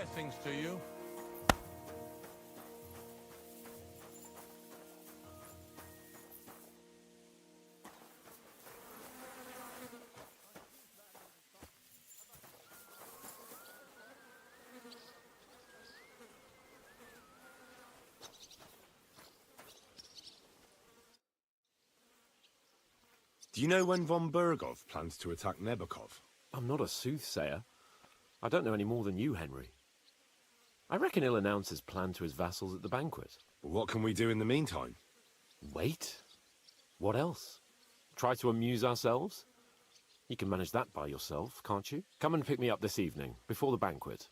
Blessings to you. Do you know when von Bergov plans to attack Nebukov? I'm not a soothsayer. I don't know any more than you, Henry. I reckon he'll announce his plan to his vassals at the banquet. What can we do in the meantime? Wait? What else? Try to amuse ourselves? You can manage that by yourself, can't you? Come and pick me up this evening, before the banquet.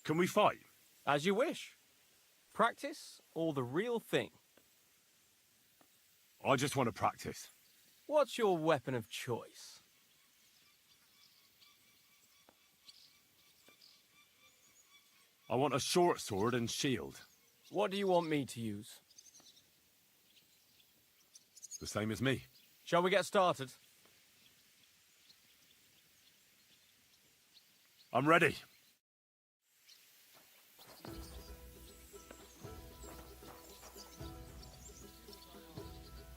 Can we fight? As you wish. Practice or the real thing? I just want to practice. What's your weapon of choice? I want a short sword and shield. What do you want me to use? The same as me. Shall we get started? I'm ready.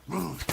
Move.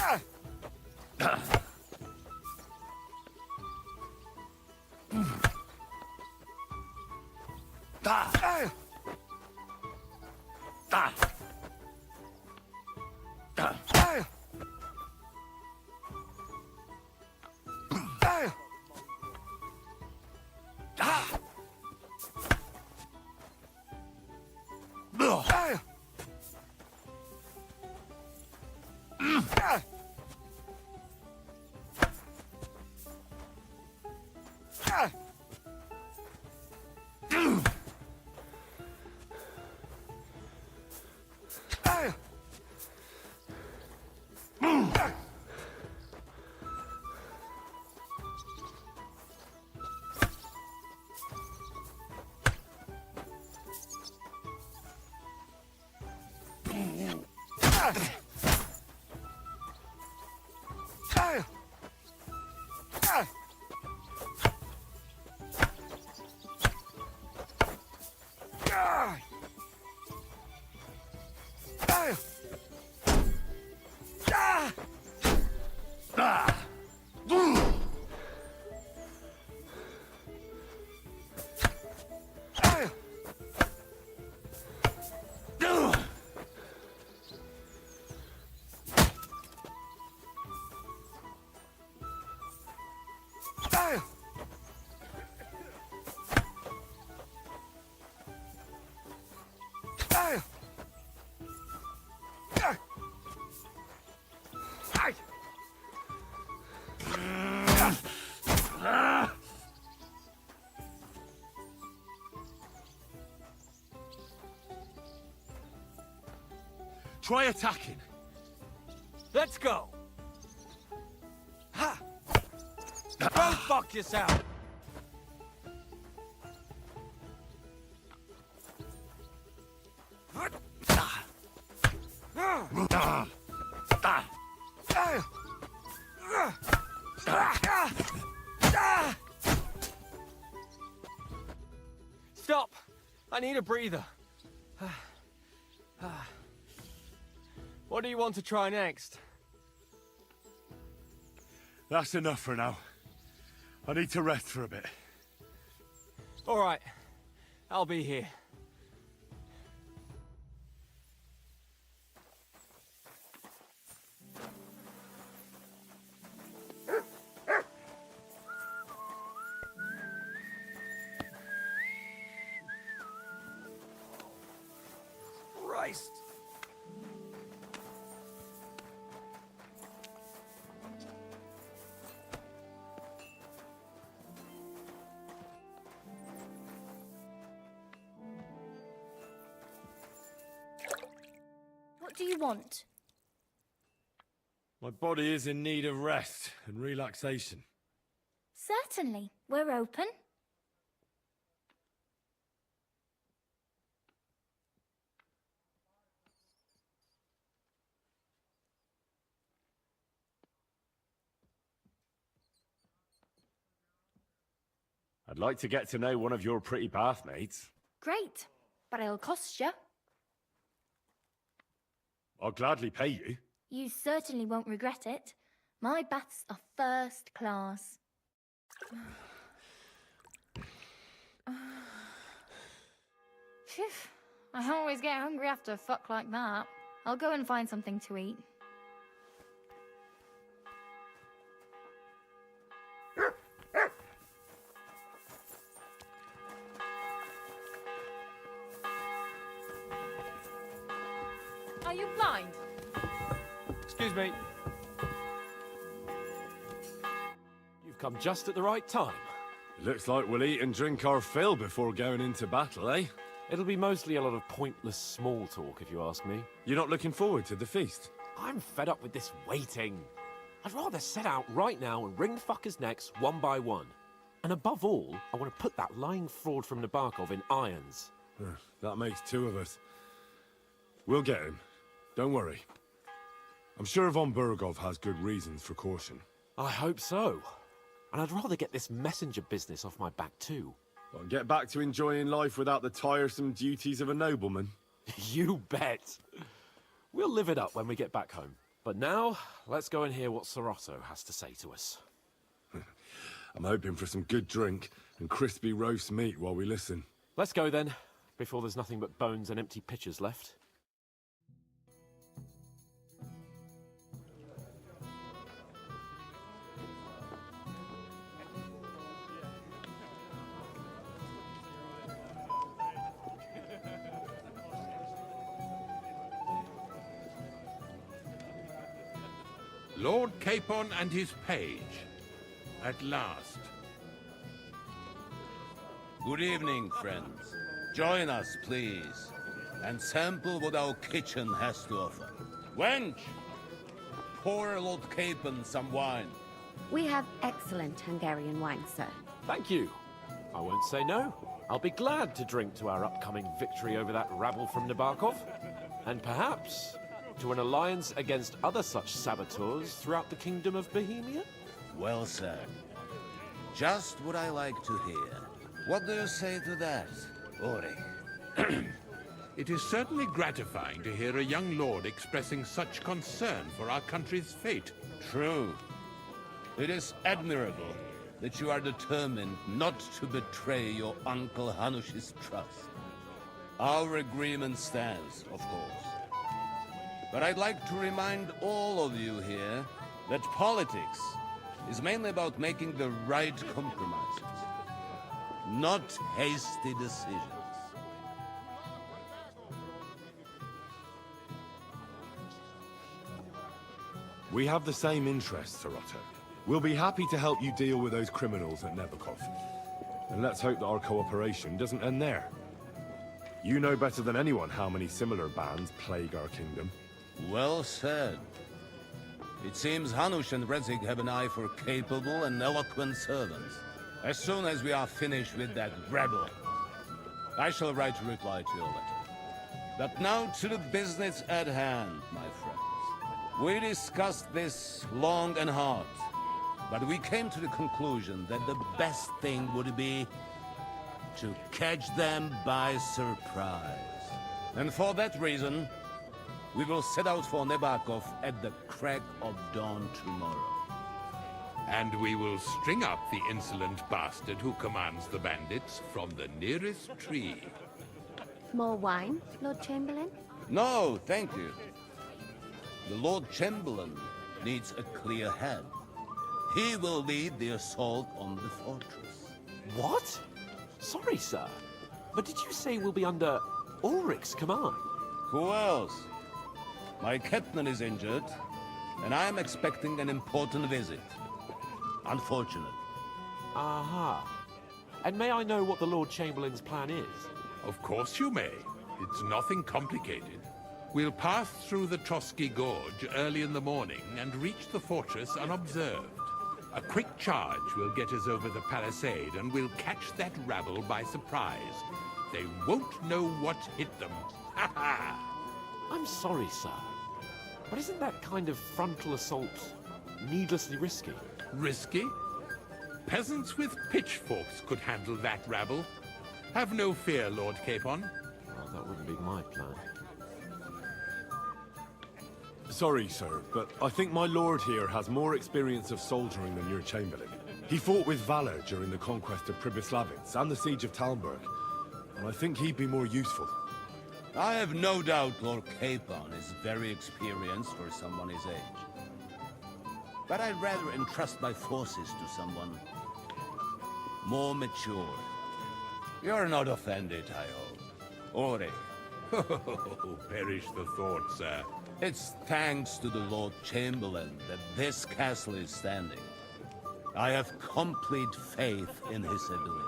Try attacking. Let's go! Ha! Don't fuck yourself! Stop! I need a breather. What do you want to try next? That's enough for now. I need to rest for a bit. All right. I'll be here. Christ. do you want? My body is in need of rest and relaxation. Certainly. We're open. I'd like to get to know one of your pretty bathmates. Great. But it'll cost you. I'll gladly pay you. You certainly won't regret it. My baths are first class. Phew. I always get hungry after a fuck like that. I'll go and find something to eat. Are you blind? Excuse me. You've come just at the right time. It looks like we'll eat and drink our fill before going into battle, eh? It'll be mostly a lot of pointless small talk, if you ask me. You're not looking forward to the feast? I'm fed up with this waiting. I'd rather set out right now and wring fuckers' necks one by one. And above all, I want to put that lying fraud from Nabokov in irons. That makes two of us. We'll get him. Don't worry. I'm sure Von Burgov has good reasons for caution. I hope so. And I'd rather get this messenger business off my back too. I'll get back to enjoying life without the tiresome duties of a nobleman. You bet. We'll live it up when we get back home. But now, let's go and hear what Sorotto has to say to us. I'm hoping for some good drink and crispy roast meat while we listen. Let's go then, before there's nothing but bones and empty pitchers left. Lord Capon and his page. At last. Good evening, friends. Join us, please, and sample what our kitchen has to offer. Wench, pour Lord Capon some wine. We have excellent Hungarian wine, sir. Thank you. I won't say no. I'll be glad to drink to our upcoming victory over that rabble from Nabokov. And perhaps to an alliance against other such saboteurs throughout the Kingdom of Bohemia? Well said. Just what I like to hear. What do you say to that, Ori? It is certainly gratifying to hear a young lord expressing such concern for our country's fate. True. It is admirable that you are determined not to betray your Uncle Hanush's trust. Our agreement stands, of course. But I'd like to remind all of you here that politics is mainly about making the right compromises, not hasty decisions. We have the same interests, Sorotto. We'll be happy to help you deal with those criminals at Nabokov. And let's hope that our cooperation doesn't end there. You know better than anyone how many similar bands plague our kingdom. Well said. It seems Hanush and Rezik have an eye for capable and eloquent servants. As soon as we are finished with that rebel, I shall write a reply to your letter. But now to the business at hand, my friends. We discussed this long and hard, but we came to the conclusion that the best thing would be to catch them by surprise. And for that reason, we will set out for Nabokov at the crack of dawn tomorrow. And we will string up the insolent bastard who commands the bandits from the nearest tree. More wine, Lord Chamberlain? No, thank you. The Lord Chamberlain needs a clear head. He will lead the assault on the fortress. What? Sorry, sir. But did you say we'll be under Ulrich's command? Who else? My captain is injured, and I am expecting an important visit. Unfortunate. Aha. And may I know what the Lord Chamberlain's plan is? Of course you may. It's nothing complicated. We'll pass through the Trotsky Gorge early in the morning and reach the fortress unobserved. A quick charge will get us over the palisade, and we'll catch that rabble by surprise. They won't know what hit them. Ha ha! I'm sorry, sir, but isn't that kind of frontal assault needlessly risky? Risky? Peasants with pitchforks could handle that rabble. Have no fear, Lord Capon. Well, that wouldn't be my plan. Sorry, sir, but I think my lord here has more experience of soldiering than your chamberlain. He fought with valor during the conquest of Pribyslavitz and the siege of Talmberg, and I think he'd be more useful. I have no doubt Lord Capon is very experienced for someone his age. But I'd rather entrust my forces to someone more mature. You're not offended, I hope. Ore. Oh, perish the thought, sir. It's thanks to the Lord Chamberlain that this castle is standing. I have complete faith in his abilities.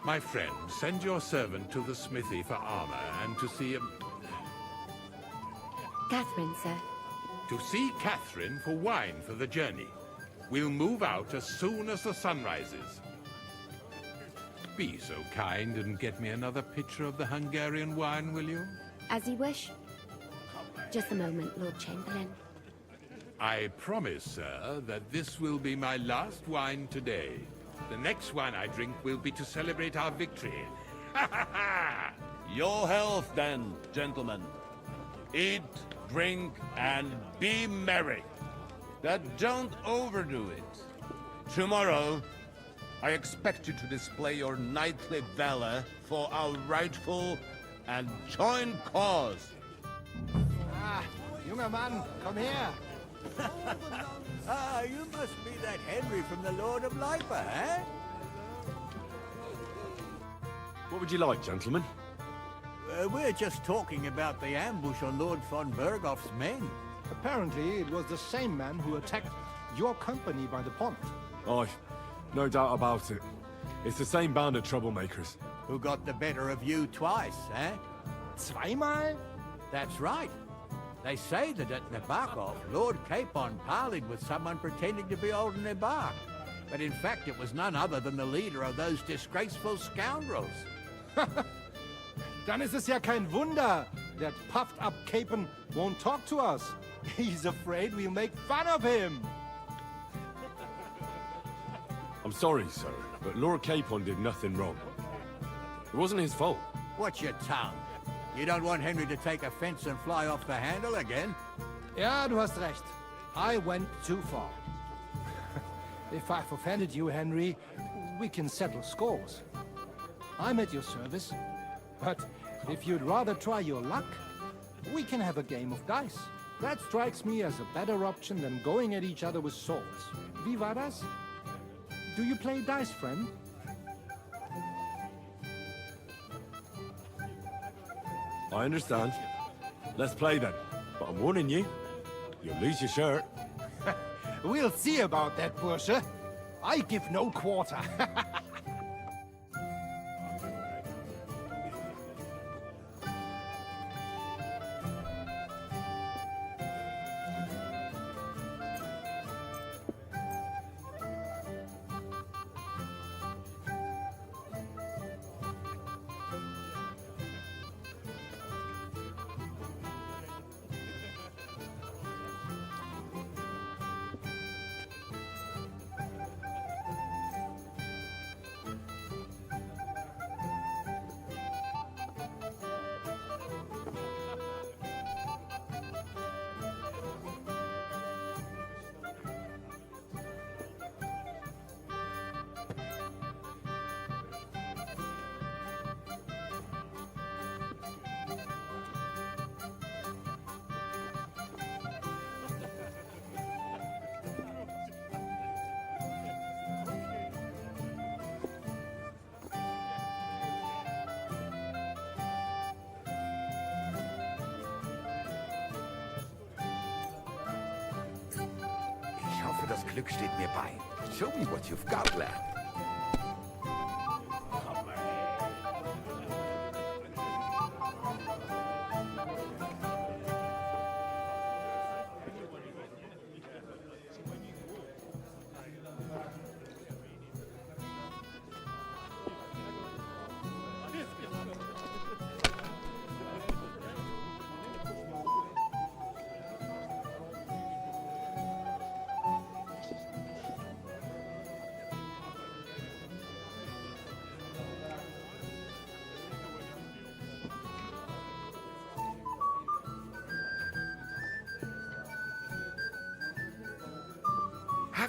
My friend, send your servant to the smithy for armor and to see him. Catherine, sir. To see Catherine for wine for the journey. We'll move out as soon as the sun rises. Be so kind and get me another pitcher of the Hungarian wine, will you? As you wish. Just a moment, Lord Chamberlain. I promise, sir, that this will be my last wine today. The next wine I drink will be to celebrate our victory. Ha ha ha! Your health, then, gentlemen. Eat, drink, and be merry. But don't overdo it. Tomorrow, I expect you to display your knightly valor for our rightful and joint cause. Ah, junger Mann, komm her. Ah, you must be that Henry from the Lord of Lipa, eh? What would you like, gentlemen? We're just talking about the ambush on Lord von Bergoff's men. Apparently, it was the same man who attacked your company by the pond. Aye, no doubt about it. It's the same band of troublemakers. Who got the better of you twice, eh? Zweimal? That's right. They say that at Nabokov, Lord Capon parleyed with someone pretending to be old Nabark. But in fact, it was none other than the leader of those disgraceful scoundrels. Dann ist es ja kein Wunder. That puffed-up Capon won't talk to us. He's afraid we'll make fun of him. I'm sorry, sir, but Lord Capon did nothing wrong. It wasn't his fault. Watch your tongue. You don't want Henry to take offense and fly off the handle again? Ja, du hast recht. I went too far. If I've offended you, Henry, we can settle scores. I'm at your service. But if you'd rather try your luck, we can have a game of dice. That strikes me as a better option than going at each other with swords. Wie war das? Do you play dice, friend? I understand. Let's play then. But I'm warning you, you'll lose your shirt. We'll see about that, Bursche. I give no quarter. Ich hoffe, das Glück steht mir bei. Show me what you've got, lad.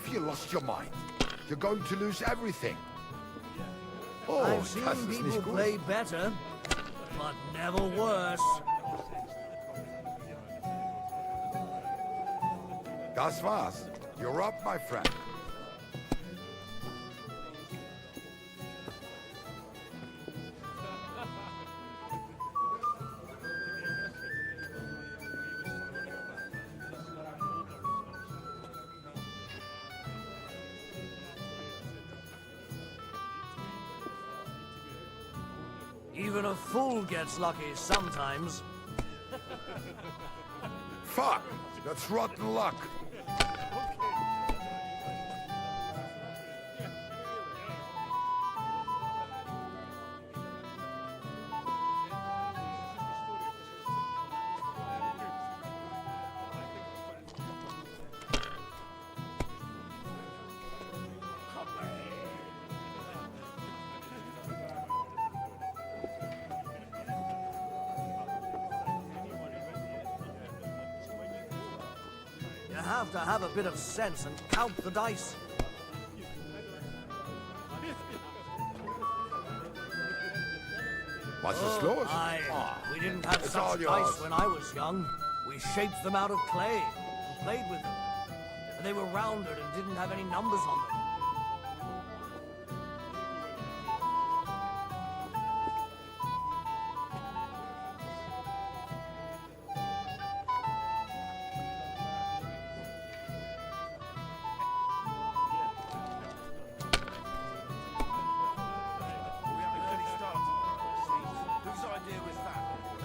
Have you lost your mind? You're going to lose everything. Oh, I've seen das ist people nicht gut. play better, but never worse. Das war's. You're up, my friend. Even a fool gets lucky sometimes. Fuck! That's rotten luck. You have to have a bit of sense and count the dice. Was ist los? We didn't have it's all such yours. dice when I was young. We shaped them out of clay and played with them. And they were rounded and didn't have any numbers on them.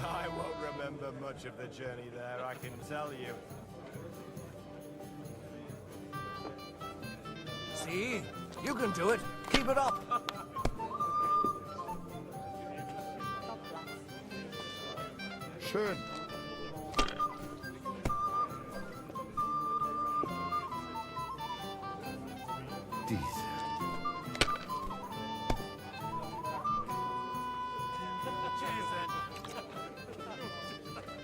I won't remember much of the journey there, I can tell you. See? You can do it. Keep it up. Schön. Diese.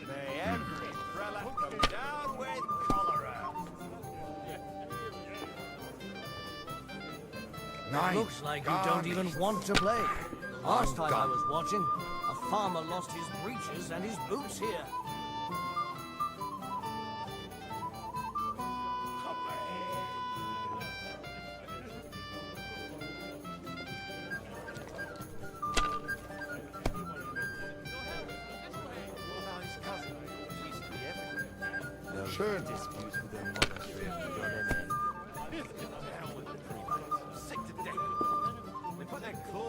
May every prelate come down with cholera. Nein. Looks like you gar don't even nichts. want to play. Last time I Gone. was watching, a farmer lost his breeches and his boots here. Schön.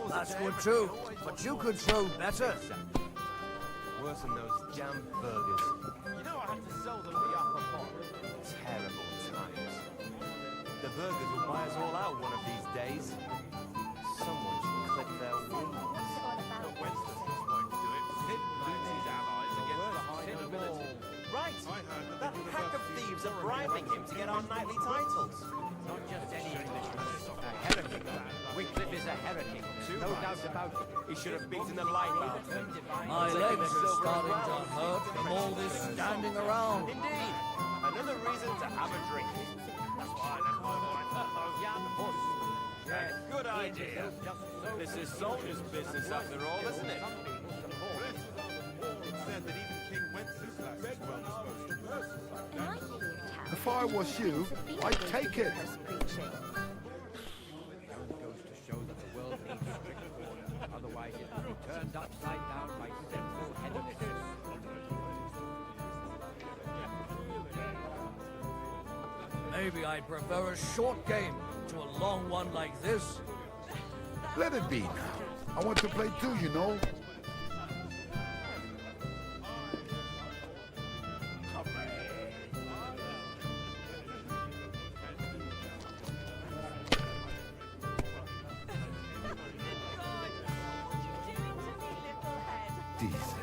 That's good too, but you could throw better. Worse than those damn burgers. You know I had to sell them the upper pot. Terrible times. The burgers will buy us all out one of these days. Someone should clip their wings. The Westerners won't do it. Sid leads his allies against the high nobility. Right. That pack of thieves are bribing him to get our knightly titles. Not just any Englishman. A heretic. Wycliffe is a heretic. No doubt about it. He should have beaten the life out of them. My legs are starting to hurt from all this standing around. Indeed. Another reason to have a drink. That's why I left my wife at home. Yeah, a good idea. This is soldier's business after all, isn't it? It's said that even King Wenceslas is well disposed to person. If I was you, I'd take it. Goes to show that the world needs strict order. Otherwise it will be turned upside down by sinful hedonists. Maybe I'd prefer a short game to a long one like this. Let it be now. I want to play too, you know. Diese.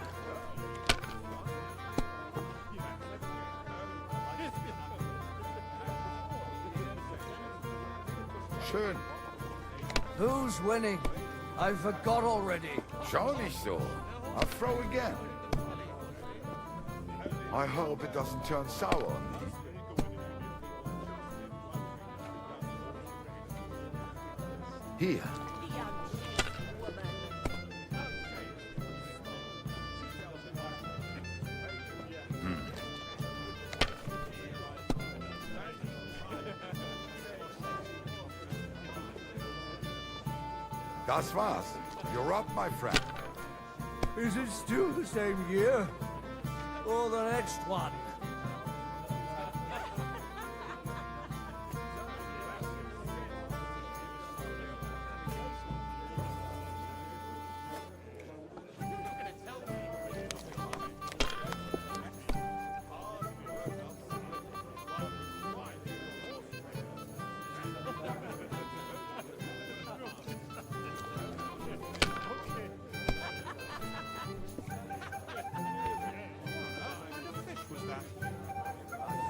Schön. Who's winning? I forgot already. Schau nicht so. I'll throw again. I hope it doesn't turn sour on me. Here. Das war's. You're up, my friend. Is it still the same year? Or the next one?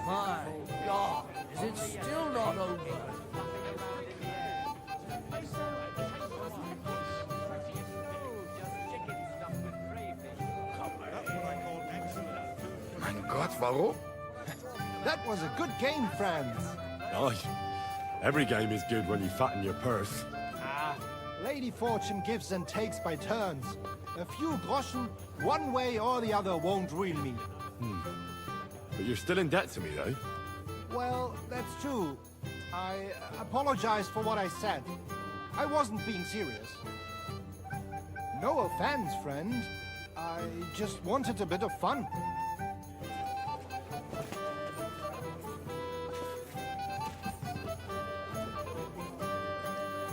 My God, is it still not over? Mein Gott, warum? That was a good game, friends. Aye. Every game is good when you fatten your purse. Lady Fortune gives and takes by turns. A few groschen, one way or the other, won't rule me. But you're still in debt to me, though. Well, that's true. I apologize for what I said. I wasn't being serious. No offense, friend. I just wanted a bit of fun.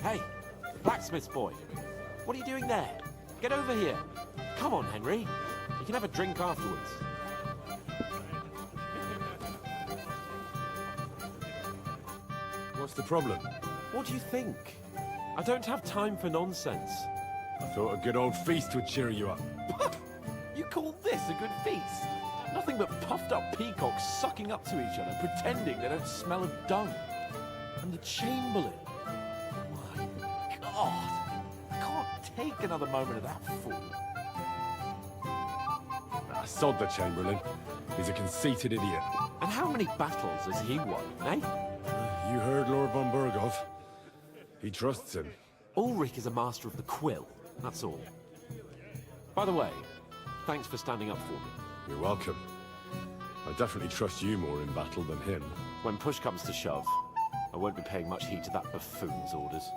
Hey, blacksmith's boy. What are you doing there? Get over here. Come on, Henry. You can have a drink afterwards. What's the problem? What do you think? I don't have time for nonsense. I thought a good old feast would cheer you up. You call this a good feast? Nothing but puffed up peacocks sucking up to each other, pretending they don't smell of dung. And the Chamberlain. My God. I can't take another moment of that fool. Sod the Chamberlain. He's a conceited idiot. And how many battles has he won, eh? You heard Lord von Burgov. He trusts him. Ulrich is a master of the quill, that's all. By the way, thanks for standing up for me. You're welcome. I definitely trust you more in battle than him. When push comes to shove, I won't be paying much heed to that buffoon's orders.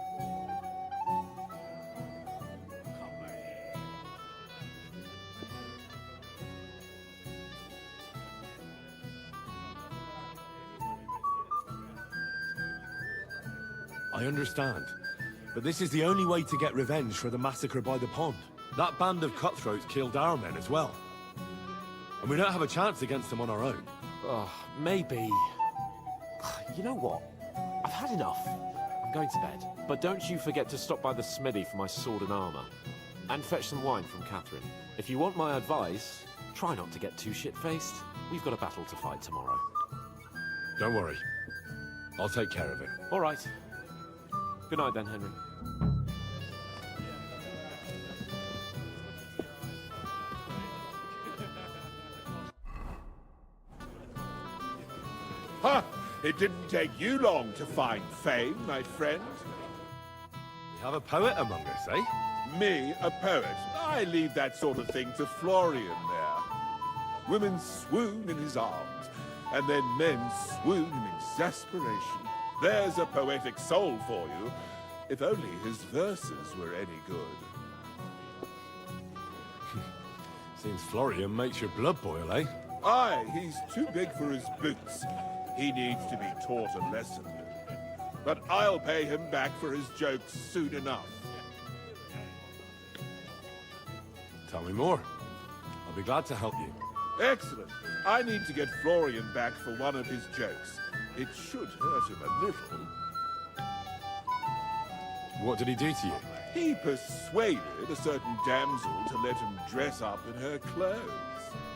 I understand. But this is the only way to get revenge for the massacre by the pond. That band of cutthroats killed our men as well. And we don't have a chance against them on our own. Oh, maybe... You know what? I've had enough. I'm going to bed. But don't you forget to stop by the smithy for my sword and armor. And fetch some wine from Catherine. If you want my advice, try not to get too shit-faced. We've got a battle to fight tomorrow. Don't worry. I'll take care of it. All right. Good night then, Henry. Ha! It didn't take you long to find fame, my friend. We have a poet among us, eh? Me, a poet. I leave that sort of thing to Florian there. Women swoon in his arms, and then men swoon in exasperation. There's a poetic soul for you, if only his verses were any good. Seems Florian makes your blood boil, eh? Aye, he's too big for his boots. He needs to be taught a lesson. But I'll pay him back for his jokes soon enough. Tell me more. I'll be glad to help you. Excellent. I need to get Florian back for one of his jokes. It should hurt him a little. What did he do to you? He persuaded a certain damsel to let him dress up in her clothes.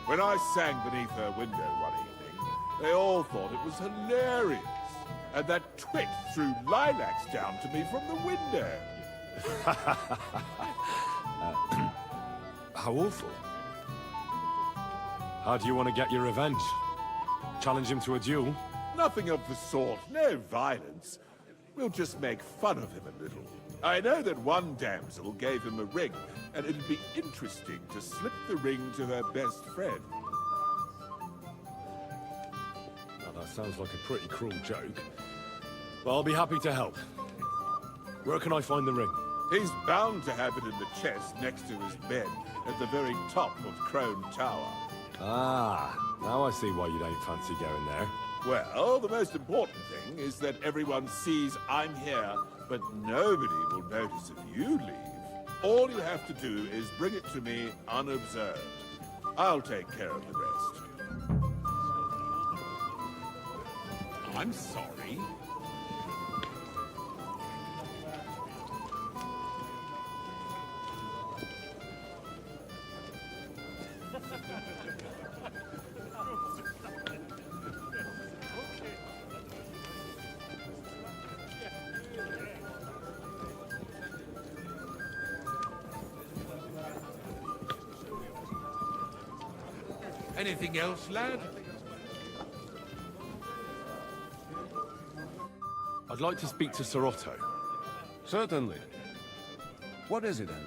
When I sang beneath her window one evening, they all thought it was hilarious. And that twit threw lilacs down to me from the window. How awful. How do you want to get your revenge? Challenge him to a duel? Nothing of the sort. No violence. We'll just make fun of him a little. I know that one damsel gave him a ring, and it'd be interesting to slip the ring to her best friend. Now that sounds like a pretty cruel joke. But I'll be happy to help. Where can I find the ring? He's bound to have it in the chest next to his bed, at the very top of Crone Tower. Ah, now I see why you don't fancy going there. Well, the most important thing is that everyone sees I'm here, but nobody will notice if you leave. All you have to do is bring it to me unobserved. I'll take care of the rest. I'm sorry. Anything else, lad? I'd like to speak to Sir Otto. Certainly. What is it, then?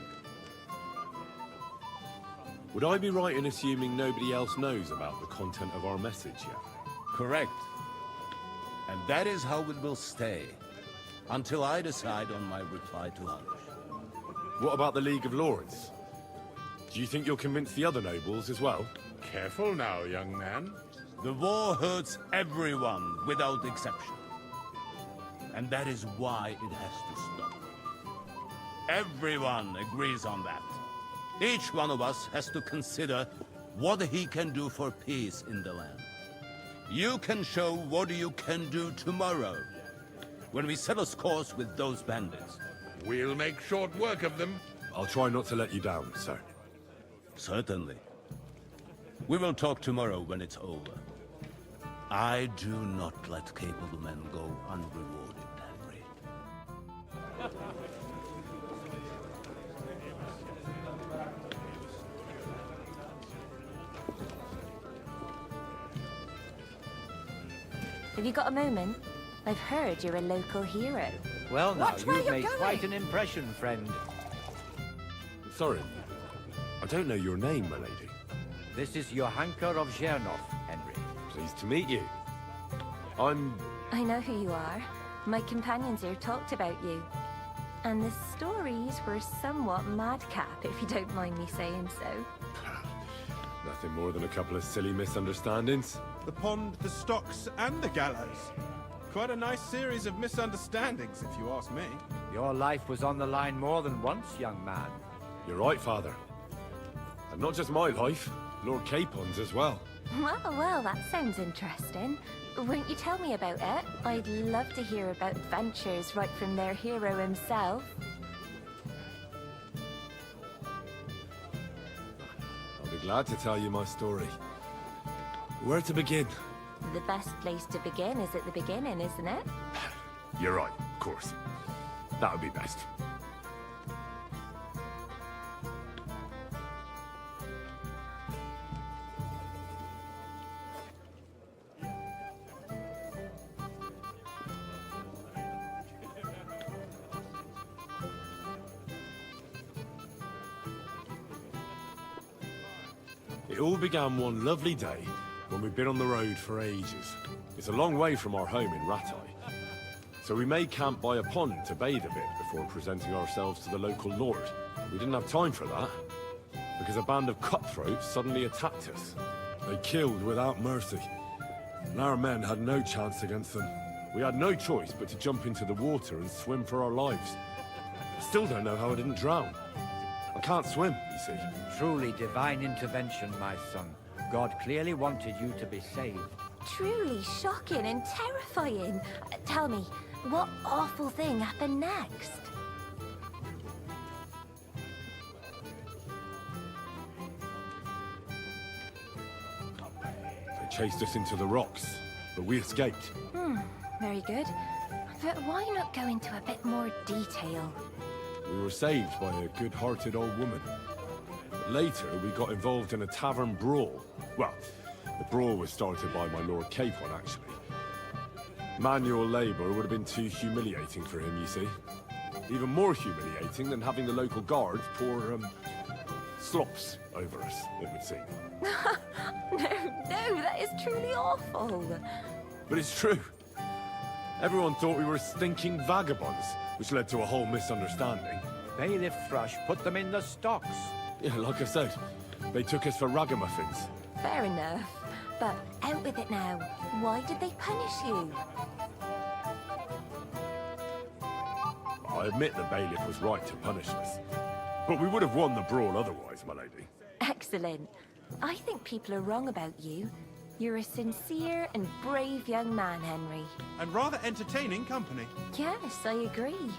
Would I be right in assuming nobody else knows about the content of our message yet? Correct. And that is how it will stay, until I decide on my reply to Hanush. What about the League of Lords? Do you think you'll convince the other nobles as well? Careful now, young man. The war hurts everyone, without exception. And that is why it has to stop. Everyone agrees on that. Each one of us has to consider what he can do for peace in the land. You can show what you can do tomorrow, when we settle scores with those bandits. We'll make short work of them. I'll try not to let you down, sir. Certainly. We will talk tomorrow when it's over. I do not let capable men go unrewarded, Henry. Have you got a moment? I've heard you're a local hero. Well, now, Watch where you've you're made going. quite an impression, friend. Sorry. I don't know your name, my lady. This is Johanka of Zhernov, Henry. Pleased to meet you. I'm... I know who you are. My companions here talked about you. And the stories were somewhat madcap, if you don't mind me saying so. nothing more than a couple of silly misunderstandings. The pond, the stocks, and the gallows. Quite a nice series of misunderstandings, if you ask me. Your life was on the line more than once, young man. You're right, Father. And not just my life, Lord Capon's as well. Well, that sounds interesting. Won't you tell me about it? I'd love to hear about adventures right from their hero himself. I'll be glad to tell you my story. Where to begin? The best place to begin is at the beginning, isn't it? You're right, of course. That would be best. It all began one lovely day when we'd been on the road for ages. It's a long way from our home in Ratai. So we made camp by a pond to bathe a bit before presenting ourselves to the local lord. We didn't have time for that, because a band of cutthroats suddenly attacked us. They killed without mercy, and our men had no chance against them. We had no choice but to jump into the water and swim for our lives. I still don't know how I didn't drown. I can't swim, you see. Truly divine intervention, my son. God clearly wanted you to be saved. Truly shocking and terrifying. Tell me, what awful thing happened next? They chased us into the rocks, but we escaped. Very good. But why not go into a bit more detail? We were saved by a good-hearted old woman. But later, we got involved in a tavern brawl. Well, the brawl was started by my Lord Capon, actually. Manual labor would have been too humiliating for him, you see. Even more humiliating than having the local guards pour, slops over us, it would seem. No, that is truly awful. But it's true. Everyone thought we were stinking vagabonds, which led to a whole misunderstanding. Bailiff Thrush put them in the stocks. Yeah, like I said, they took us for ragamuffins. Fair enough. But out with it now. Why did they punish you? I admit the bailiff was right to punish us. But we would have won the brawl otherwise, my lady. Excellent. I think people are wrong about you. You're a sincere and brave young man, Henry. And rather entertaining company. Yes, I agree.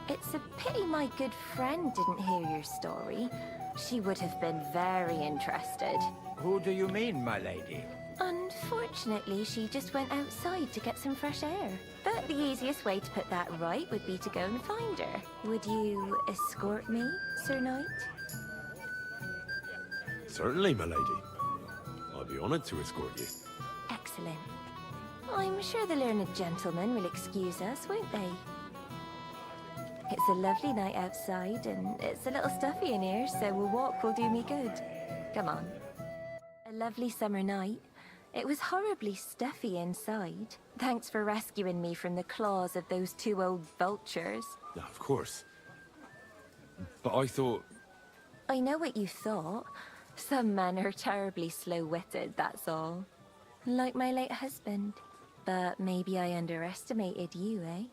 It's a pity my good friend didn't hear your story. She would have been very interested. Who do you mean, my lady? Unfortunately, she just went outside to get some fresh air. But the easiest way to put that right would be to go and find her. Would you escort me, Sir Knight? Certainly, my lady. I'd be honored to escort you. Excellent. I'm sure the learned gentlemen will excuse us, won't they? It's a lovely night outside, and it's a little stuffy in here, so a walk will do me good. Come on. A lovely summer night. It was horribly stuffy inside. Thanks for rescuing me from the claws of those two old vultures. Yeah, of course. But I thought... I know what you thought. Some men are terribly slow-witted, that's all. Like my late husband. But maybe I underestimated you, eh?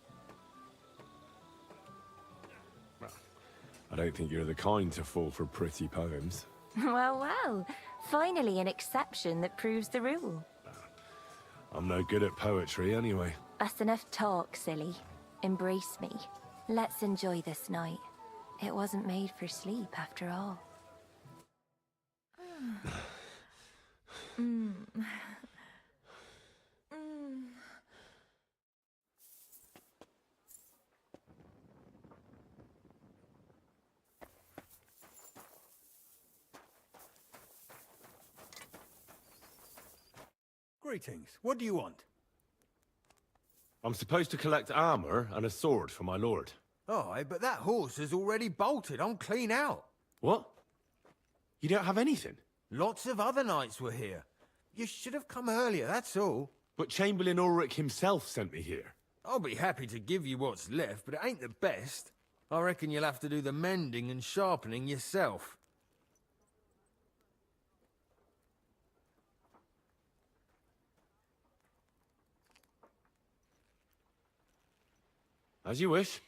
Well, I don't think you're the kind to fall for pretty poems. Well, well. Finally an exception that proves the rule. I'm no good at poetry anyway. That's enough talk, silly. Embrace me. Let's enjoy this night. It wasn't made for sleep, after all. Greetings. What do you want? I'm supposed to collect armor and a sword for my lord. Oh, but that horse is already bolted. I'm clean out. What? You don't have anything? Lots of other knights were here. You should have come earlier, that's all. But Chamberlain Ulrich himself sent me here. I'll be happy to give you what's left, but it ain't the best. I reckon you'll have to do the mending and sharpening yourself. As you wish.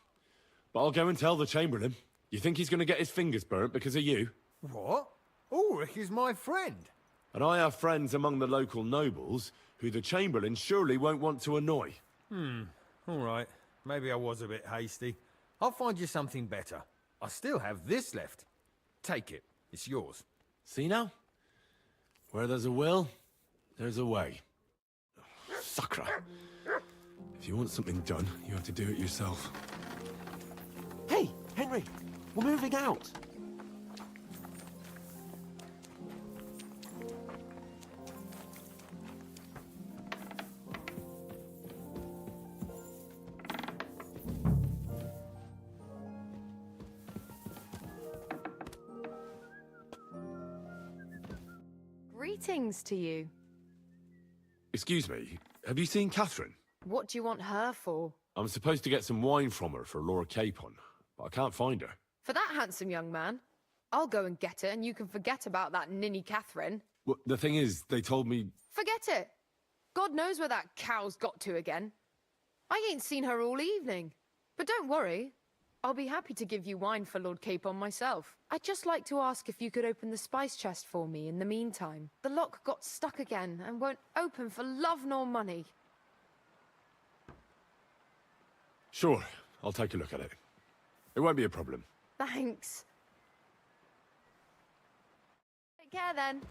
But I'll go and tell the Chamberlain. You think he's going to get his fingers burnt because of you? What? Ulrich is my friend. And I have friends among the local nobles who the Chamberlain surely won't want to annoy. All right. Maybe I was a bit hasty. I'll find you something better. I still have this left. Take it. It's yours. See now? Where there's a will, there's a way. Sucra. If you want something done, you have to do it yourself. Hey, Henry, we're moving out. Greetings to you. Excuse me, have you seen Catherine? What do you want her for? I'm supposed to get some wine from her for Lord Capon, but I can't find her. For that handsome young man? I'll go and get it, and you can forget about that ninny Catherine. Well, the thing is, they told me... Forget it! God knows where that cow's got to again. I ain't seen her all evening. But don't worry. I'll be happy to give you wine for Lord Capon myself. I'd just like to ask if you could open the spice chest for me in the meantime. The lock got stuck again and won't open for love nor money. Sure, I'll take a look at it. It won't be a problem. Thanks. Take care then.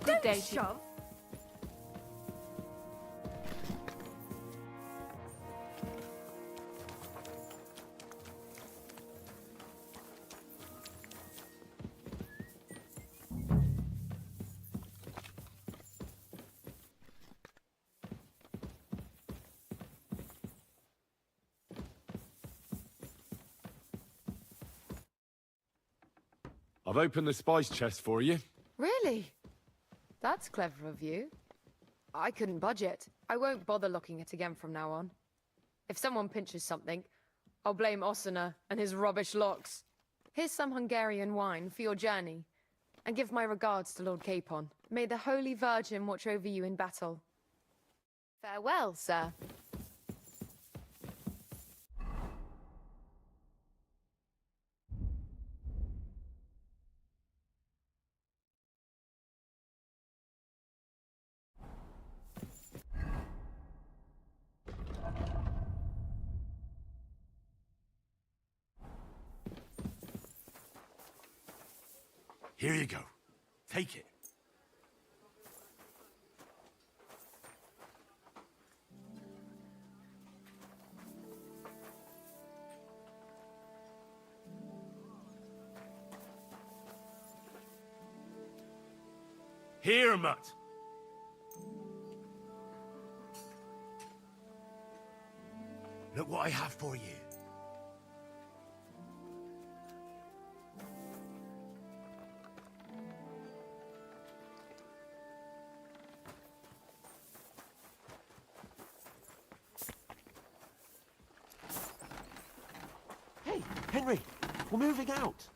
Good day. Shove. I've opened the spice chest for you. Really? That's clever of you. I couldn't budget. I won't bother looking it again from now on. If someone pinches something, I'll blame Osina and his rubbish locks. Here's some Hungarian wine for your journey. And give my regards to Lord Capon. May the Holy Virgin watch over you in battle. Farewell, sir. Here you go. Take it. Here, Mutt. Look what I have for you. Hey, Henry, we're moving out.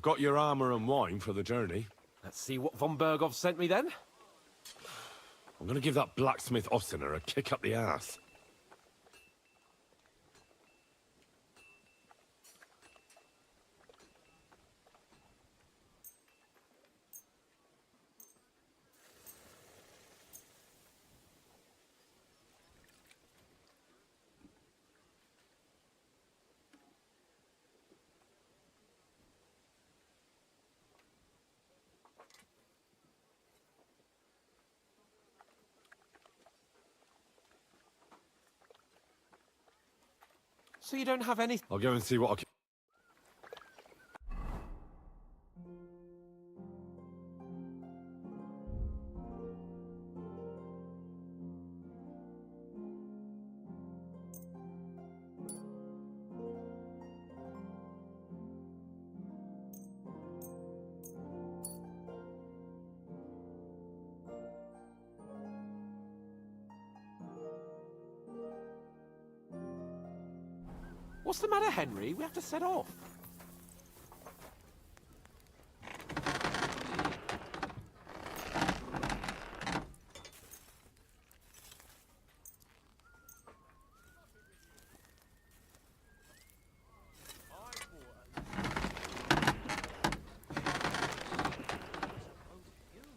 got your armor and wine for the journey. Let's see what von Berghoff sent me then. I'm gonna give that blacksmith Ossiner a kick up the ass. So you don't have any... I'll go and see what I can... What's the matter, Henry? We have to set off.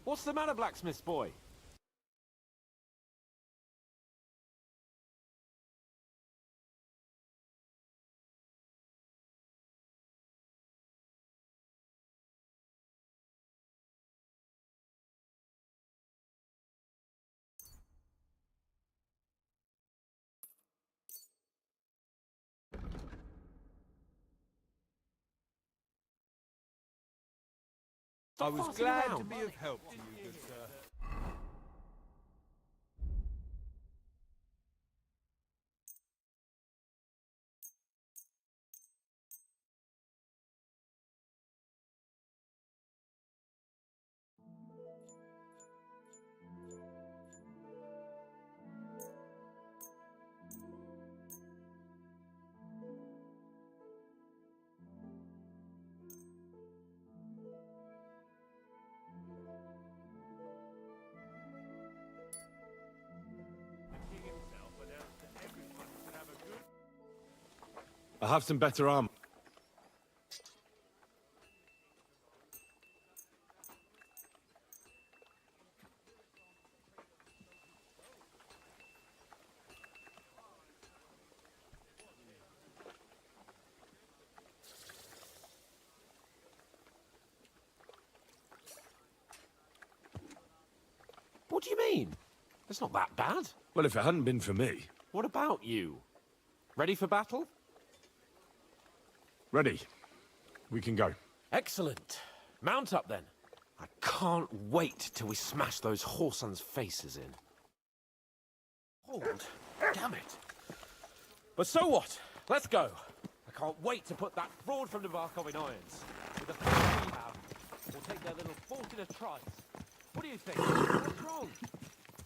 What's the matter, blacksmith's boy? I was farting glad around. to be of help to you, good sir. I have some better armor. What do you mean? It's not that bad. Well, if it hadn't been for me... What about you? Ready for battle? Ready. We can go. Excellent. Mount up then. I can't wait till we smash those whoresons' faces in. Hold. Damn it. But so what? Let's go. I can't wait to put that fraud from Navarkov in irons. With the force we have, we'll take their little fort in a trice. What do you think? What's wrong?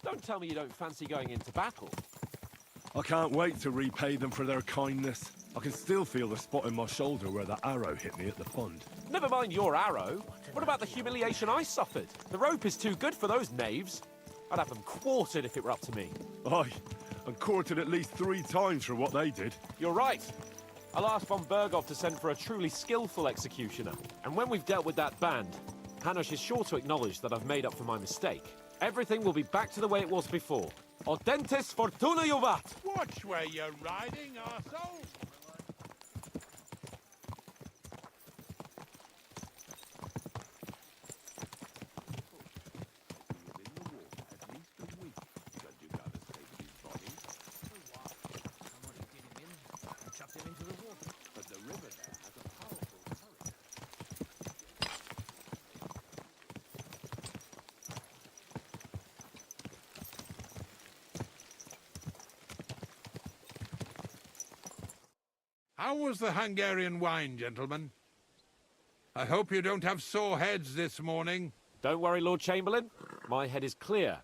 Don't tell me you don't fancy going into battle. I can't wait to repay them for their kindness. I can still feel the spot in my shoulder where that arrow hit me at the pond. Never mind your arrow. What about the humiliation I suffered? The rope is too good for those knaves. I'd have them quartered if it were up to me. Aye, and quartered at least 3 times for what they did. You're right. I'll ask von Berghoff to send for a truly skillful executioner. And when we've dealt with that band, Hanush is sure to acknowledge that I've made up for my mistake. Everything will be back to the way it was before. Audentes fortuna juvat! Watch where you're riding, arsehole! How was the Hungarian wine, gentlemen? I hope you don't have sore heads this morning. Don't worry, Lord Chamberlain. My head is clear.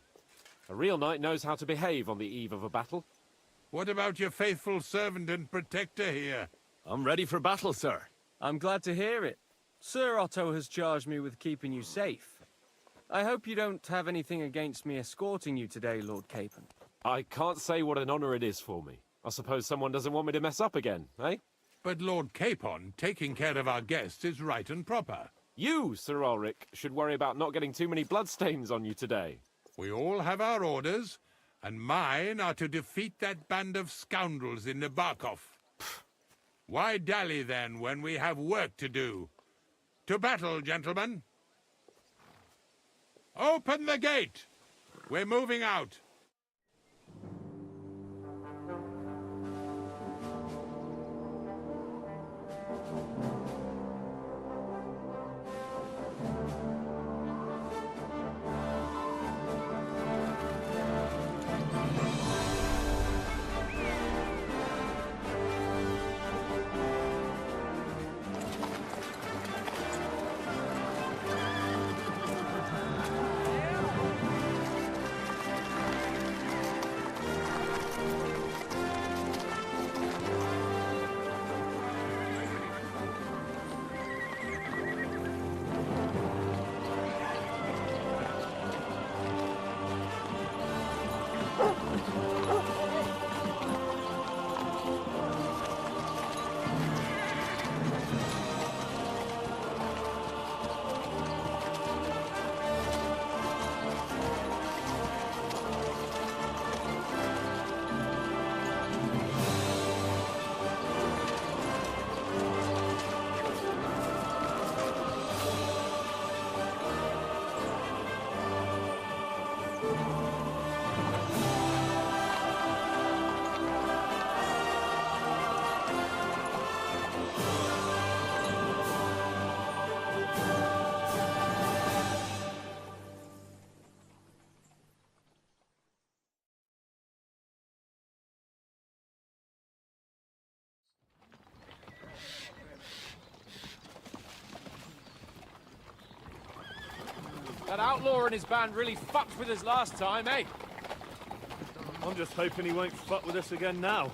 A real knight knows how to behave on the eve of a battle. What about your faithful servant and protector here? I'm ready for battle, sir. I'm glad to hear it. Sir Otto has charged me with keeping you safe. I hope you don't have anything against me escorting you today, Lord Capon. I can't say what an honor it is for me. I suppose someone doesn't want me to mess up again, eh? But Lord Capon, taking care of our guests is right and proper. You, Sir Ulrich, should worry about not getting too many bloodstains on you today. We all have our orders, and mine are to defeat that band of scoundrels in Nabokov. Why dally, then, when we have work to do? To battle, gentlemen! Open the gate! We're moving out. That outlaw and his band really fucked with us last time, eh? I'm just hoping he won't fuck with us again now.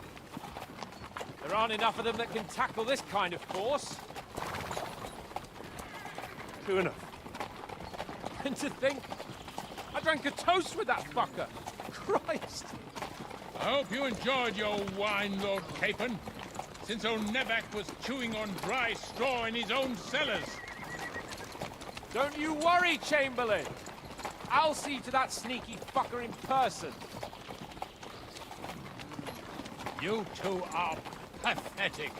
There aren't enough of them that can tackle this kind of force. True enough. And to think, I drank a toast with that fucker. Christ! I hope you enjoyed your wine, Lord Capon, since old Nevac was chewing on dry straw in his own cellars. Don't you worry, Chamberlain. I'll see to that sneaky fucker in person. You two are pathetic.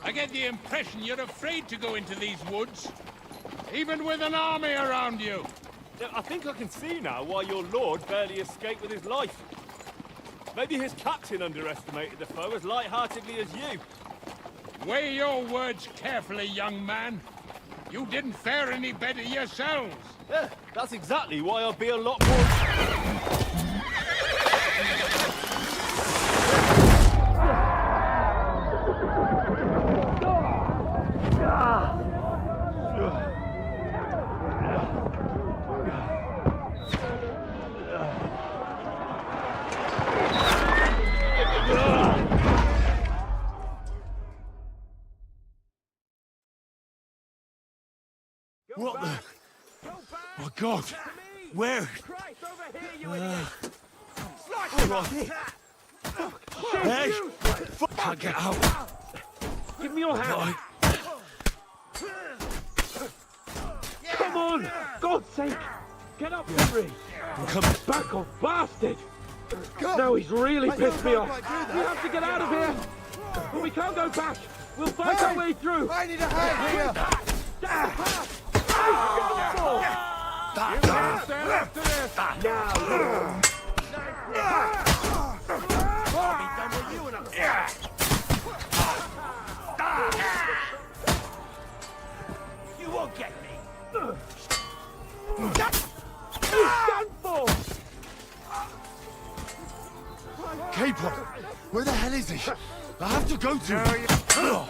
I get the impression you're afraid to go into these woods, even with an army around you. Yeah, I think I can see now why your lord barely escaped with his life. Maybe his captain underestimated the foe as light-heartedly as you. Weigh your words carefully, young man. You didn't fare any better yourselves. Yeah, that's exactly why I'll be a lot more... What the... My God! Where? Hey! Can't get out! Give me your hand! Come on! God's sake! Get up, Henry! I'm coming. Back off, bastard! Now he's really pissed me off. We have to get out of here! But we can't go back! We'll fight our way through! I need a hand here! You won't get me! He's done for! Capon! Where the hell is he? I have to go to him!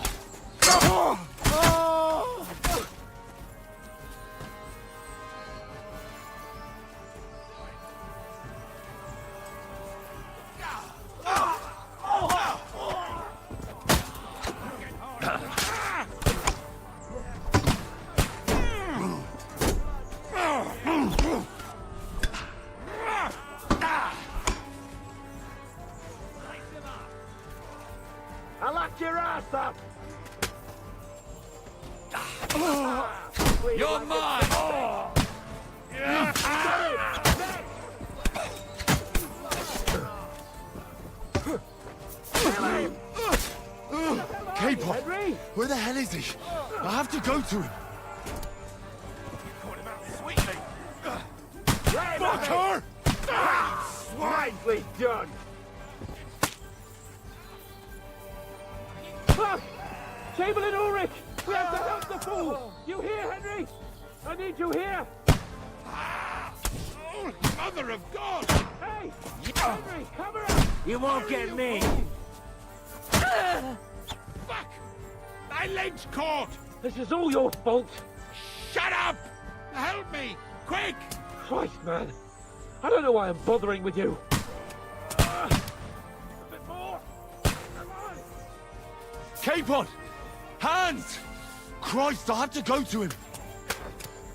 go to him. Caught him out sweetly. Fucker! Nicely done! Fuck! Chamberlain Ulrich! We have to help the fool! You here, Henry? I need you here! Oh, Mother of God! Hey! Henry, cover up! You won't get me. Fuck! My leg's caught! This is all your fault! Shut up! Help me! Quick! Christ, man! I don't know why I'm bothering with you. A bit more! Come on! Capon! Hands! Christ, I have to go to him.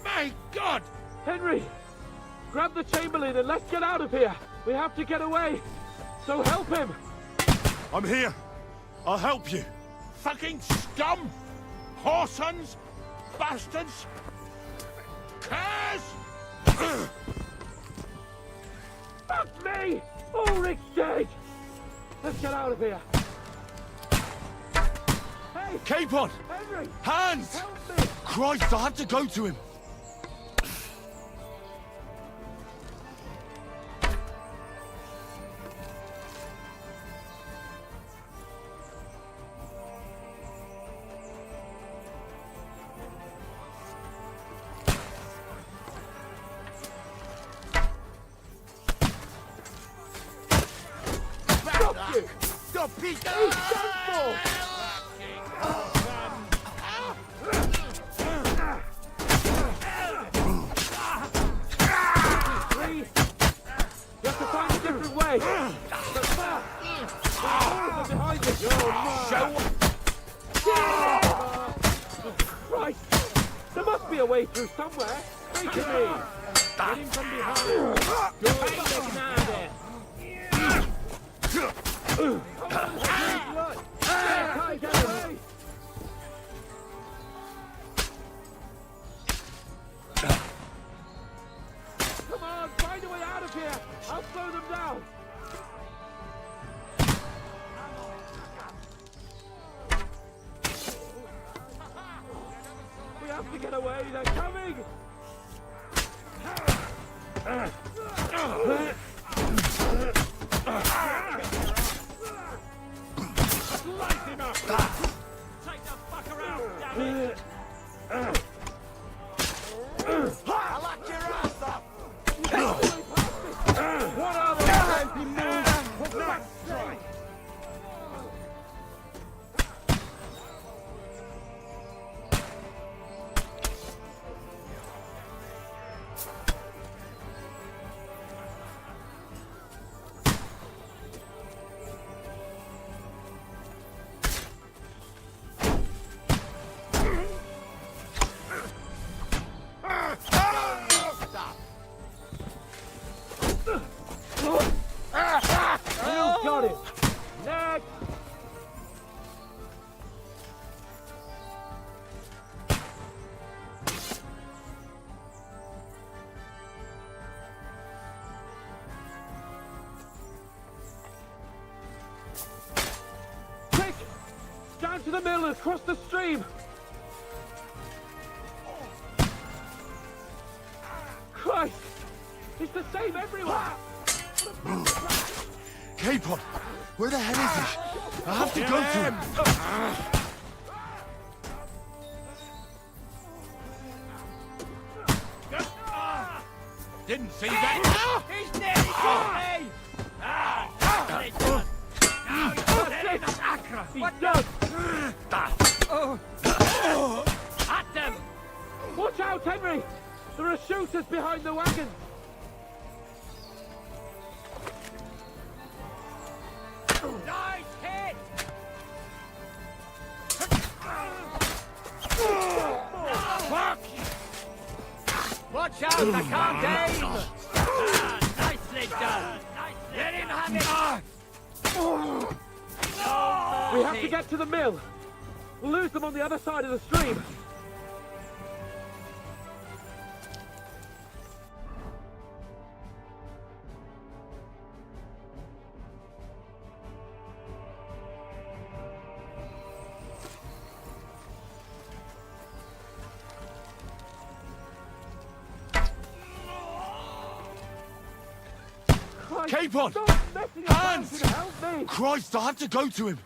My God! Henry! Grab the Chamberlain and let's get out of here! We have to get away! So help him! I'm here. I'll help you. Fucking scum! Whoresons! Bastards! Curs! Fuck me! Ulrich's dead! Let's get out of here! Hey! Capon! Henry! Hands! Help me! Christ, I have to go to him. Stop you! Stop, Pete! He's done for! Please! You have to find a different way! But fast! The doors are behind us! Christ! There must be a way through somewhere! Think of me! Get him from behind! Good! Get him out of there! Come on, find a way out of here! I'll slow them down! We have to get away, they're coming! Light him up! Take the fucker out, damn it! I'll lock your ass up! What are those fancy moves? Nice strike! You got it! Next! Quick! Down to the mill and across the stream! Christ! It's the same everywhere! Capon! Where the hell is he? I have to go to him. Didn't see that! He's nearly got me! He's done! At them! Watch out, Henry! There are shooters behind the wagons! Nice hit! Fuck! Watch out, I can't aim! Nicely done! Let him have it! We have to get to the mill! We'll lose them on the other side of the stream! Christ! Capon! Stop messing around Hands! and help me! Christ, I have to go to him!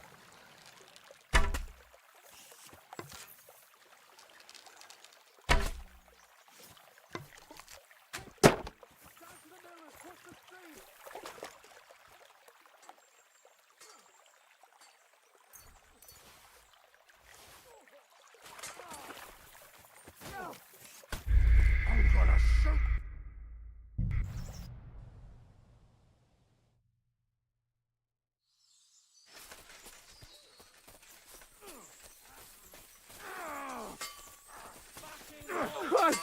I'm gonna shoot. Christ!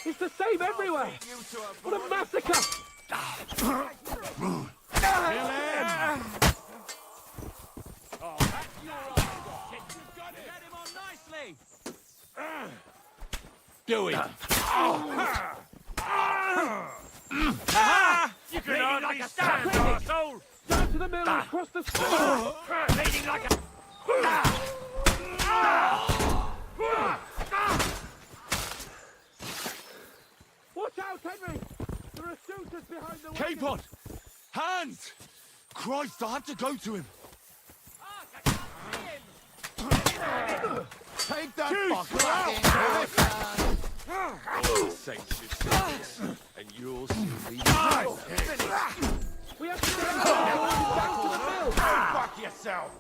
It's the same everywhere! What a massacre! Kill him! Do it! You can hardly stand, arsehole! Down to the mill and across the street! Bleeding like a... Watch out, Henry! There are shooters behind the Capon! Hands! Christ, I have to go to him! Take that Saints should see this, and you'll soon be We have to get back to the mill! Fuck yourself!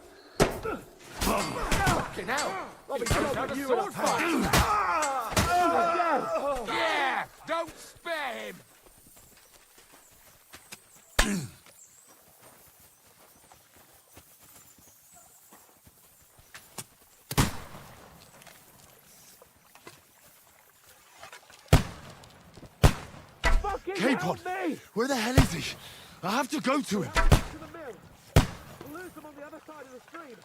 Fucking hell! Robbie, have a sword fight! Yeah! Don't spare him! Capon! Where the hell is he? I have to go to him! To the mill! We'll lose them on the other side of the stream!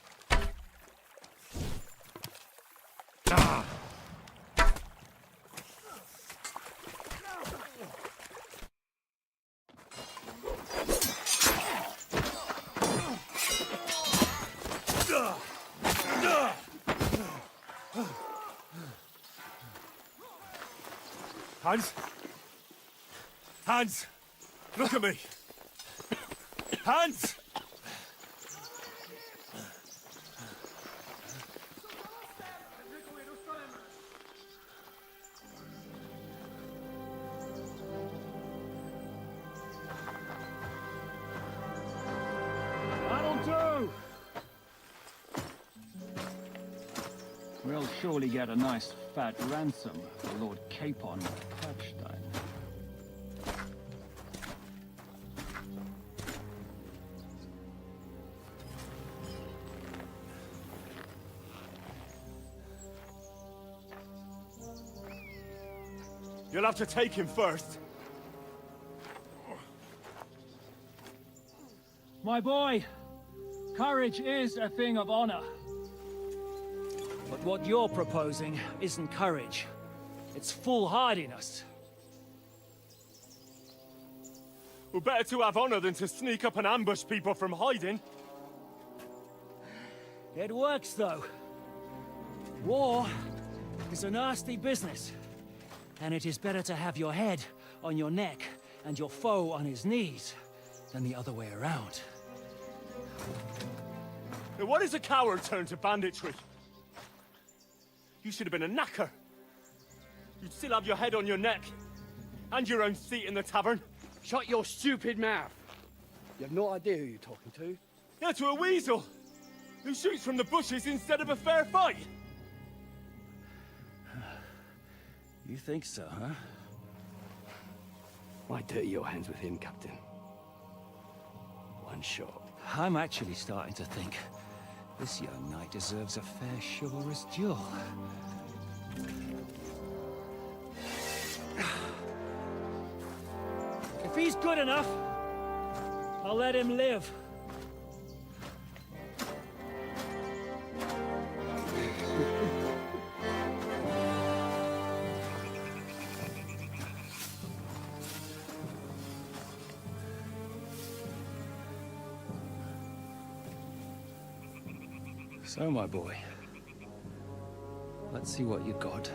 Hans? Hans! Look at me! Hans! That'll do! We'll surely get a nice fat ransom for Lord Capon Kirkstein. You'll have to take him first. My boy, courage is a thing of honor. But what you're proposing isn't courage. It's foolhardiness. Well, better to have honor than to sneak up and ambush people from hiding. It works, though. War is a nasty business. And it is better to have your head on your neck and your foe on his knees than the other way around. Now, what is a coward turn to banditry? You should have been a knacker. You'd still have your head on your neck. And your own seat in the tavern. Shut your stupid mouth. You have no idea who you're talking to. Yeah, to a weasel. Who shoots from the bushes instead of a fair fight. You think so, huh? Why dirty your hands with him, Captain? One shot. I'm actually starting to think this young knight deserves a fair chivalrous duel. If he's good enough, I'll let him live. So, my boy, let's see what you got.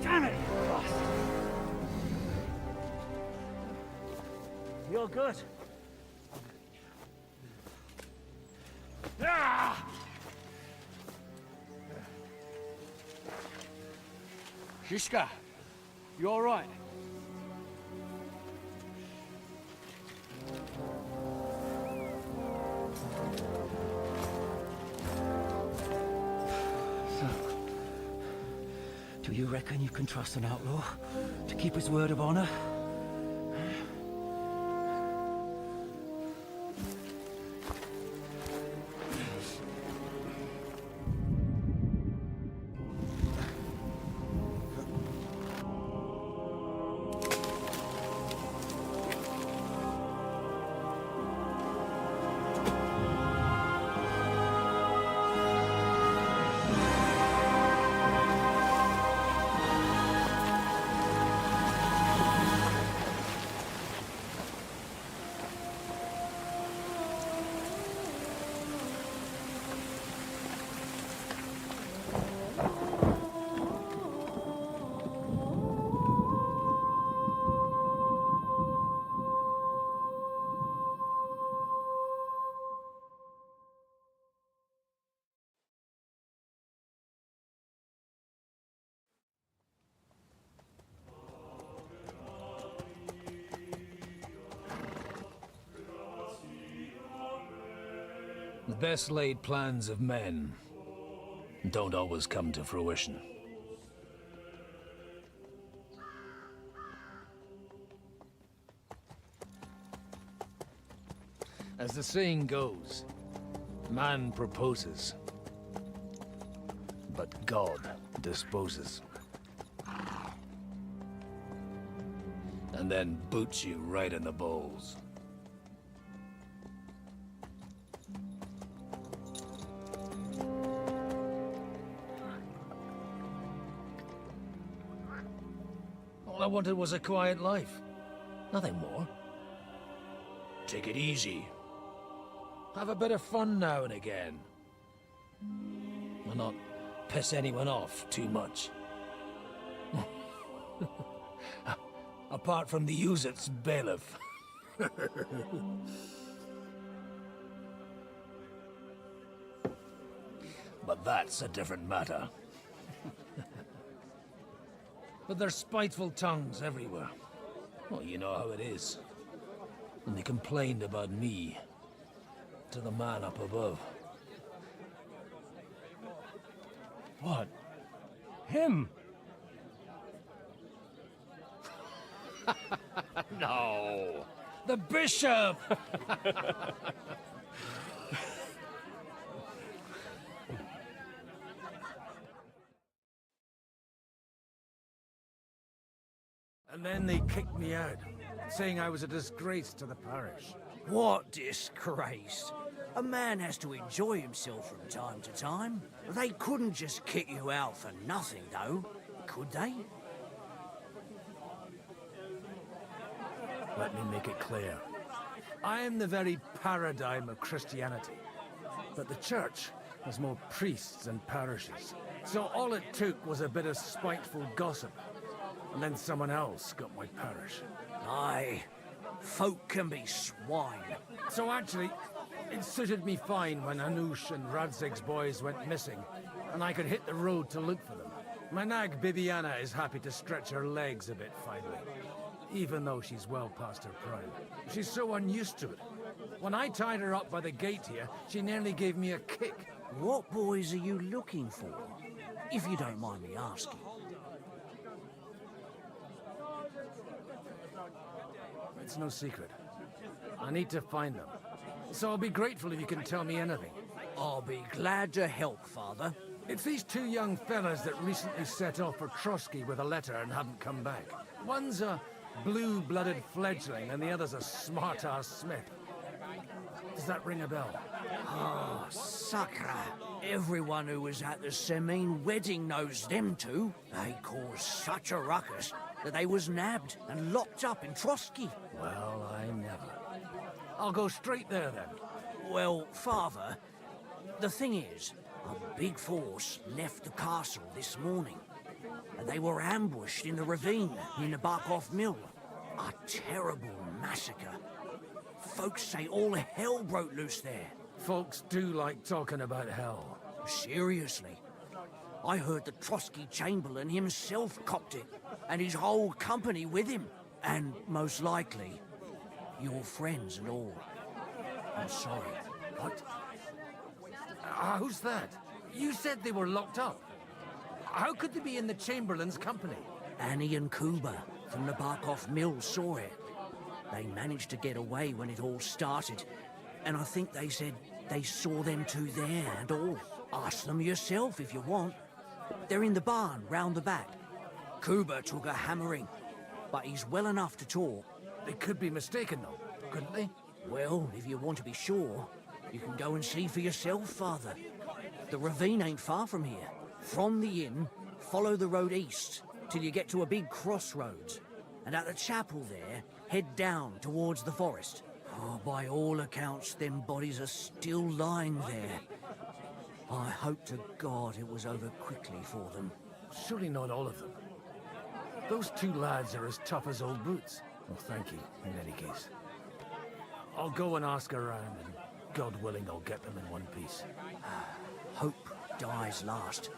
Damn it, you bastard! You're good. Shishka, you all right? So, do you reckon you can trust an outlaw to keep his word of honor? The best laid plans of men don't always come to fruition. As the saying goes, man proposes, but God disposes. And then boots you right in the balls. All I wanted was a quiet life. Nothing more. Take it easy. Have a bit of fun now and again. And not piss anyone off too much. Apart from the Uzit's bailiff. But that's a different matter. But there's spiteful tongues everywhere. Well, you know how it is. And they complained about me to the man up above. What? Him? No! The bishop! And then they kicked me out, saying I was a disgrace to the parish. What disgrace? A man has to enjoy himself from time to time. They couldn't just kick you out for nothing, though, could they? Let me make it clear. I am the very paradigm of Christianity. But the church has more priests and parishes. So all it took was a bit of spiteful gossip. And then someone else got my parish. Aye, folk can be swine. So actually, it suited me fine when Hanush and Radzig's boys went missing, and I could hit the road to look for them. My nag Bibiana is happy to stretch her legs a bit finally, even though she's well past her prime. She's so unused to it. When I tied her up by the gate here, she nearly gave me a kick. What boys are you looking for, if you don't mind me asking? It's no secret. I need to find them. So I'll be grateful if you can tell me anything. I'll be glad to help, Father. It's these two young fellas that recently set off for Trotsky with a letter and haven't come back. One's a blue-blooded fledgling and the other's a smart-ass smith. Does that ring a bell? Ah, sucker. Everyone who was at the Semine wedding knows them two. They caused such a ruckus. that they was nabbed and locked up in Trotsky. Well, I never. I'll go straight there then. Well, Father, the thing is, a big force left the castle this morning, and they were ambushed in the ravine near the Barkov Mill. A terrible massacre. Folks say all hell broke loose there. Folks do like talking about hell. Seriously. I heard the Trotsky Chamberlain himself copped it, and his whole company with him. And most likely, your friends and all. I'm sorry. What? How's that? You said they were locked up. How could they be in the Chamberlain's company? Annie and Kuba from the Barkov Mill saw it. They managed to get away when it all started, and I think they said they saw them two there and all. Ask them yourself if you want. They're in the barn round the back. Kuba took a hammering, but he's well enough to talk. They could be mistaken though, couldn't they? Well, if you want to be sure, you can go and see for yourself, Father. The ravine ain't far from here. From the inn, follow the road east till you get to a big crossroads. And at the chapel there, head down towards the forest. Oh, by all accounts, them bodies are still lying there. I hope to God it was over quickly for them. Surely not all of them. Those two lads are as tough as old boots. Well, thank you, in any case. I'll go and ask around, and God willing, I'll get them in one piece. Hope dies last.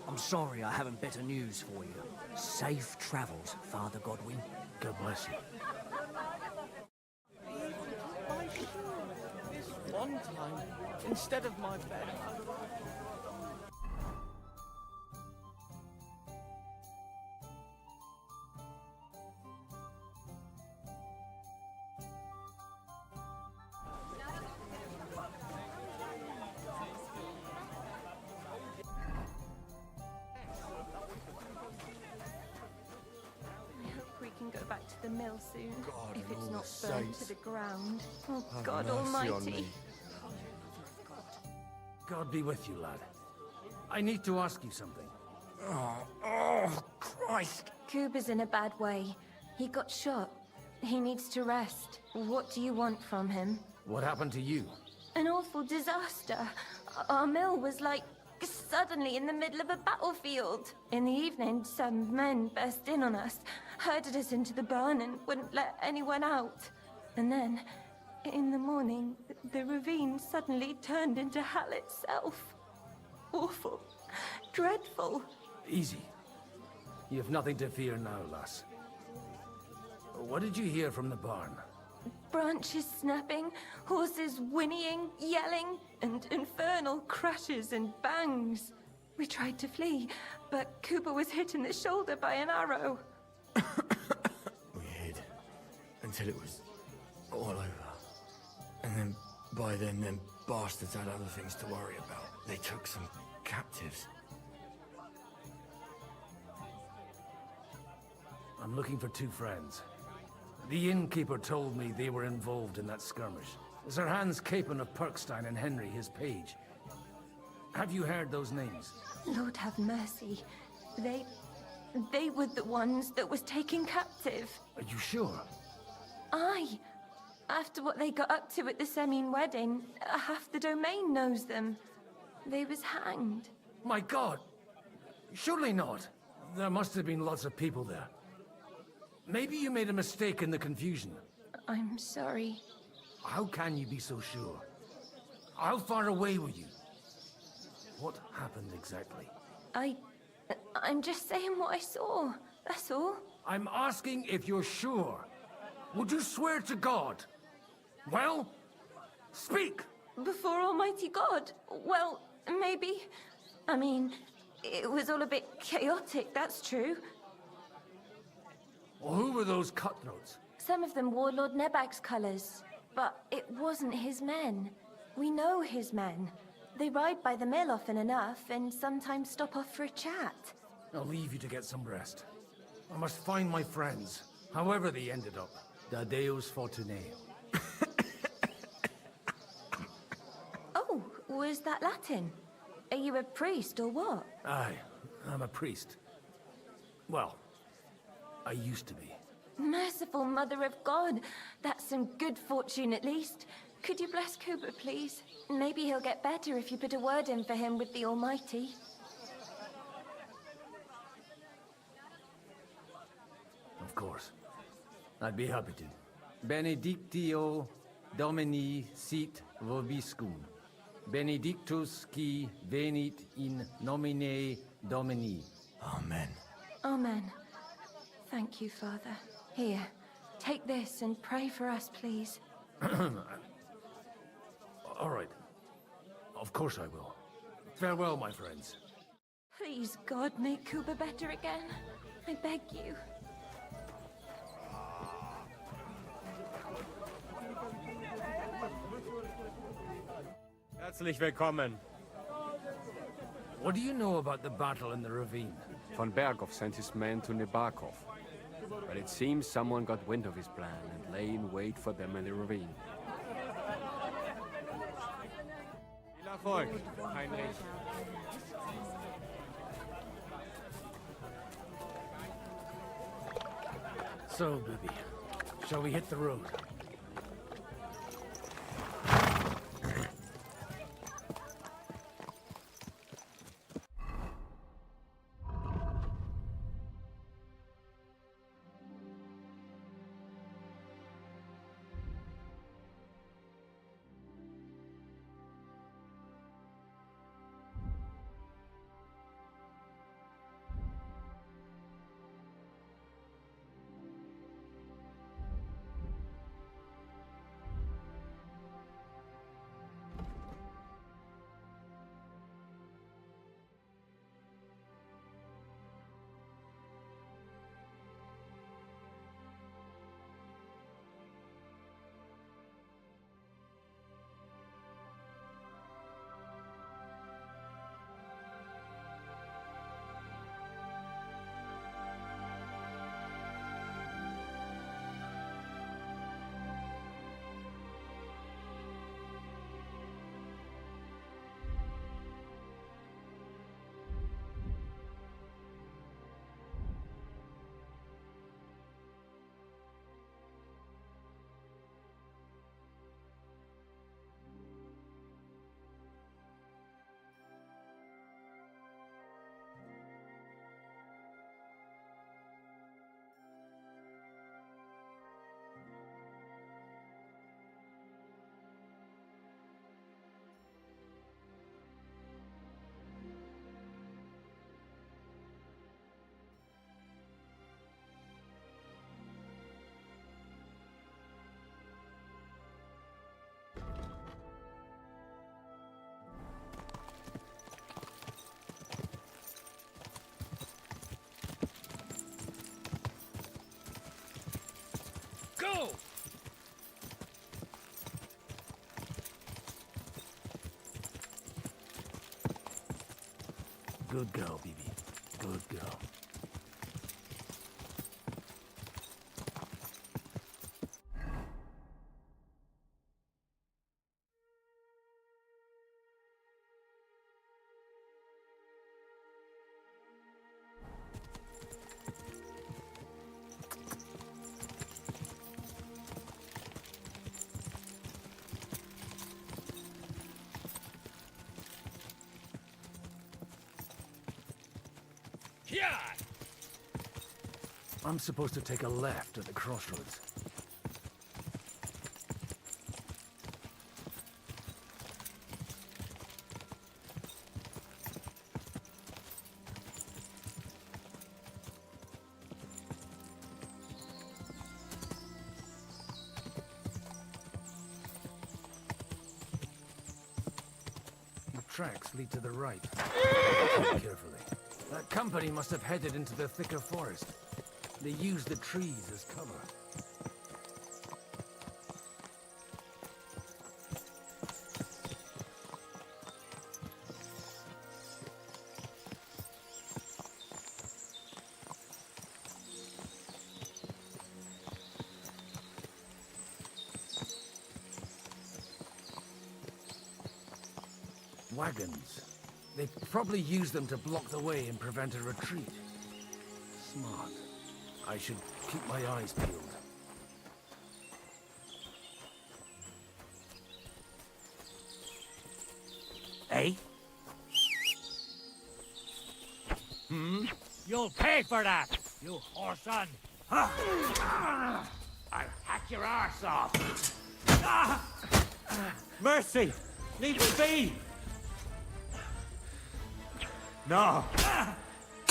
I'm sorry I haven't better news for you. Safe travels, Father Godwin. God bless you. This one time, instead of my bed, Go back to the mill soon, God if and it's all not the burned saints. to the ground. Oh, Have God mercy on Almighty. me. God be with you, lad. I need to ask you something. Oh, Christ! Kuba's in a bad way. He got shot. He needs to rest. What do you want from him? What happened to you? An awful disaster. Our mill was like suddenly in the middle of a battlefield. In the evening, some men burst in on us, herded us into the barn and wouldn't let anyone out. And then, in the morning, the ravine suddenly turned into hell itself. Awful. Dreadful. Easy. You have nothing to fear now, lass. What did you hear from the barn? Branches snapping, horses whinnying, yelling, and infernal crashes and bangs. We tried to flee, but Cooper was hit in the shoulder by an arrow. We hid until it was all over. And then, by then, them bastards had other things to worry about. They took some captives. I'm looking for two friends. The innkeeper told me they were involved in that skirmish. Sir Hans Capon of Perkstein and Henry, his page. Have you heard those names? Lord have mercy. They were the ones that was taken captive. Are you sure? Aye. After what they got up to at the Semine wedding, half the domain knows them. They was hanged. My God! Surely not. There must have been lots of people there. Maybe you made a mistake in the confusion. I'm sorry. How can you be so sure? How far away were you? What happened exactly? I'm just saying what I saw. That's all. I'm asking if you're sure. Would you swear to God? Well, speak! Before Almighty God? Well, maybe. I mean, it was all a bit chaotic, that's true. Well, who were those cutthroats? Some of them wore Lord Nebag's colours, but it wasn't his men. We know his men. They ride by the mill often enough, and sometimes stop off for a chat. I'll leave you to get some rest. I must find my friends, however they ended up. Da Deus Fortunae. Oh, was that Latin? Are you a priest or what? Aye, I'm a priest. Well, I used to be. Merciful Mother of God. That's some good fortune at least. Could you bless Cooper, please? Maybe he'll get better if you put a word in for him with the Almighty. Of course. I'd be happy to. Benedictio Domini sit vobiscum. Benedictus qui venit in nomine Domini. Amen. Amen. Thank you, Father. Here, take this and pray for us, please. All right. Of course I will. Farewell, my friends. Please, God, make Cooper better again. I beg you. Herzlich willkommen. What do you know about the battle in the ravine? Von Berghoff sent his men to Nebarkov. But it seems someone got wind of his plan and lay in wait for them in the ravine. Viel Erfolg, Heinrich. So, Bibby, shall we hit the road? Go! Good girl, Bibi. Good girl. Yeah! I'm supposed to take a left at the crossroads. The tracks lead to the right. Carefully. That company must have headed into the thicker forest. They used the trees as cover. Wagons. They probably used them to block the way and prevent a retreat. Smart. I should keep my eyes peeled. Eh? You'll pay for that, you whoreson! I'll hack your arse off! Mercy! Leave me be! No!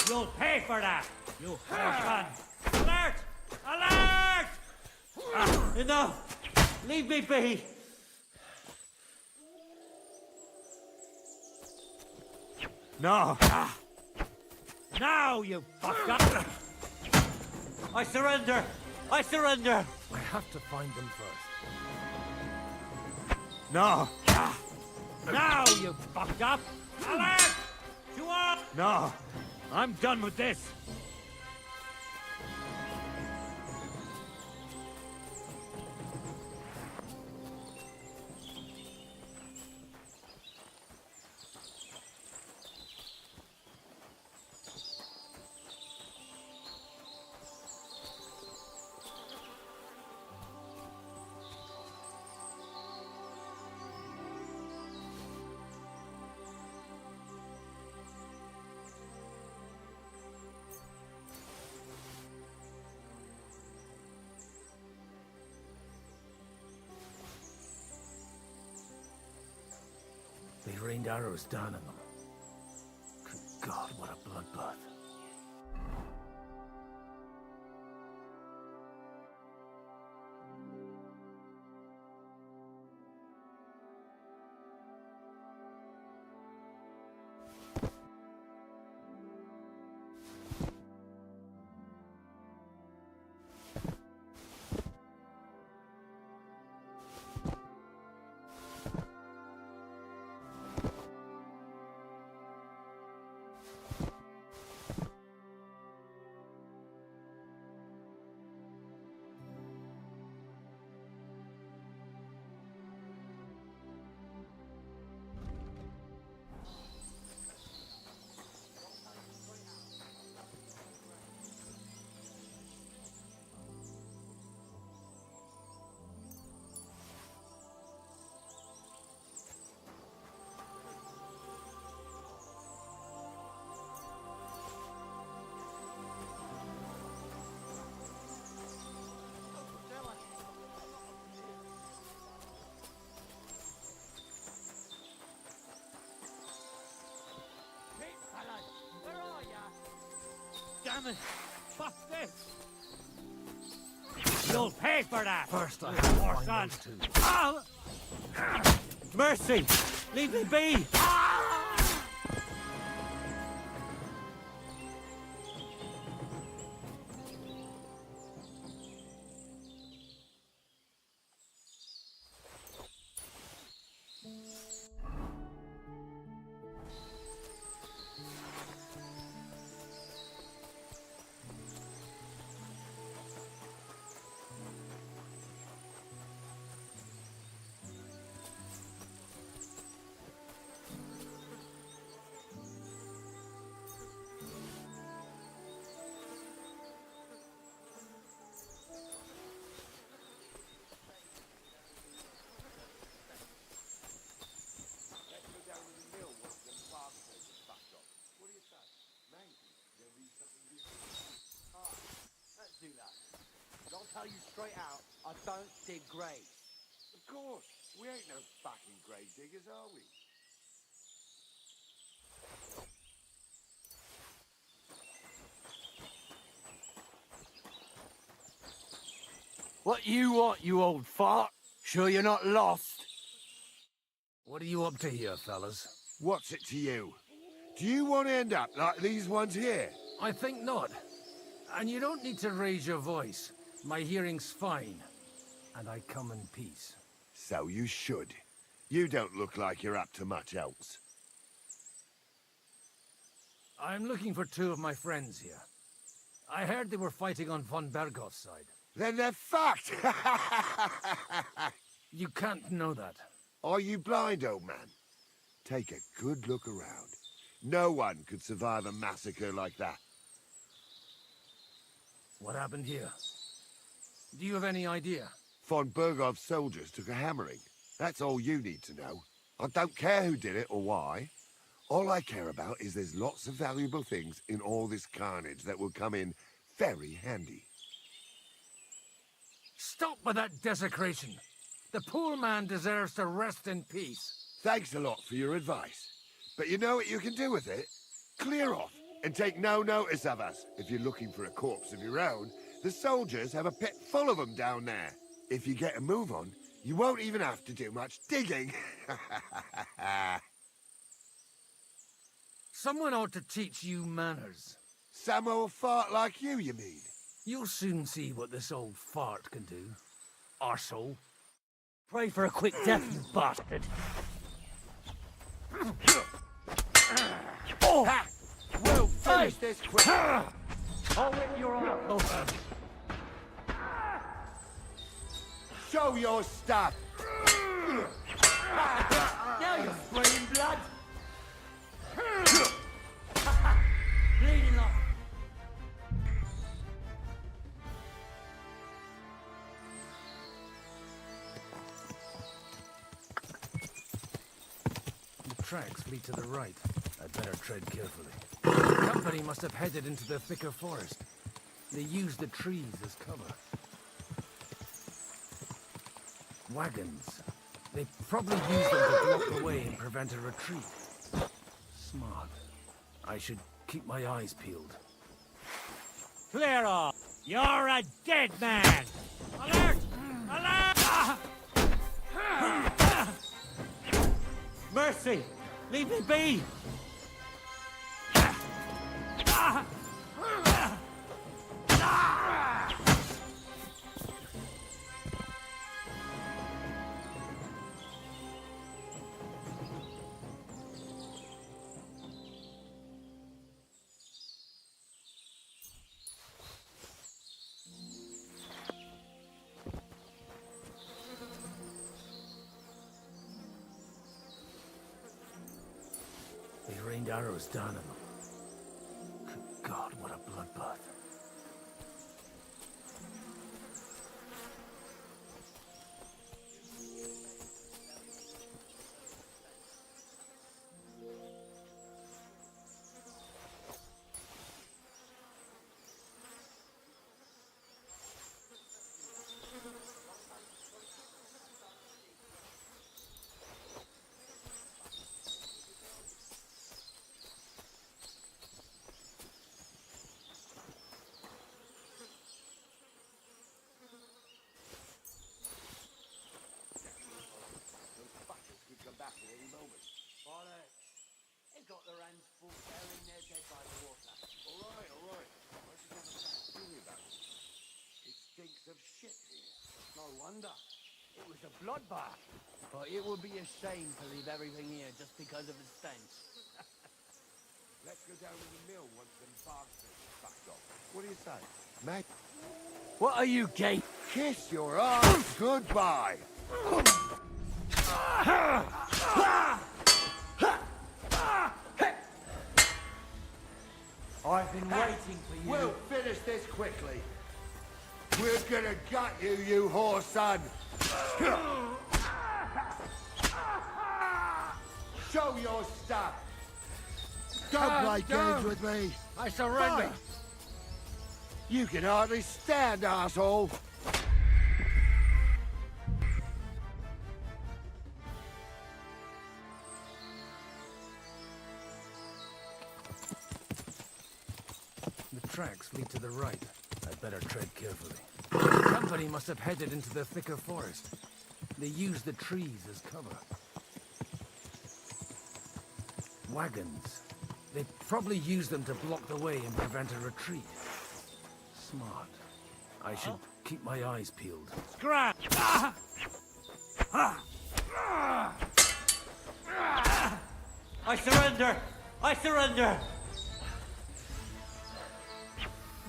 You'll pay for that, you whoreson! Alert! Alert! Enough! Leave me be! No! Now, you fucker! I surrender! I surrender! I have to find them first. No! Now, you fucked up! Alert! You are... No! I'm done with this! They rained arrows down on them. Good God, what a bloodbath. Damn it! Fuck this! You'll pay for that! First, I you have to whoreson. find those two. Ow! Mercy! Leave me be! Do that. I'll tell you straight out, I don't dig graves. Of course. We ain't no fucking grave diggers, are we? What you want, you old fart? Sure you're not lost? What are you up to here, fellas? What's it to you? Do you want to end up like these ones here? I think not. And you don't need to raise your voice. My hearing's fine. And I come in peace. So you should. You don't look like you're up to much else. I'm looking for two of my friends here. I heard they were fighting on von Bergoth's side. Then they're fucked! You can't know that. Are you blind, old man? Take a good look around. No one could survive a massacre like that. What happened here? Do you have any idea? Von Bergov's soldiers took a hammering. That's all you need to know. I don't care who did it or why. All I care about is there's lots of valuable things in all this carnage that will come in very handy. Stop with that desecration. The poor man deserves to rest in peace. Thanks a lot for your advice. But you know what you can do with it? Clear off and take no notice of us. If you're looking for a corpse of your own, the soldiers have a pit full of them down there. If you get a move on, you won't even have to do much digging. Someone ought to teach you manners. Some old fart like you mean? You'll soon see what this old fart can do. Arsehole. Pray for a quick death, you bastard. Oh! We'll finish this quick. I'll whip your arm. Show your stuff. Now you're spraying blood. Bleeding off. The tracks lead to the right. I'd better tread carefully. The company must have headed into the thicker forest. They used the trees as cover. Wagons. They probably used them to block the way and prevent a retreat. Smart. I should keep my eyes peeled. Clear off. You're a dead man. Alert! Alert! Mercy! Leave me be! They rained arrows down on them. Good God, what a bloodbath. They've got their hands full burying their dead by the water. All right. Why should I not worry about it? It stinks of shit here. No wonder. It was a bloodbath. But it would be a shame to leave everything here just because of the stench. Let's go down to the mill once them bastards are backed off. What do you say, mate? What are you, gay? Kiss your ass goodbye. I've been waiting for you. We'll finish this quickly. We're gonna gut you, you whore son. Show your stuff. Don't play games with me. I surrender. Fight. You can hardly stand, asshole. The tracks lead to the right. I'd better tread carefully. The company must have headed into the thicker forest. They used the trees as cover. Wagons. They probably used them to block the way and prevent a retreat. Smart. I should keep my eyes peeled. Scrap! I surrender! I surrender!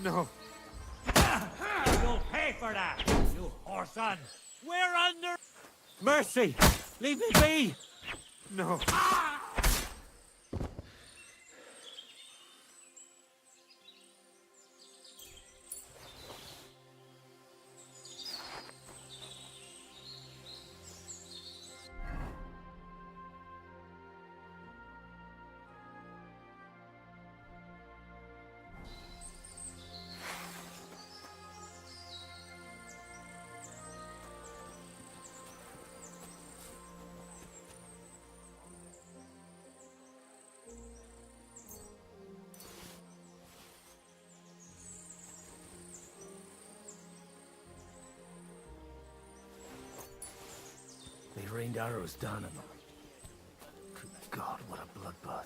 No. You'll pay for that, you whoreson! We're under... Mercy! Leave me be! No. rained arrows down on them. Good God, what a bloodbath.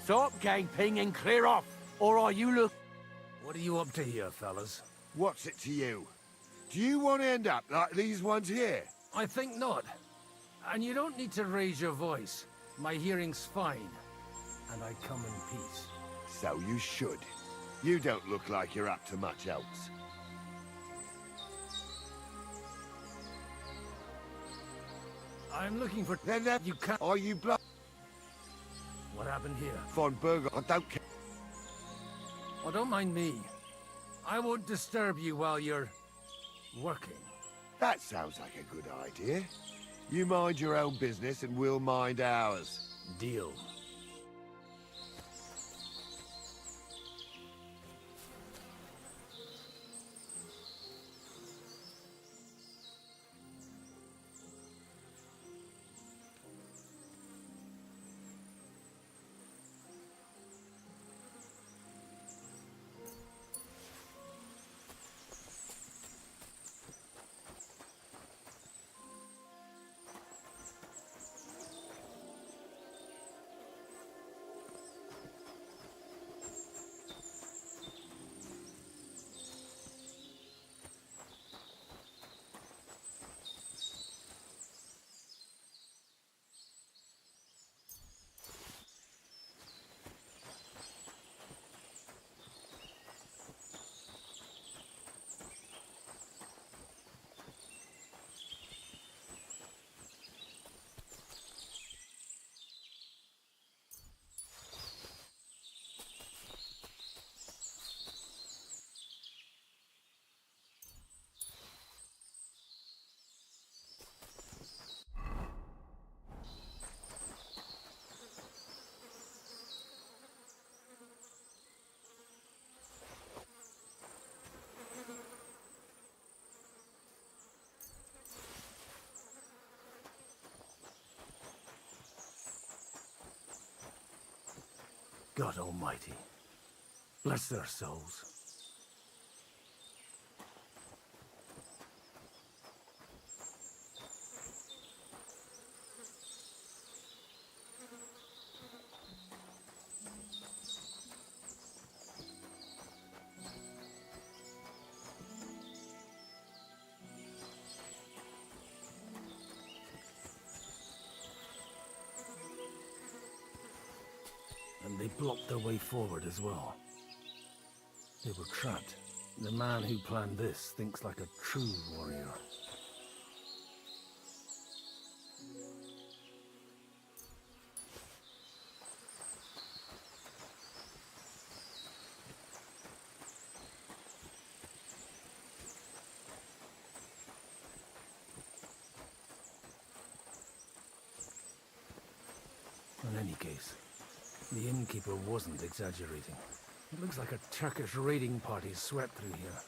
Stop gaping and clear off, or are you look... What are you up to here, fellas? What's it to you? Do you want to end up like these ones here? I think not. And you don't need to raise your voice. My hearing's fine. And I come in peace. So you should. You don't look like you're up to much else. I'm looking for... Then that you can't... Are you blood? What happened here? Von Berger, I don't care. Oh, don't mind me. I won't disturb you while you're... working. That sounds like a good idea. You mind your own business and we'll mind ours. Deal. God Almighty. Bless their souls. And they blocked their way forward as well. They were trapped. The man who planned this thinks like a true warrior. In any case, the innkeeper wasn't exaggerating. It looks like a Turkish raiding party swept through here.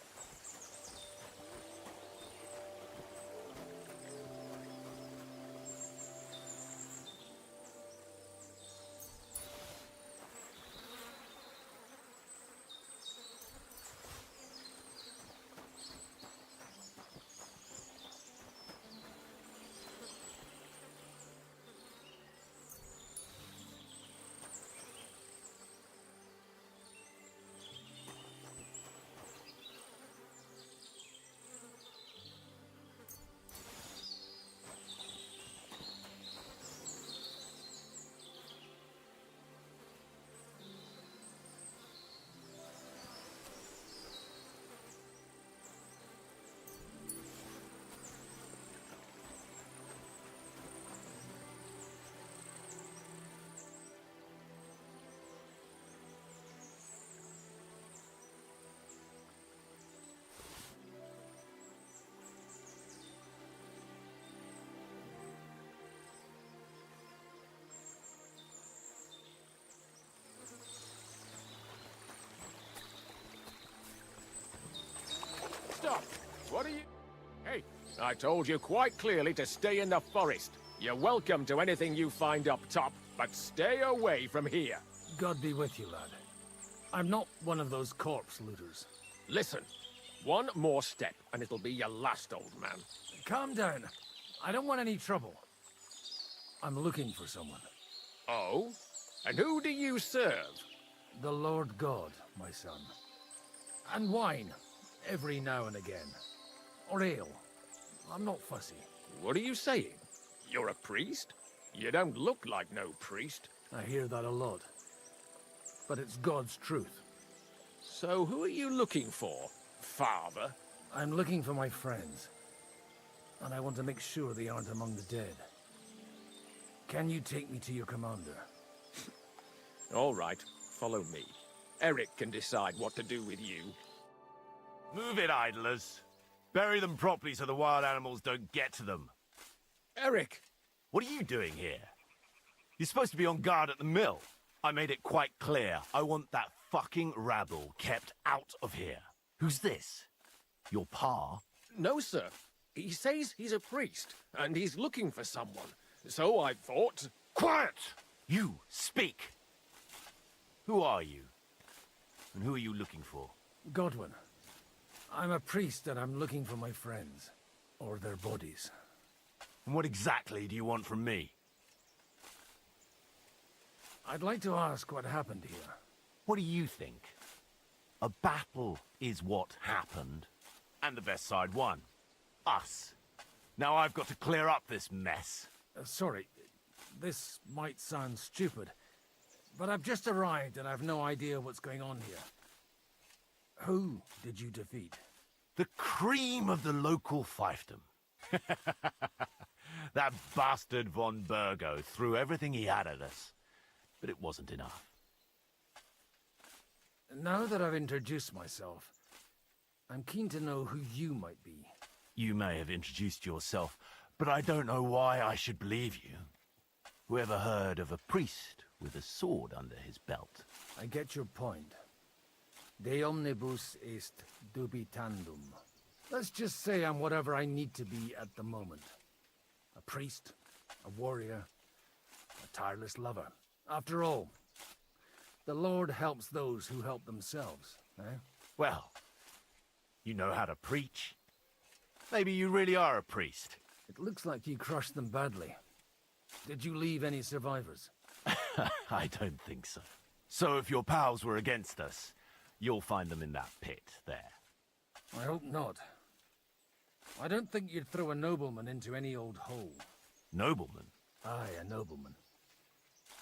What are you... Hey, I told you quite clearly to stay in the forest. You're welcome to anything you find up top, but stay away from here. God be with you, lad. I'm not one of those corpse looters. Listen, one more step and it'll be your last, old man. Calm down. I don't want any trouble. I'm looking for someone. Oh? And who do you serve? The Lord God, my son. And wine, every now and again. Or ale. I'm not fussy. What are you saying? You're a priest? You don't look like no priest. I hear that a lot. But it's God's truth. So who are you looking for, Father? I'm looking for my friends. And I want to make sure they aren't among the dead. Can you take me to your commander? All right, follow me. Eric can decide what to do with you. Move it, idlers. Bury them properly so the wild animals don't get to them. Eric! What are you doing here? You're supposed to be on guard at the mill. I made it quite clear. I want that fucking rabble kept out of here. Who's this? Your pa? No, sir. He says he's a priest, and he's looking for someone. So I thought... Quiet! You, speak! Who are you? And who are you looking for? Godwin. I'm a priest and I'm looking for my friends. Or their bodies. And what exactly do you want from me? I'd like to ask what happened here. What do you think? A battle is what happened. And the best side won. Us. Now I've got to clear up this mess. Sorry, this might sound stupid, but I've just arrived and I've no idea what's going on here. Who did you defeat? The cream of the local fiefdom. That bastard von Burgo threw everything he had at us, but it wasn't enough. Now that I've introduced myself, I'm keen to know who you might be. You may have introduced yourself, but I don't know why I should believe you. Whoever heard of a priest with a sword under his belt? I get your point. De omnibus est dubitandum. Let's just say I'm whatever I need to be at the moment. A priest, a warrior, a tireless lover. After all, the Lord helps those who help themselves, eh? Well, you know how to preach. Maybe you really are a priest. It looks like you crushed them badly. Did you leave any survivors? I don't think so. So if your pals were against us, you'll find them in that pit there. I hope not. I don't think you'd throw a nobleman into any old hole. Nobleman? Aye, a nobleman.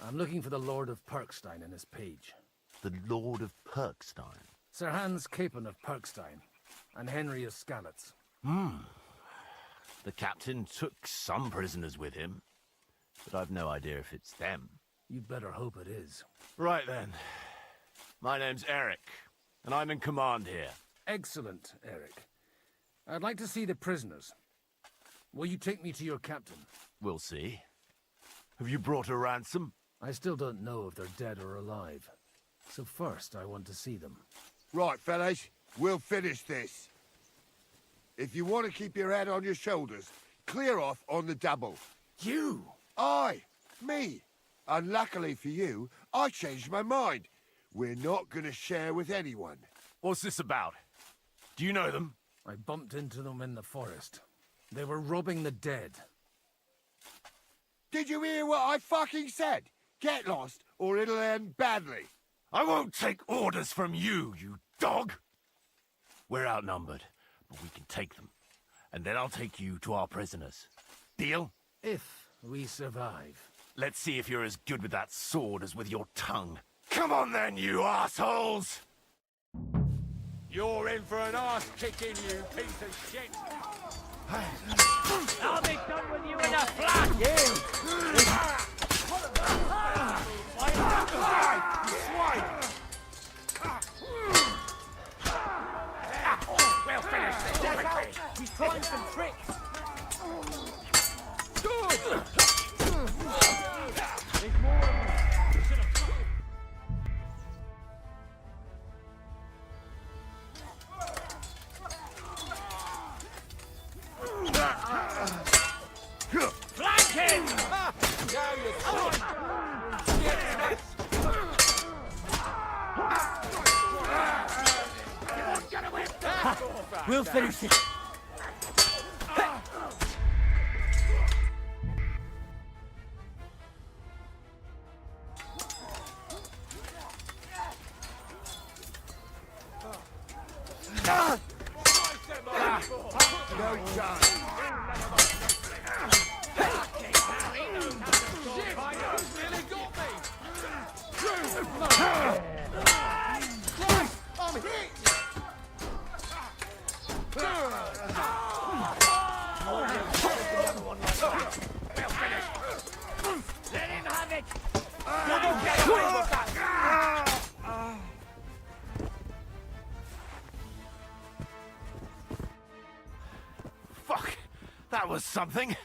I'm looking for the Lord of Perkstein and his page. The Lord of Perkstein? Sir Hans Capon of Perkstein, and Henry of Skalitz. The captain took some prisoners with him, but I've no idea if it's them. You'd better hope it is. Right then. My name's Eric, and I'm in command here. Excellent, Eric. I'd like to see the prisoners. Will you take me to your captain? We'll see. Have you brought a ransom? I still don't know if they're dead or alive. So first, I want to see them. Right, fellas, we'll finish this. If you want to keep your head on your shoulders, clear off on the double. You? Aye, me. And luckily for you, I changed my mind. We're not going to share with anyone. What's this about? Do you know them? I bumped into them in the forest. They were robbing the dead. Did you hear what I fucking said? Get lost, or it'll end badly. I won't take orders from you, you dog! We're outnumbered, but we can take them. And then I'll take you to our prisoners. Deal? If we survive. Let's see if you're as good with that sword as with your tongue. Come on then, you assholes! You're in for an ass-kicking, you piece of shit! I'll be done with you in a flash! We'll finish this quickly! He's trying some tricks! There's more of them! We'll finish it. No chance. I'm hit! Let him have it! Get away with that! Fuck! That was something!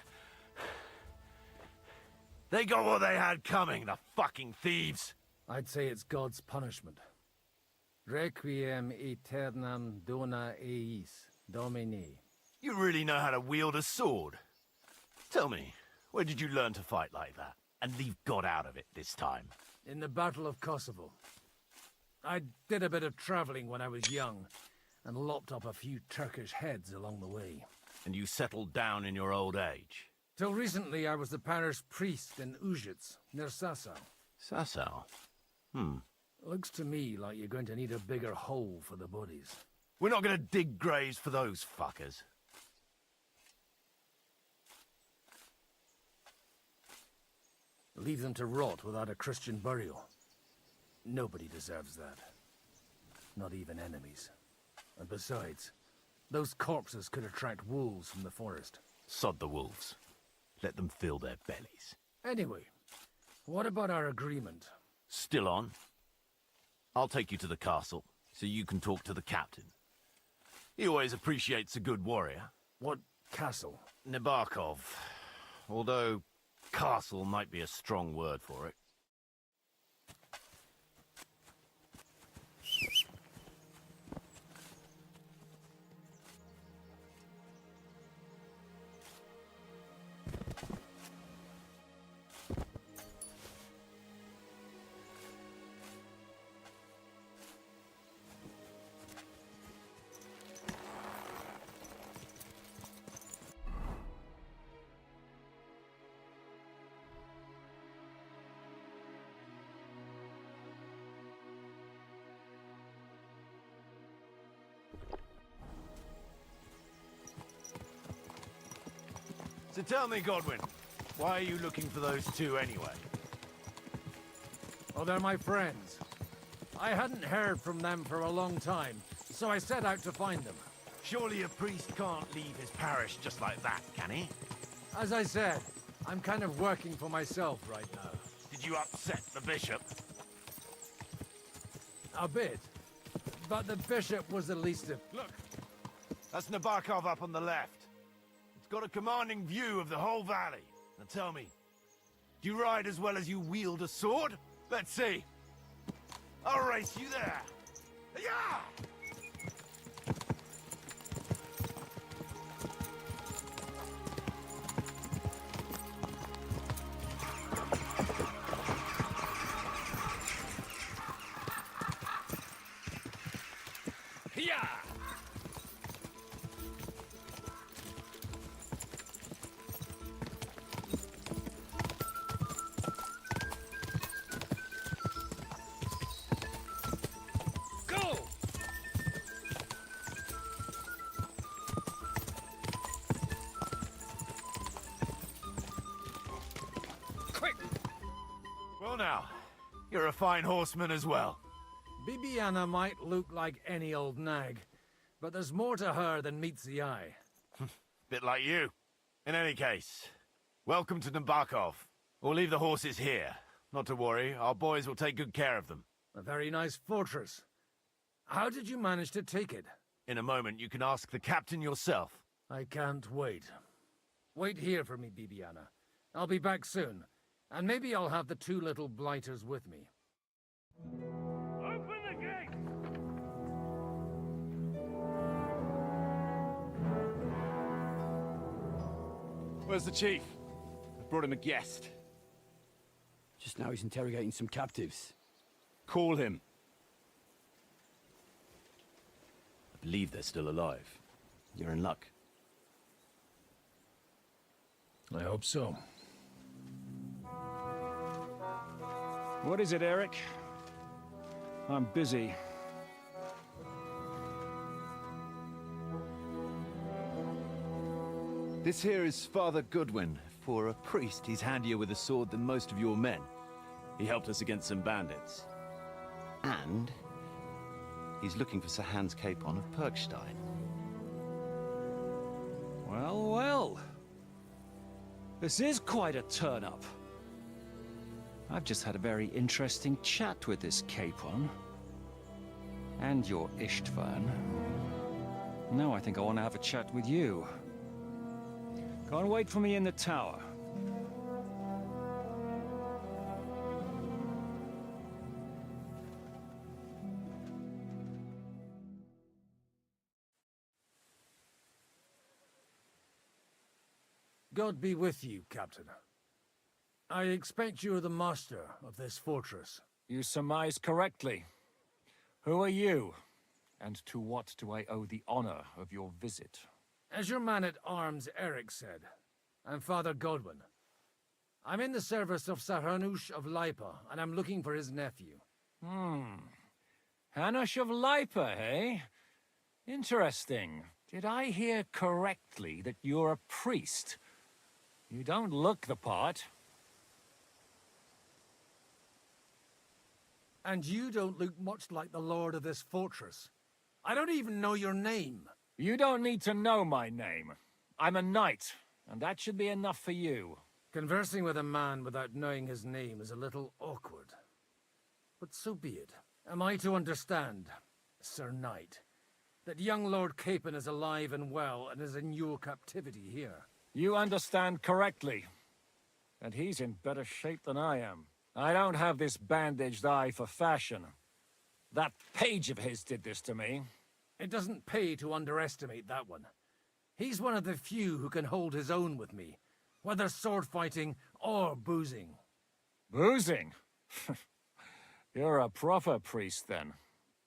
They got what they had coming, the fucking thieves! I'd say it's God's punishment. Requiem aeternam dona eis, Domini. You really know how to wield a sword? Tell me, where did you learn to fight like that? And leave God out of it this time? In the Battle of Kosovo. I did a bit of traveling when I was young, and lopped up a few Turkish heads along the way. And you settled down in your old age? Till recently I was the parish priest in Užice, near Sasau. Sasau? Looks to me like you're going to need a bigger hole for the bodies. We're not gonna dig graves for those fuckers. Leave them to rot without a Christian burial. Nobody deserves that. Not even enemies. And besides, those corpses could attract wolves from the forest. Sod the wolves. Let them fill their bellies. Anyway, what about our agreement? Still on? I'll take you to the castle, so you can talk to the captain. He always appreciates a good warrior. What castle? Nabokov. Although, castle might be a strong word for it. So tell me, Godwin, why are you looking for those two anyway? Oh, they're my friends. I hadn't heard from them for a long time, so I set out to find them. Surely a priest can't leave his parish just like that, can he? As I said, I'm kind of working for myself right now. Did you upset the bishop? A bit. But the bishop was the least of... Look, that's Nabokov up on the left. It's got a commanding view of the whole valley. Now tell me, do you ride as well as you wield a sword? Let's see. I'll race you there. Yeah! Well now, you're a fine horseman as well. Bibiana might look like any old nag, but there's more to her than meets the eye. Bit like you. In any case, welcome to Nabokov. We'll leave the horses here. Not to worry, our boys will take good care of them. A very nice fortress. How did you manage to take it? In a moment, you can ask the captain yourself. I can't wait. Wait here for me, Bibiana. I'll be back soon. And maybe I'll have the two little blighters with me. Open the gate! Where's the chief? I brought him a guest. Just now he's interrogating some captives. Call him. I believe they're still alive. you're in luck. I hope so. What is it, Eric? I'm busy. This here is Father Goodwin. For a priest, he's handier with a sword than most of your men. He helped us against some bandits. And he's looking for Sir Hans Capon of Perkstein. Well, well. This is quite a turn-up. I've just had a very interesting chat with this Capon. And your Istvan. Now I think I want to have a chat with you. Go and wait for me in the tower. God be with you, Captain. I expect you're the master of this fortress. You surmise correctly. Who are you? And to what do I owe the honor of your visit? As your man-at-arms Eric said, I'm Father Godwin. I'm in the service of Sir Hanush of Lipa, and I'm looking for his nephew. Hanush of Lipa, eh? Interesting. Did I hear correctly that you're a priest? You don't look the part. And you don't look much like the lord of this fortress. I don't even know your name. You don't need to know my name. I'm a knight, and that should be enough for you. Conversing with a man without knowing his name is a little awkward. But so be it. Am I to understand, Sir Knight, that young Lord Capon is alive and well and is in your captivity here? You understand correctly. And he's in better shape than I am. I don't have this bandaged eye for fashion. That page of his did this to me. It doesn't pay to underestimate that one. He's one of the few who can hold his own with me, whether sword fighting or boozing. Boozing? You're a proper priest, then.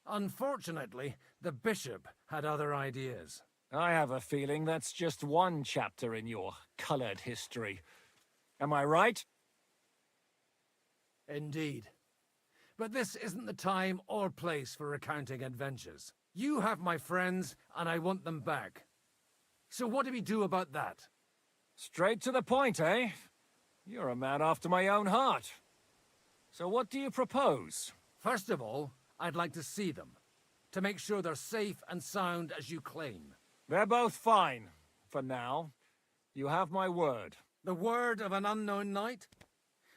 Unfortunately, the bishop had other ideas. I have a feeling that's just one chapter in your colored history. Am I right? Indeed. But this isn't the time or place for recounting adventures. You have my friends, and I want them back. So what do we do about that? Straight to the point, eh? You're a man after my own heart. So what do you propose? First of all, I'd like to see them, to make sure they're safe and sound as you claim. They're both fine, for now. You have my word. The word of an unknown knight?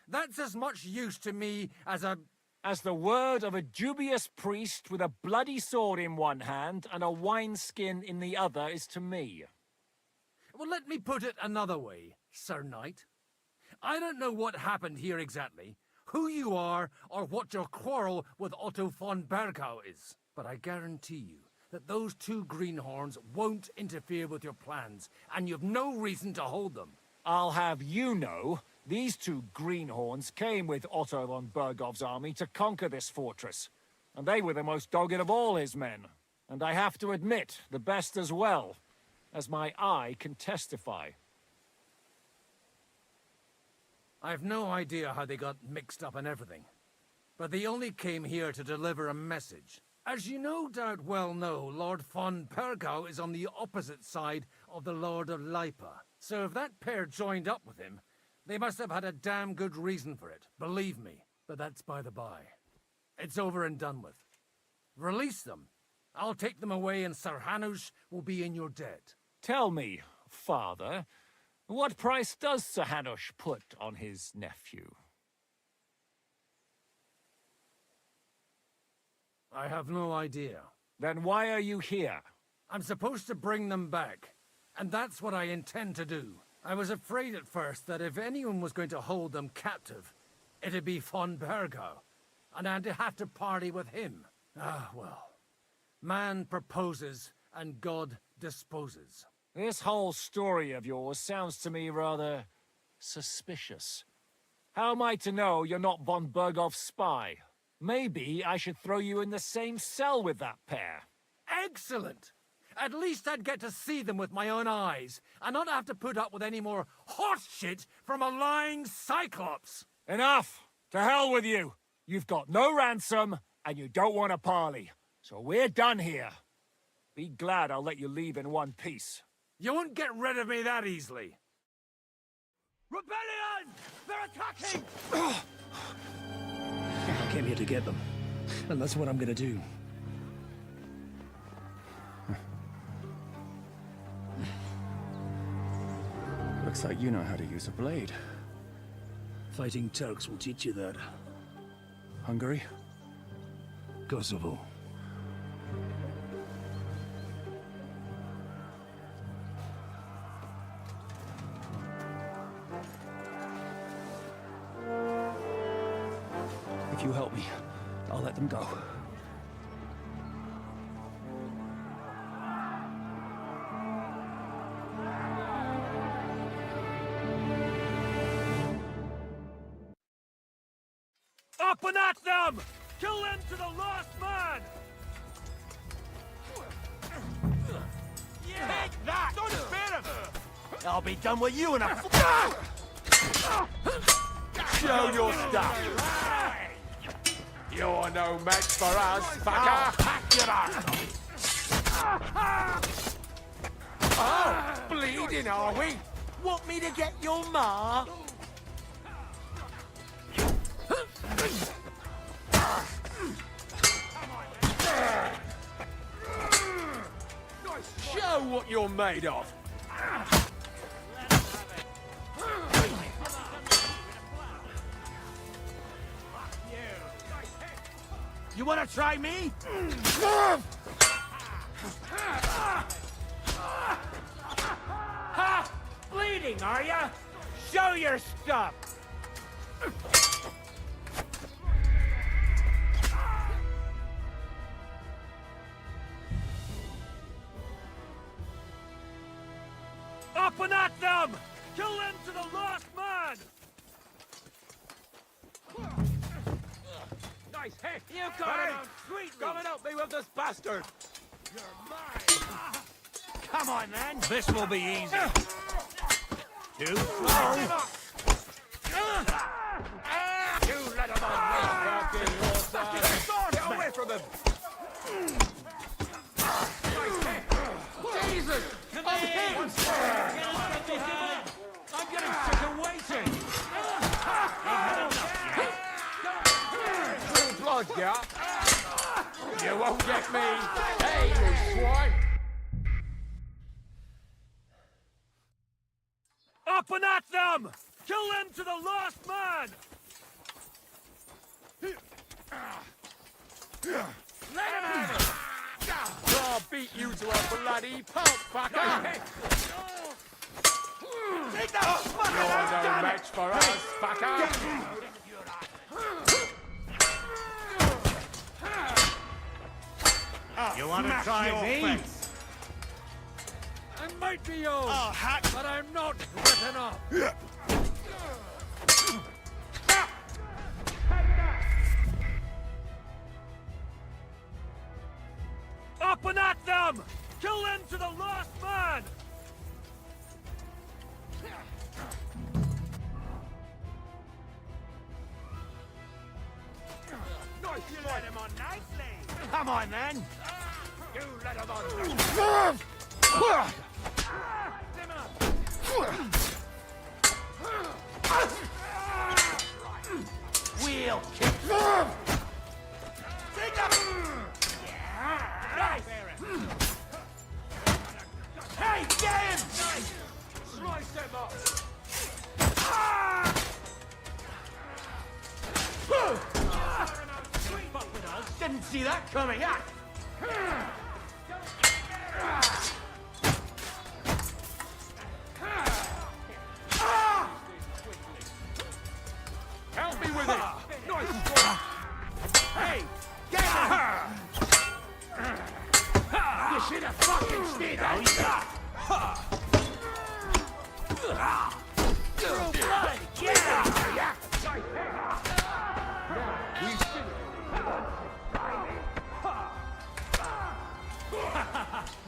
That's as much use to me as the word of a dubious priest with a bloody sword in one hand and a wineskin in the other is to me. Well, let me put it another way, Sir Knight. I don't know what happened here exactly, who you are, or what your quarrel with Otto von Bergau is. But I guarantee you that those two greenhorns won't interfere with your plans, and you've no reason to hold them. I'll have you know, these two greenhorns came with Otto von Bergov's army to conquer this fortress. And they were the most dogged of all his men. And I have to admit, the best as well, as my eye can testify. I've no idea how they got mixed up in everything. But they only came here to deliver a message. As you no doubt well know, Lord von Bergau is on the opposite side of the Lord of Lipa. So if that pair joined up with him, they must have had a damn good reason for it, believe me. But that's by the by. It's over and done with. Release them. I'll take them away and Sir Hanush will be in your debt. Tell me, Father, what price does Sir Hanush put on his nephew? I have no idea. Then why are you here? I'm supposed to bring them back, and that's what I intend to do. I was afraid at first that if anyone was going to hold them captive, it'd be von Bergau, and I'd have to party with him. Ah, well. Man proposes, and God disposes. This whole story of yours sounds to me rather suspicious. How am I to know you're not von Bergov's spy? Maybe I should throw you in the same cell with that pair. Excellent! At least I'd get to see them with my own eyes, and not have to put up with any more horse shit from a lying cyclops. Enough! To hell with you! You've got no ransom, and you don't want a parley. So we're done here. Be glad I'll let you leave in one piece. You won't get rid of me that easily. Rebellion! They're attacking! I came here to get them, and that's what I'm gonna do. Looks like you know how to use a blade. Fighting Turks will teach you that. Hungary? Kosovo. If you help me, I'll let them go. Up and at them! Kill them to the last man! Take that! Don't spare him! I'll be done with you in a... Show your stuff! You're no match for us, fucker! Oh, bleeding, are we? Want me to get your ma? Show what you're made of! You wanna try me? Ha! Bleeding, are ya? Show your stuff! Up and at them! Kill them to the last man! Nice hit! You got him! Come and help me with this bastard! You're mine! Come on, then! This will be easy. Too slow! You let him on me, fucking horse! Get away from him! Nice hit! Jesus! I'm hit! I'm getting sick of waiting! True blood, yeah? You won't get me! Hey, you swine! Up and at them! Kill them to the last man! Let him have it! I'll beat you to a bloody pulp, fucker! Take that! You're no match for us, fucker! You wanna try me? I might be old, but I'm not written off. Up and at them! Kill them to the last man! Nice, you let him on nicely! Come on, then! You let him on! Wheel kick! Take that! Nice! Hey, get him! Nice! Slice him up! Didn't see that coming, ah! Help me with it! Nice one! Hey! Get him! You should have fucking stayed out! True blood! Get out!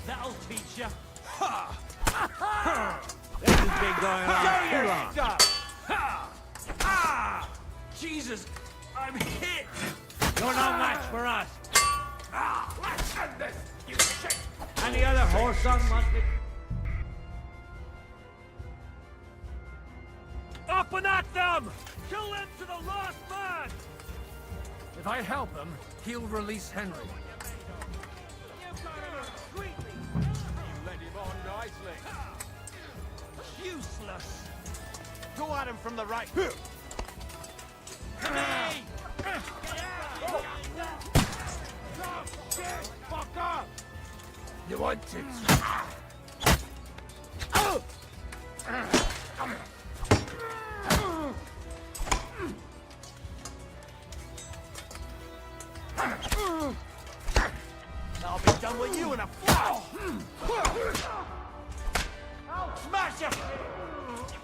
That'll teach you. This has been going on Show too your long. stuff! Ah! Jesus! I'm hit! You're no match for us. Let's end this, you shit! Any other horse unwanted? Up and at them! Kill them to the last man! If I help him, he'll release Henry. You led him on nicely. Useless! Go at him from the right. Fuck up! You want it? I'll be done with you in a flash. I'll smash you.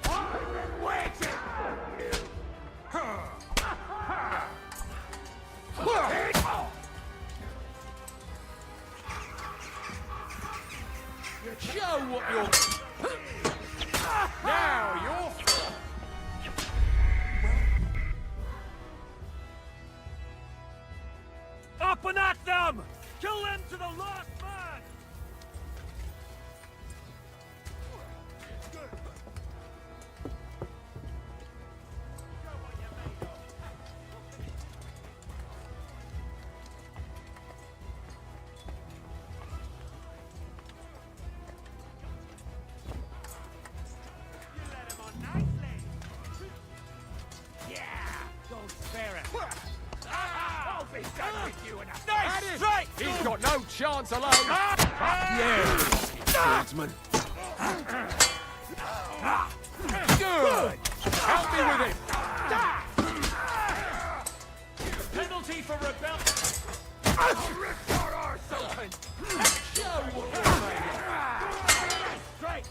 I've been waiting. Show what you're... Now you're... Up and at them! Kill them to the last man! Don't spare it. I'll be done with you in a... Nice strike! He's got no chance alone. Yeah! Swordsman. Good. Help me with him. Penalty for rebellion! Show what you're made of. Strike!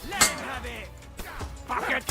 Let him have it! Bucket.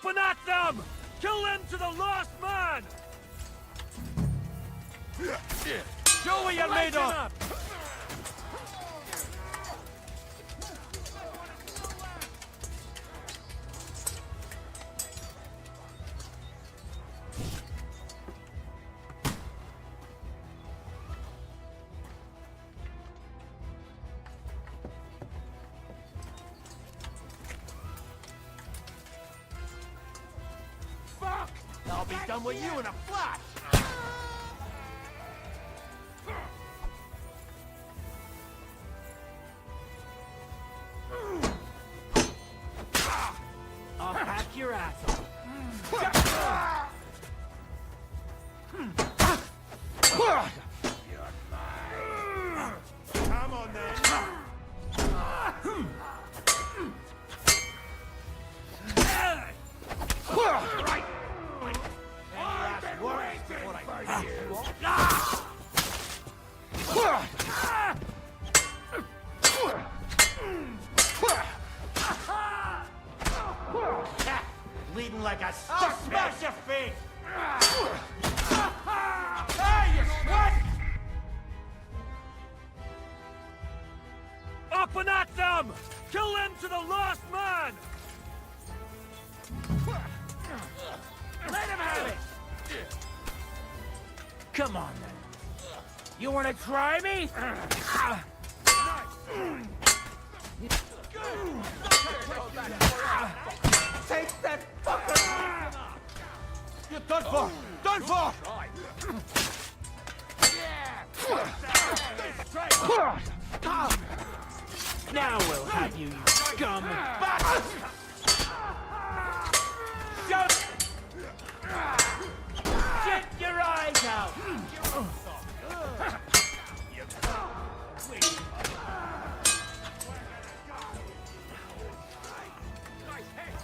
Up and at them! Kill them to the last man! Show what you're made of! Fuck! I'll be done with you in a flash! I'll hack your ass off. Come on then! Right! I've been waiting for you! Bleeding like a I'll stuck smash your face! Hey, you sweat! Up and at them! Kill them to the last man! Let him have it! Come on, then. You want to try me? Take that fucker! You're done for! Done for! Now we'll have you, you scum! Shut! Get your eyes out!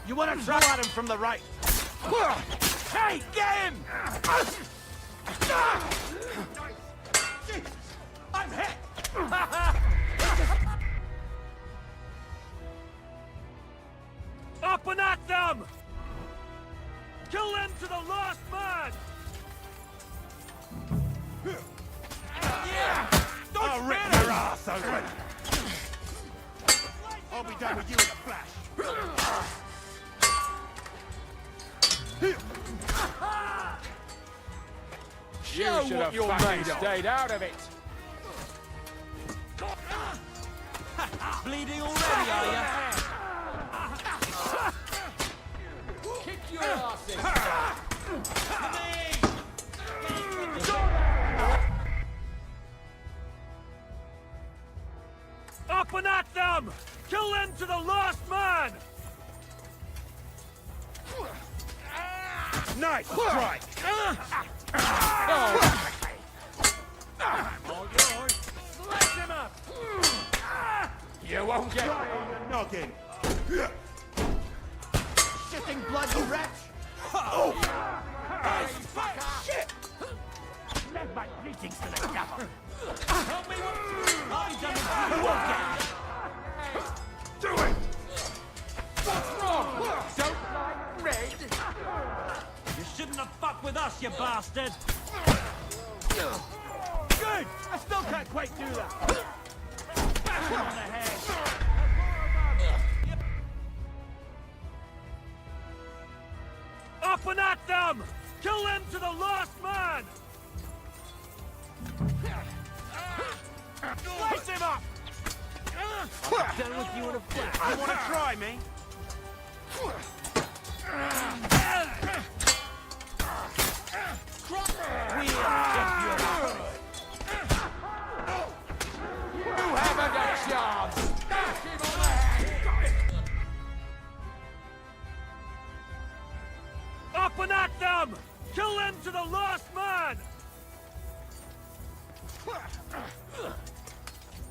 You want to throw at him from the right? Hey, get him! I'm hit! Up and at them! Kill them to the last man! I'll rip your ass open! I'll be done with you in a flash! You should have fucking stayed out of it. Bleeding already, are ya? Kick your asses! Up and at them! Kill them to the last man! Nice strike! All yours! Slice him up! You won't get Noggin! Shitting blood, you wretch! Oh! Shit! Send my greetings to the devil! Help me! I'm done with you! Do it! What's wrong? Don't like red? You shouldn't have fucked with us, you bastard! Good! I still can't quite do that! Bash him on the head! Up and at them! Kill them to the last man! Slice him up! Done with you in a flash. You want to try me? You haven't a chance! Dash him on the head! Up and at them! Kill them to the last man!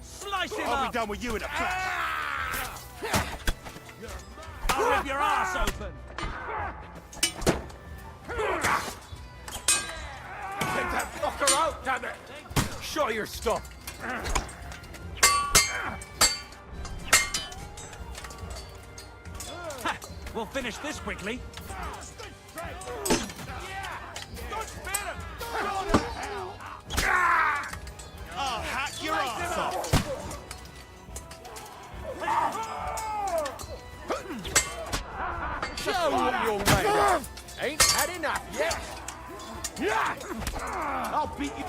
Slice him I'll up! be done with you in a flash! I'll rip your ass open! Take that fucker out, damn it! Show your stuff! We'll finish this quickly. I'll hack your ass off! Show what you're made of! Ain't had enough yet! I'll beat you!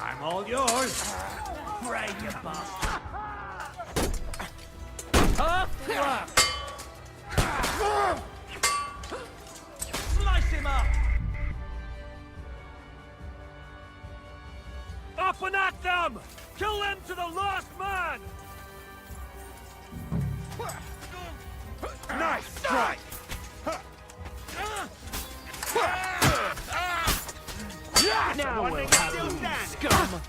I'm all yours. Pray, you bastard. Tough luck. Slice him up. Up and at them! Kill them to the last man! Nice strike! Now we'll have you, scum!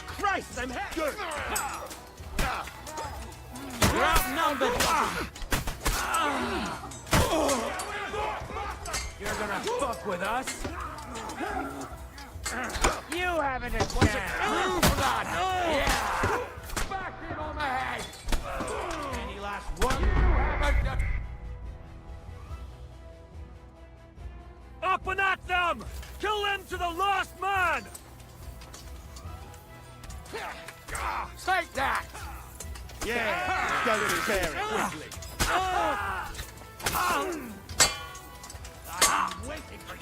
Christ, I'm hit! You're outnumbered! You're gonna fuck with us? You haven't a chance! Blood! Yeah! Back him on the head! Any last one? You haven't... Up and at them! Kill them to the last man! Take that! Yeah! Don't spare it quickly! I'm waiting for you!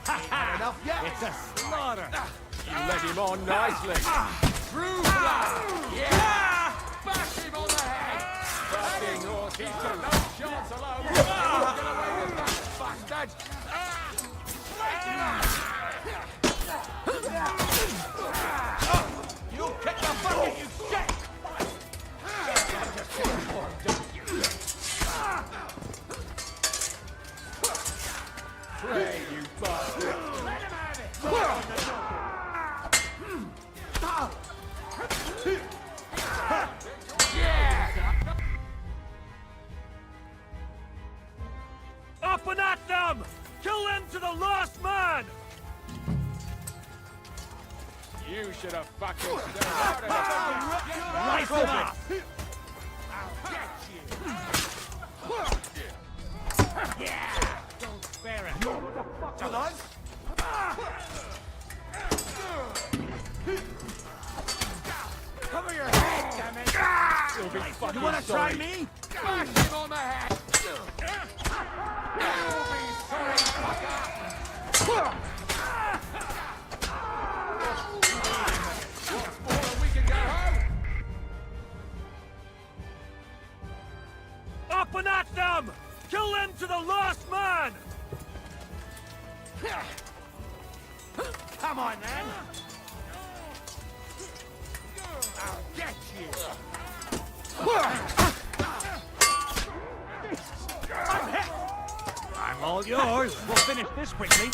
Not enough yet! It's a slaughter! You led him on nicely. True blood! Yeah! Back him on the head! Fucking horse, he's got no chance alone! Get away with that bastard! You'll kick the bucket, you shit! Pray, you bastard! Let him have it! Yeah! Up and at them! Kill them to the last man! You should have fucking stayed out of it! Slice him up! Yeah! Don't spare it! Tonight? Cover your head, damn it! You'll be fucking You wanna sorry. try me? Bash him on the head! You'll be sorry, fucker! We can go home! Up and at them! Kill them to the last man! Come on, then! I'll get you! I'm all yours. We'll finish this quickly.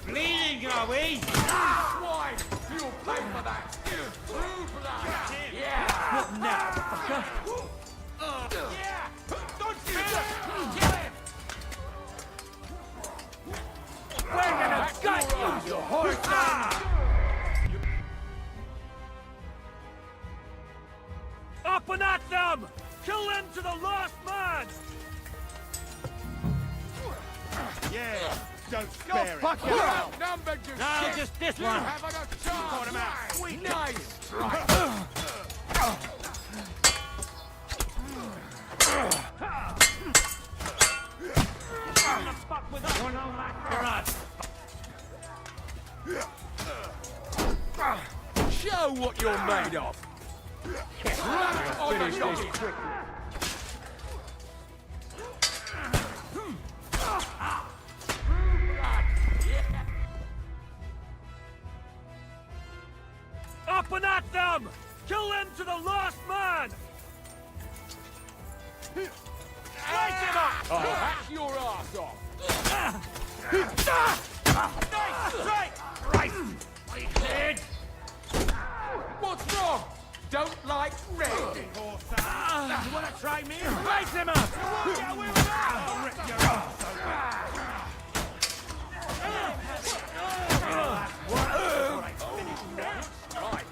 Bleeding, are we? Swine! You'll pay for that! True blood! Yeah! What now, fucker? Yeah! Don't kill him! Kill him! We're gonna gut you, you horse! Up and at them! Kill them to the last man! Yeah! Don't spare it! Fuck you outnumbered, you No, shit! just this You one. haven't a chance! Caught him out. Sweet! Nice strike! Fuck with us. You're no match for us. Show what you're made of! Finish this quickly! Up and at them! Kill them to the last man! Slice him up! I'll hack your ass off! Nice strike! Right! Wasted! What's wrong? Don't like red! You wanna try me? Slice him up! You won't get away with that! I'll rip your ass Right.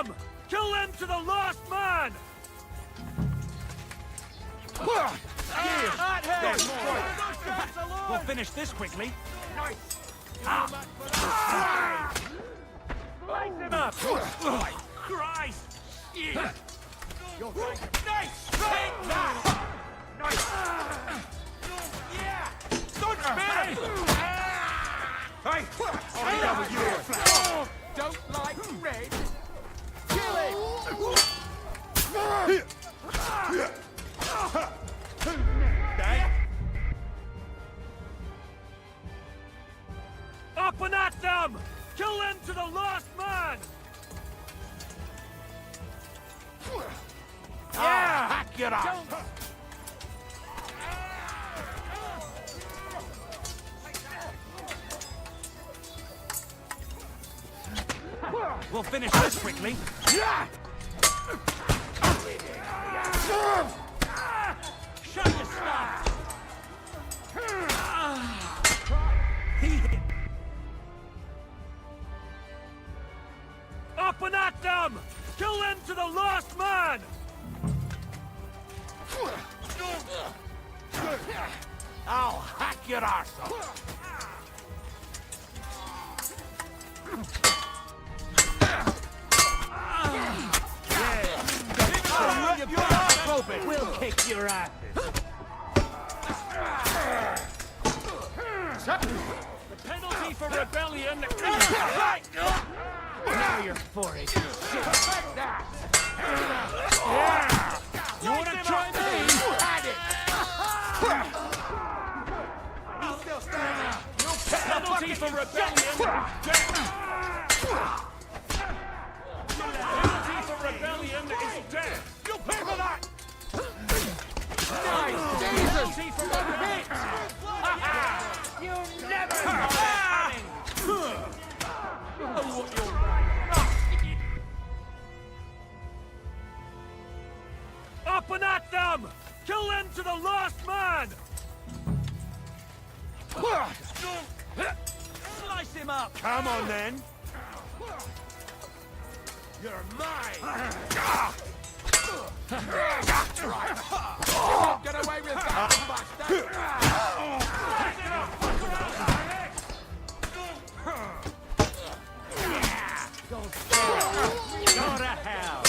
them! Kill them to the last man! We'll finish this quickly. Light him up! Christ! Nice! Take that! Nice! Yeah! Don't spare it! Hey! I'll be with you! Don't like red. Kill it! Up and at them! Kill them to the last man! Yeah! Hack it up! We'll finish this quickly. Shut your stuff! Up and at them! Kill them to the last man! I'll hack your arsehole! We'll kick your asses. The penalty for rebellion is... Now you're for it. Yeah! You wanna try me? Had it! He's still standing. Penalty for rebellion. Penalty for rebellion is death. You'll pay for that. Nice. Penalty for rebellion. You never saw that coming. Up and at them! Kill them to the last man! Slice him up! Come on, then. You're mine! You won't get away with that, bastard! Go to hell!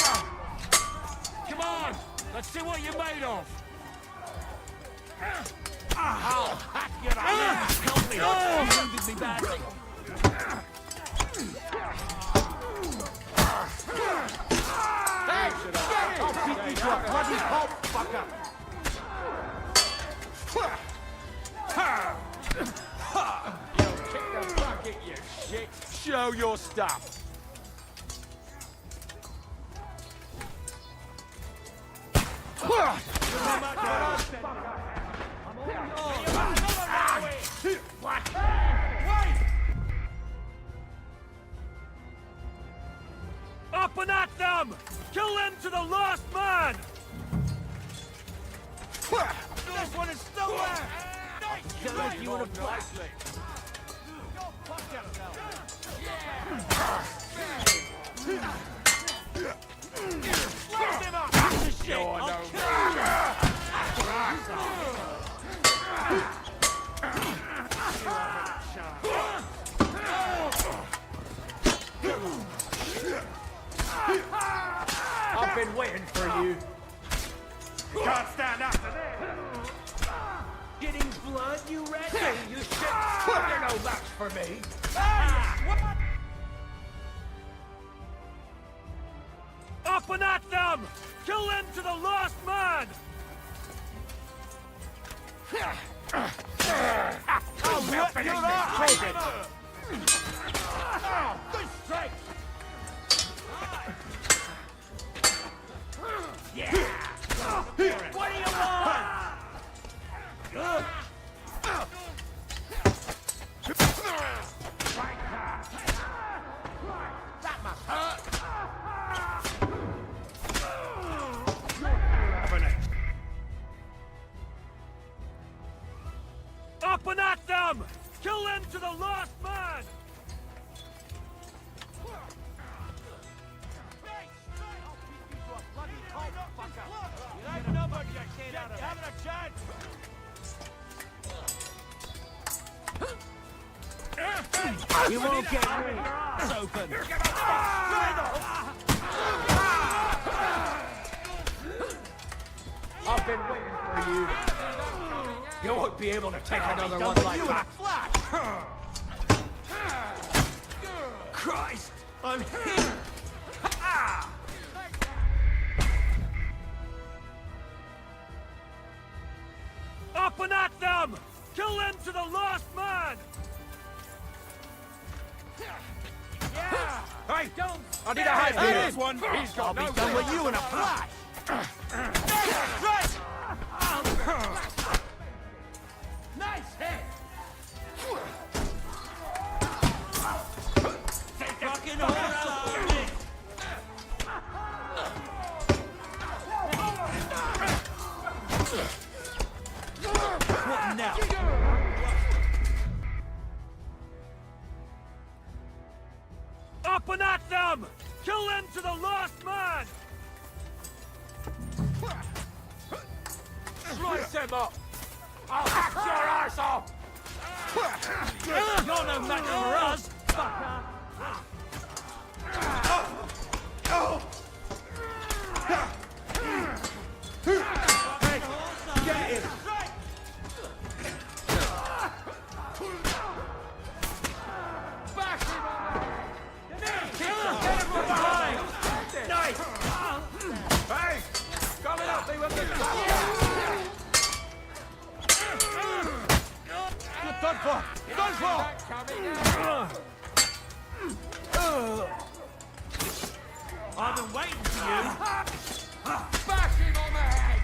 Come on! Let's see what you're made of! I'll hack you out! Help me! You wounded me badly! I'll beat you to a bloody pulp, fucker! You'll kick the bucket, you shit! Show your stuff! Up and at them! Kill them to the last man! This one is still there! Sounds like you wanna play. Slice him up! I've been waiting for you. Can't stand after this! Getting blood, you reckon? You shit! You're no match for me! Up and at them! Kill them to the last man! I'll rip your ass! Good strike! Yeah! What do you want? Good! That must hurt! Up and at them! Kill them to the last You won't get me. It's open. I've been waiting for you. You won't be able to take another one like that. Christ! I'm hit! Up and at them! Kill them to the last man! Yeah! Hey, don't! I need a hand here. This one. He's got I'll be done with you in a flash! Nice hit! Fucking hold on me! What now? Up and at them! Kill them to the last man! Slice him up! I'll hack your arse off! You're no match for us, fucker! Get him! Bash him on the head! Get him from behind! Nice! Hey! Coming up, they will get You're done for! Done for! I've been waiting for you! Bash him on the head!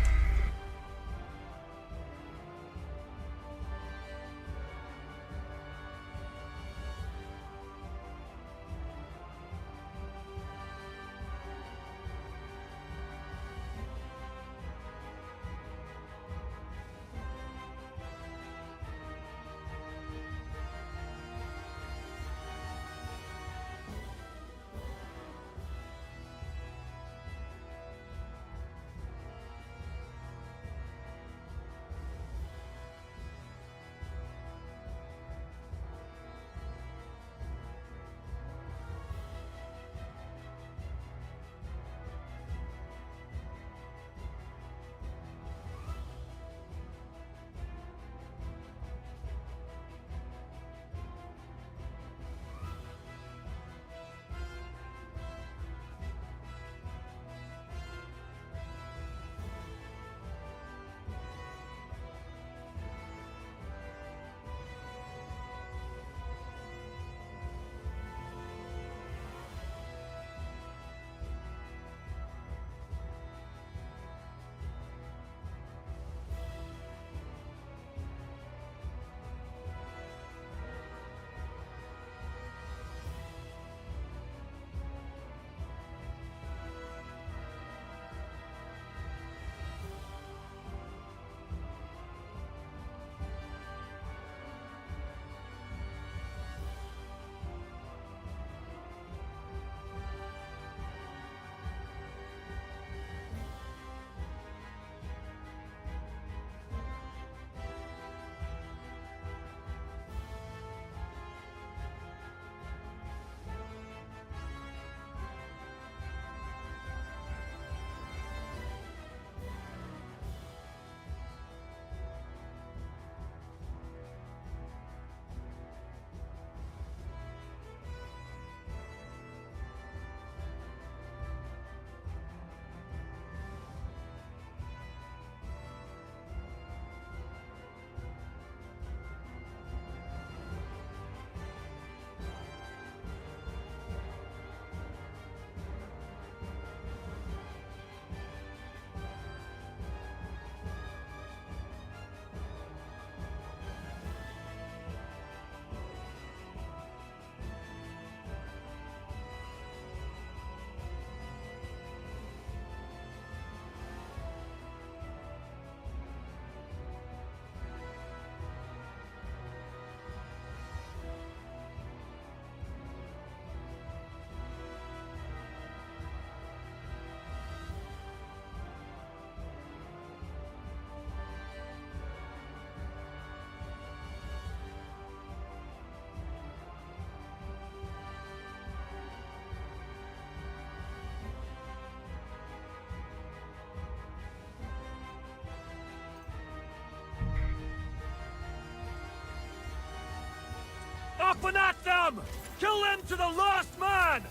Up and at them! Kill them to the last man!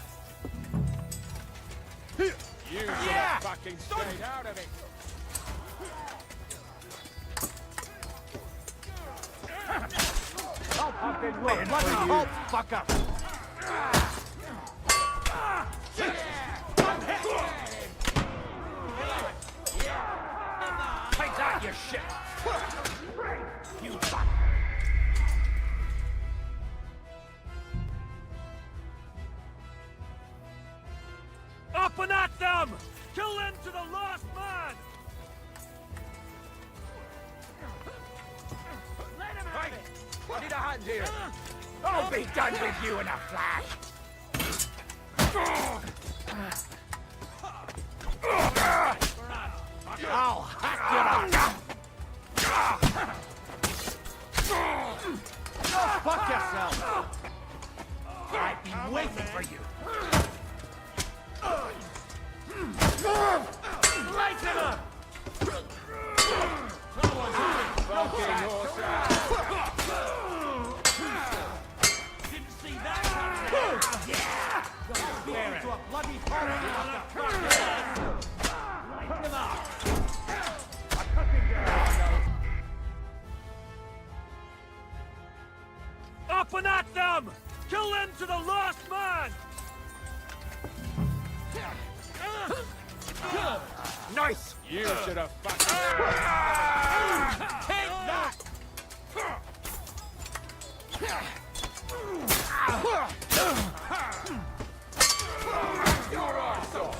You should have fucking stayed out of it. I'll fucking win for you, fucker! Take that, you shit! You fuck! Up and at them! Kill them to the last man! Let him have it! I need a hand here. I'll be done with you in a flash! I'll hack you up! Go fuck yourself! I've been waiting for you! Light him up! Fucking horse. Didn't see that coming. Yeah! Bear it. To a bloody horror. Light him up. Up and at them! Kill them to the last man! Nice! You should have fucking... Take that! Your arse off.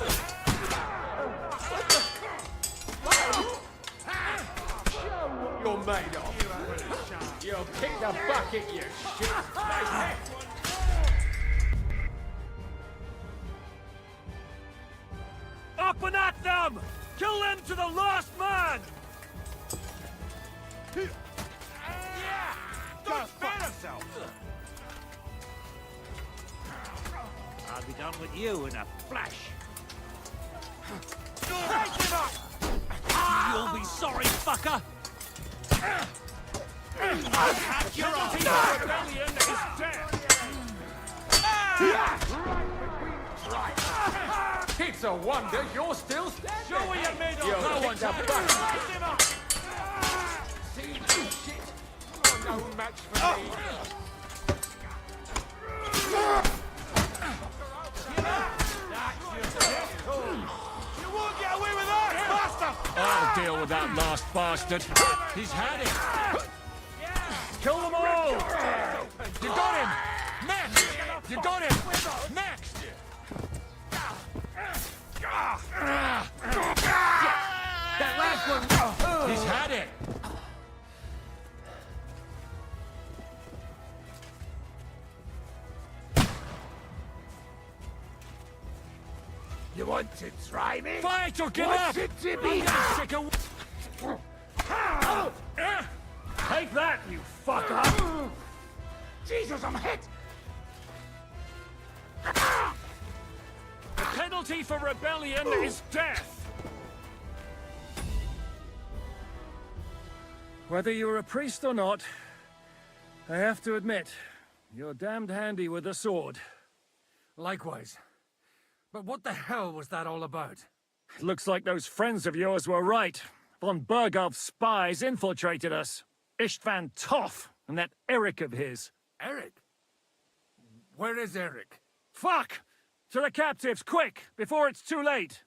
You're made of. You'll kick the bucket, you shit. Up and at them! Kill them to the last man! Don't spare yourself. I'll be done with you in a flash. Take him up! You'll be sorry, fucker. Penalty for rebellion is death! It's a wonder you're still standing. Show what you're made of! You'll No kick one's the a bucket. Light him up! See, you shit. You're no match for me. You won't get away with that, bastard! I'll deal with that last bastard. He's had it. Kill them all! You got him! Next! You got him! Next! That last one! He's had it! You want to try me? Fight or give What's up! it to be? I'm getting sick of... Take that, you fucker! Jesus, I'm hit! The penalty for rebellion is death! Whether you're a priest or not, I have to admit, you're damned handy with a sword. Likewise. But what the hell was that all about? It looks like those friends of yours were right. Von Berghoff's spies infiltrated us. Istvan Toth and that Eric of his. Eric? Where is Eric? Fuck! To the captives, quick, before it's too late!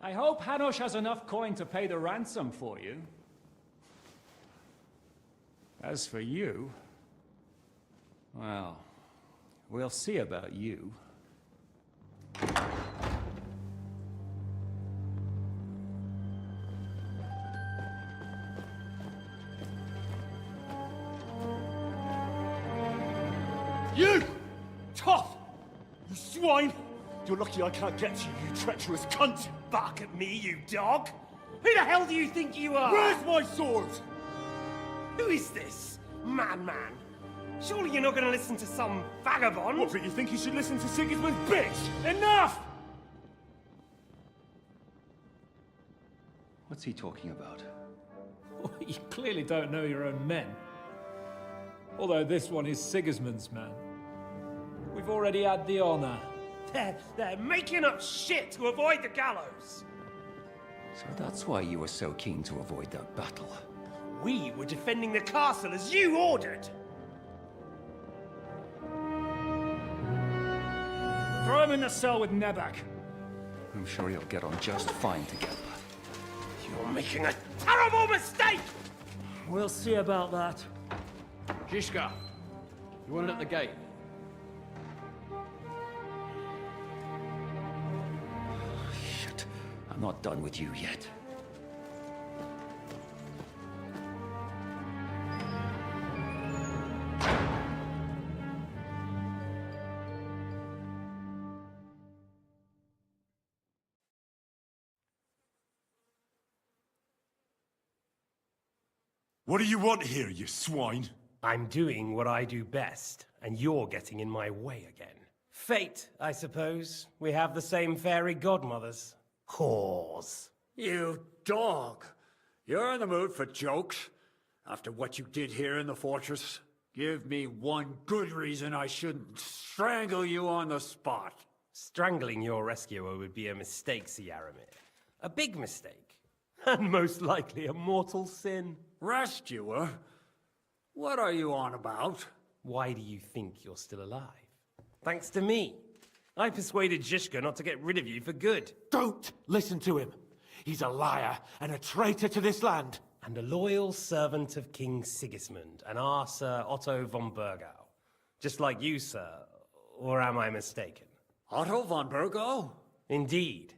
I hope Hanush has enough coin to pay the ransom for you. As for you, well, we'll see about you. You! Tough! You swine! You're lucky I can't get to you, you treacherous cunt! Bark at me, you dog! Who the hell do you think you are? Where's my sword? Who is this? Man. Surely you're not going to listen to some vagabond? What, but you think you should listen to Sigismund's bitch? Enough! What's he talking about? You clearly don't know your own men. Although this one is Sigismund's man. We've already had the honor. They're making up shit to avoid the gallows. So that's why you were so keen to avoid that battle. We were defending the castle as you ordered. Throw him in the cell with Nebak. I'm sure you'll get on just fine together. You're making a terrible mistake! We'll see about that. Zizka, you want it at the gate? Shit, I'm not done with you yet. What do you want here, you swine? I'm doing what I do best, and you're getting in my way again. Fate, I suppose. We have the same fairy godmothers. Whores. You dog! You're in the mood for jokes? After what you did here in the fortress? Give me one good reason I shouldn't strangle you on the spot. Strangling your rescuer would be a mistake, Yaramir. A big mistake. And most likely a mortal sin. Rescuer? What are you on about? Why do you think you're still alive? Thanks to me. I persuaded Zizka not to get rid of you for good. Don't listen to him. He's a liar and a traitor to this land. And a loyal servant of King Sigismund and our Sir Otto von Burgau. Just like you, sir. Or am I mistaken? Otto von Burgau? Indeed.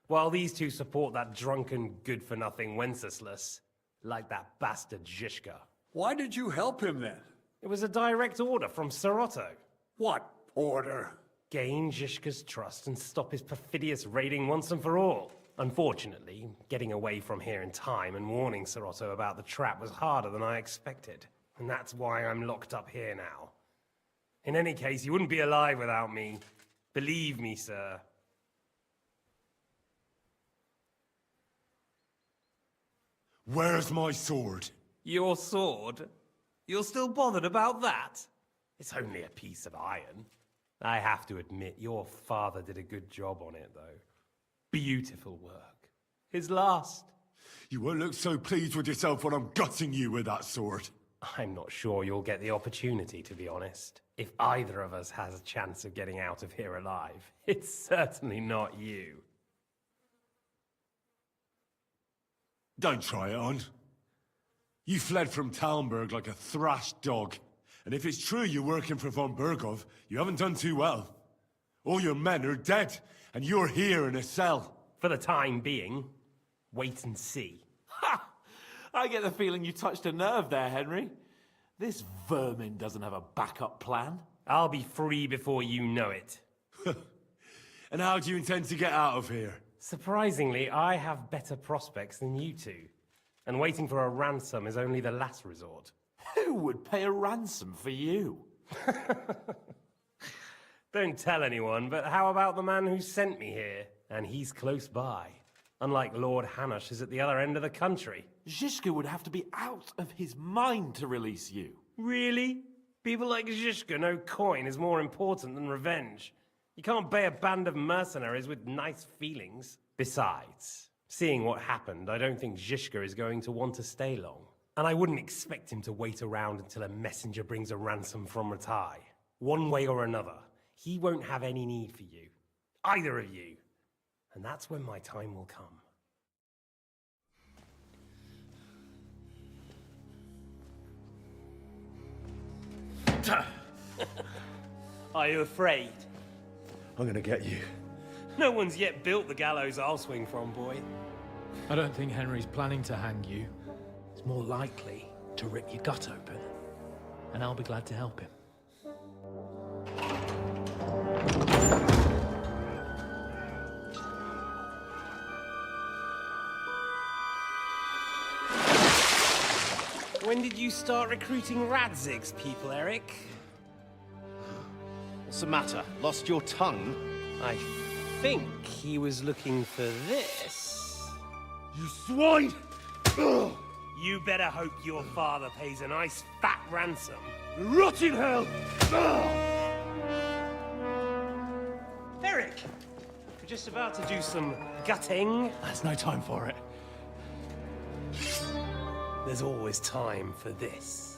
While these two support that drunken, good-for-nothing Wenceslas, like that bastard Zizka. Why did you help him then? It was a direct order from Sir Otto. What order? Gain Zizka's trust and stop his perfidious raiding once and for all. Unfortunately, getting away from here in time and warning Sir Otto about the trap was harder than I expected. And that's why I'm locked up here now. In any case, you wouldn't be alive without me. Believe me, sir. Where's my sword? Your sword? You're still bothered about that? It's only a piece of iron. I have to admit, your father did a good job on it, though. Beautiful work. His last. You won't look so pleased with yourself when I'm gutting you with that sword. I'm not sure you'll get the opportunity, to be honest. If either of us has a chance of getting out of here alive, it's certainly not you. Don't try it on. You fled from Talmberg like a thrashed dog. And if it's true you're working for von Burgov, you haven't done too well. All your men are dead, and you're here in a cell. For the time being, wait and see. Ha! I get the feeling you touched a nerve there, Henry. This vermin doesn't have a backup plan. I'll be free before you know it. And how do you intend to get out of here? Surprisingly, I have better prospects than you two. And waiting for a ransom is only the last resort. Who would pay a ransom for you? Don't tell anyone, but how about the man who sent me here? And he's close by. Unlike Lord Hanush is at the other end of the country. Zizka would have to be out of his mind to release you. Really? People like Zizka know coin is more important than revenge. You can't pay a band of mercenaries with nice feelings. Besides, seeing what happened, I don't think Zizka is going to want to stay long. And I wouldn't expect him to wait around until a messenger brings a ransom from Ratai. One way or another, he won't have any need for you. Either of you. And that's when my time will come. Are you afraid? I'm gonna get you. No one's yet built the gallows I'll swing from, boy. I don't think Henry's planning to hang you. He's more likely to rip your gut open. And I'll be glad to help him. When did you start recruiting Radzig's people, Eric? What's the matter? Lost your tongue? I think he was looking for this. You swine! You better hope your father pays a nice fat ransom. Rot in hell! Eric! We're just about to do some gutting. There's no time for it. There's always time for this.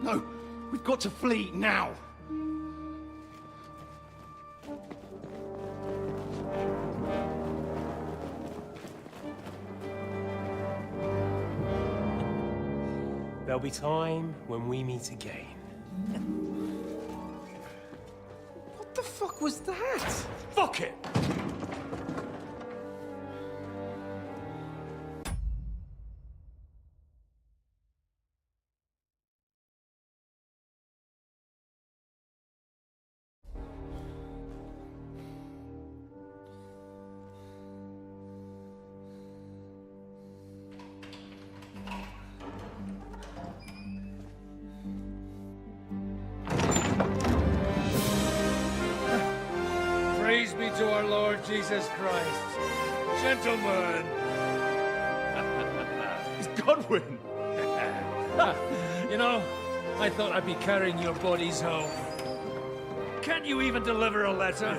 No! We've got to flee now! There'll be time when we meet again. What the fuck was that? Fuck it! Praise be to our Lord Jesus Christ. Gentlemen! It's Godwin! You know, I thought I'd be carrying your bodies home. Can't you even deliver a letter?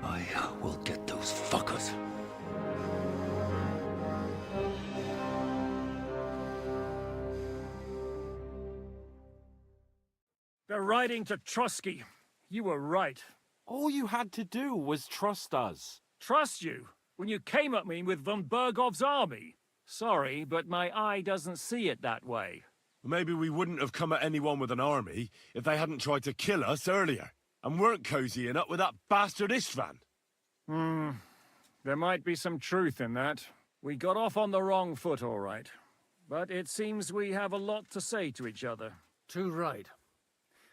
I will get those fuckers. They're riding to Trusky. You were right. All you had to do was trust us. Trust you? When you came at me with von Bergov's army? Sorry, but my eye doesn't see it that way. Maybe we wouldn't have come at anyone with an army if they hadn't tried to kill us earlier, and weren't cozying up with that bastard Istvan. There might be some truth in that. We got off on the wrong foot, all right. But it seems we have a lot to say to each other. Too right.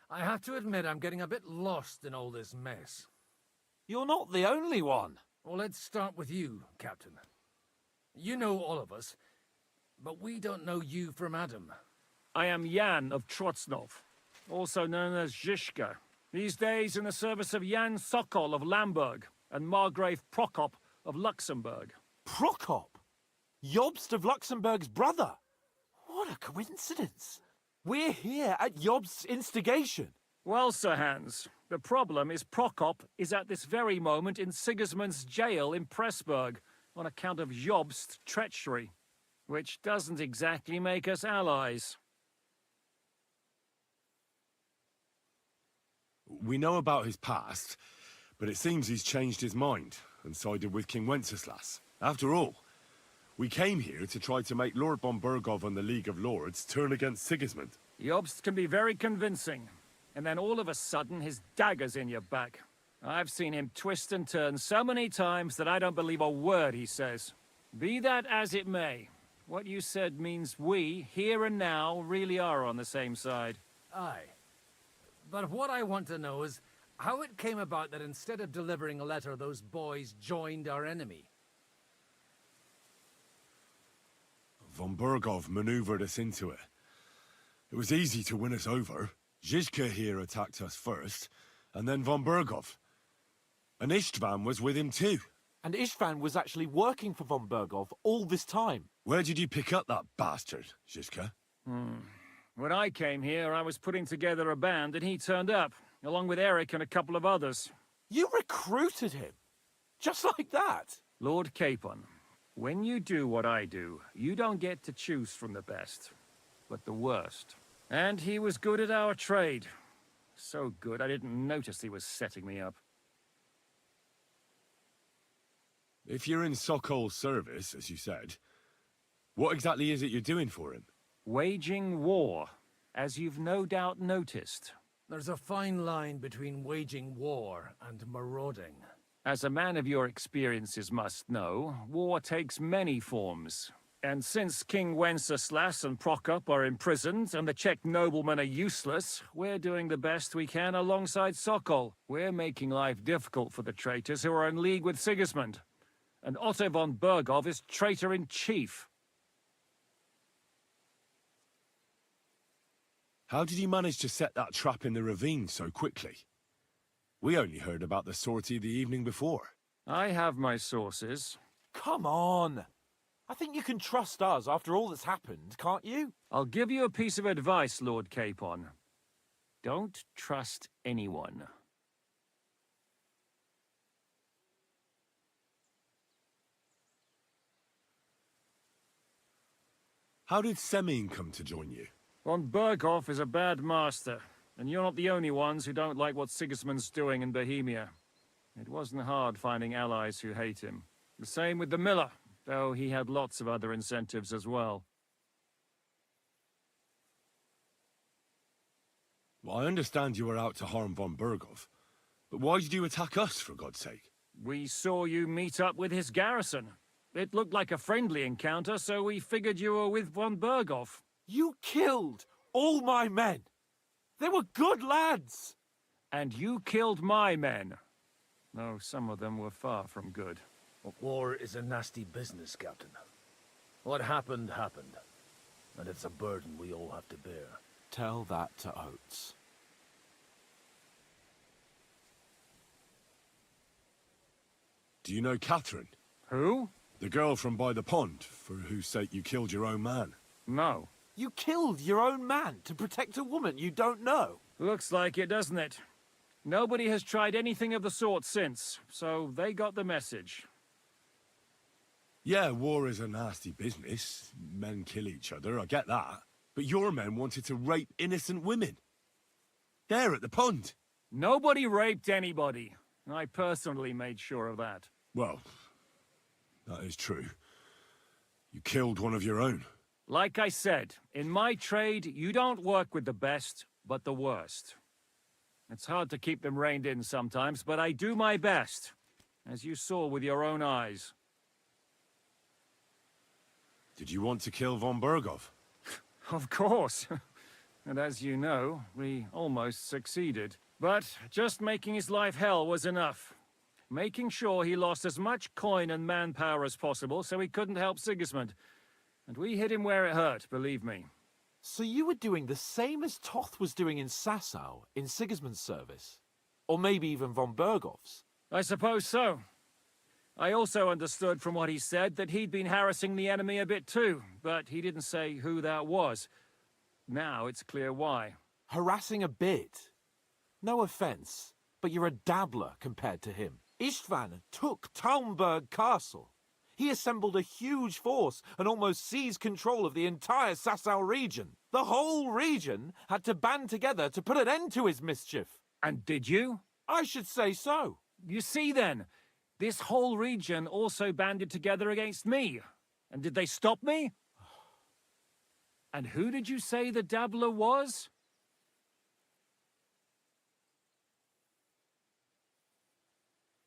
I have to admit I'm getting a bit lost in all this mess. You're not the only one. Well, let's start with you, Captain. You know all of us, but we don't know you from Adam. I am Jan of Trotsnov, also known as Zhishka. These days in the service of Jan Sokol of Lamberg and Margrave Prokop of Luxembourg. Prokop? Jobst of Luxembourg's brother? What a coincidence. We're here at Jobst's instigation. Well, Sir Hans, the problem is Prokop is at this very moment in Sigismund's jail in Pressburg on account of Jobst's treachery, which doesn't exactly make us allies. We know about his past, but it seems he's changed his mind and sided with King Wenceslas. After all, we came here to try to make Lord von Bergov and the League of Lords turn against Sigismund. Jobst can be very convincing, and then all of a sudden his dagger's in your back. I've seen him twist and turn so many times that I don't believe a word he says. Be that as it may, what you said means we, here and now, really are on the same side. Aye. But what I want to know is how it came about that instead of delivering a letter, those boys joined our enemy. Von Bergov maneuvered us into it. It was easy to win us over. Zhizka here attacked us first, and then von Bergov. And Istvan was with him too. And Istvan was actually working for von Bergov all this time. Where did you pick up that bastard, Zhizka? When I came here, I was putting together a band, and he turned up, along with Eric and a couple of others. You recruited him? Just like that? Lord Capon, when you do what I do, you don't get to choose from the best, but the worst. And he was good at our trade. So good, I didn't notice he was setting me up. If you're in Sokol's service, as you said, what exactly is it you're doing for him? Waging war, as you've no doubt noticed. There's a fine line between waging war and marauding. As a man of your experiences must know, war takes many forms. And since King Wenceslas and Prokop are imprisoned and the Czech noblemen are useless, we're doing the best we can alongside Sokol. We're making life difficult for the traitors who are in league with Sigismund. And Otto von Bergov is traitor-in-chief. How did you manage to set that trap in the ravine so quickly? We only heard about the sortie the evening before. I have my sources. Come on! I think you can trust us after all that's happened, can't you? I'll give you a piece of advice, Lord Capon. Don't trust anyone. How did Semyon come to join you? Von Berghoff is a bad master, and you're not the only ones who don't like what Sigismund's doing in Bohemia. It wasn't hard finding allies who hate him. The same with the miller, though he had lots of other incentives as well. Well, I understand you were out to harm von Berghoff, but why did you attack us, for God's sake? We saw you meet up with his garrison. It looked like a friendly encounter, so we figured you were with von Berghoff. You killed all my men! They were good lads! And you killed my men. Though some of them were far from good. War is a nasty business, Captain. What happened, happened. And it's a burden we all have to bear. Tell that to Oates. Do you know Catherine? Who? The girl from by the pond, for whose sake you killed your own man. No. You killed your own man to protect a woman you don't know. Looks like it, doesn't it? Nobody has tried anything of the sort since, so they got the message. Yeah, war is a nasty business. Men kill each other, I get that. But your men wanted to rape innocent women. There at the pond. Nobody raped anybody. I personally made sure of that. Well, that is true. You killed one of your own. Like I said, in my trade, you don't work with the best, but the worst. It's hard to keep them reined in sometimes, but I do my best, as you saw with your own eyes. Did you want to kill von Berghoff? Of course. And as you know, we almost succeeded. But just making his life hell was enough. Making sure he lost as much coin and manpower as possible so he couldn't help Sigismund. And we hit him where it hurt, believe me. So you were doing the same as Toth was doing in Sasau, in Sigismund's service? Or maybe even von Berghoff's? I suppose so. I also understood from what he said that he'd been harassing the enemy a bit too, but he didn't say who that was. Now it's clear why. Harassing a bit? No offense, but you're a dabbler compared to him. Istvan took Talmberg Castle. He assembled a huge force and almost seized control of the entire Sasau region. The whole region had to band together to put an end to his mischief. And did you? I should say so. You see then, this whole region also banded together against me. And did they stop me? And who did you say the dabbler was?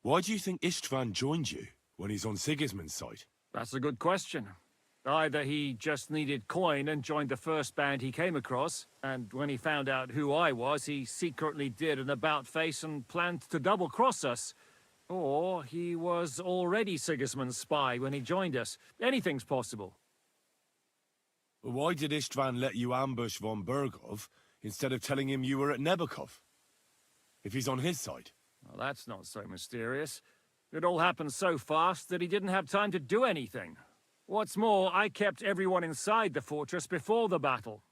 Why do you think Istvan joined you when he's on Sigismund's side? That's a good question. Either he just needed coin and joined the first band he came across, and when he found out who I was, he secretly did an about-face and planned to double-cross us. Or he was already Sigismund's spy when he joined us. Anything's possible. Why did Istvan let you ambush von Berghoff instead of telling him you were at Nebakov? If he's on his side? Well, that's not so mysterious. It all happened so fast that he didn't have time to do anything. What's more, I kept everyone inside the fortress before the battle.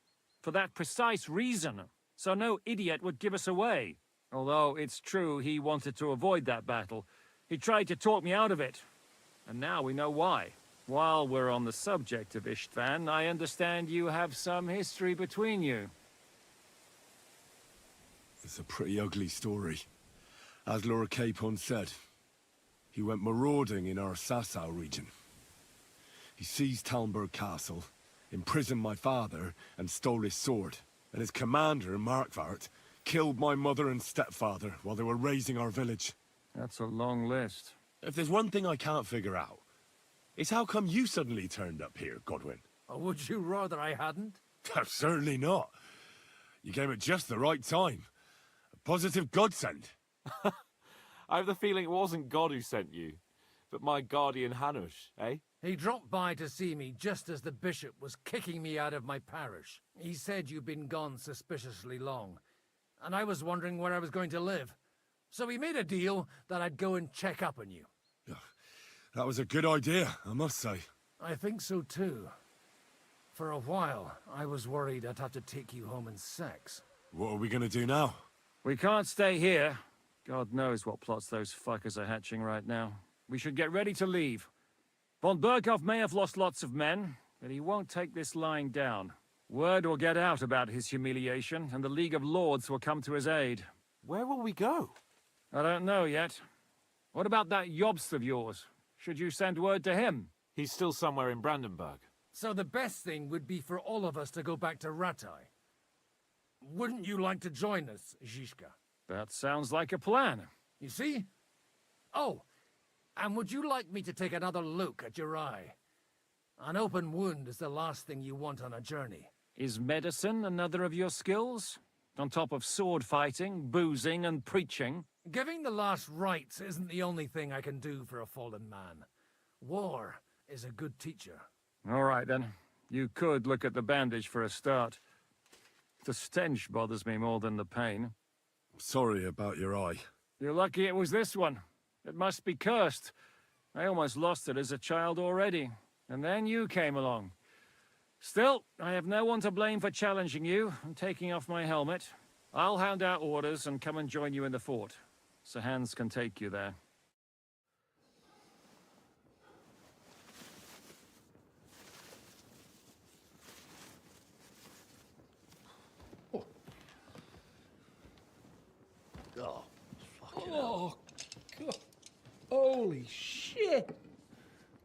For that precise reason. So no idiot would give us away. Although it's true he wanted to avoid that battle. He tried to talk me out of it. And now we know why. While we're on the subject of Istvan, I understand you have some history between you. It's a pretty ugly story. As Lord Capon said, he went marauding in our Sasau region. He seized Talmberg Castle, imprisoned my father, and stole his sword. And his commander, Markvart, killed my mother and stepfather while they were raising our village. That's a long list. If there's one thing I can't figure out, it's how come you suddenly turned up here, Godwin? Or would you rather I hadn't? Certainly not. You came at just the right time. A positive godsend. I have the feeling it wasn't God who sent you, but my guardian Hanush, eh? He dropped by to see me just as the bishop was kicking me out of my parish. He said you'd been gone suspiciously long, and I was wondering where I was going to live. So we made a deal that I'd go and check up on you. That was a good idea, I must say. I think so too. For a while, I was worried I'd have to take you home in sex. What are we gonna do now? We can't stay here. God knows what plots those fuckers are hatching right now. We should get ready to leave. Von Berghoff may have lost lots of men, but he won't take this lying down. Word will get out about his humiliation, and the League of Lords will come to his aid. Where will we go? I don't know yet. What about that Jobst of yours? Should you send word to him? He's still somewhere in Brandenburg. So the best thing would be for all of us to go back to Ratai. Wouldn't you like to join us, Zizka? That sounds like a plan. You see? Oh, and would you like me to take another look at your eye? An open wound is the last thing you want on a journey. Is medicine another of your skills? On top of sword fighting, boozing, and preaching? Giving the last rites isn't the only thing I can do for a fallen man. War is a good teacher. All right, then. You could look at the bandage for a start. The stench bothers me more than the pain. Sorry about your eye. You're lucky it was this one. It must be cursed. I almost lost it as a child already. And then you came along. Still, I have no one to blame for challenging you and taking off my helmet. I'll hand out orders and come and join you in the fort. Sir Hans can take you there. Oh, oh, God. Holy shit!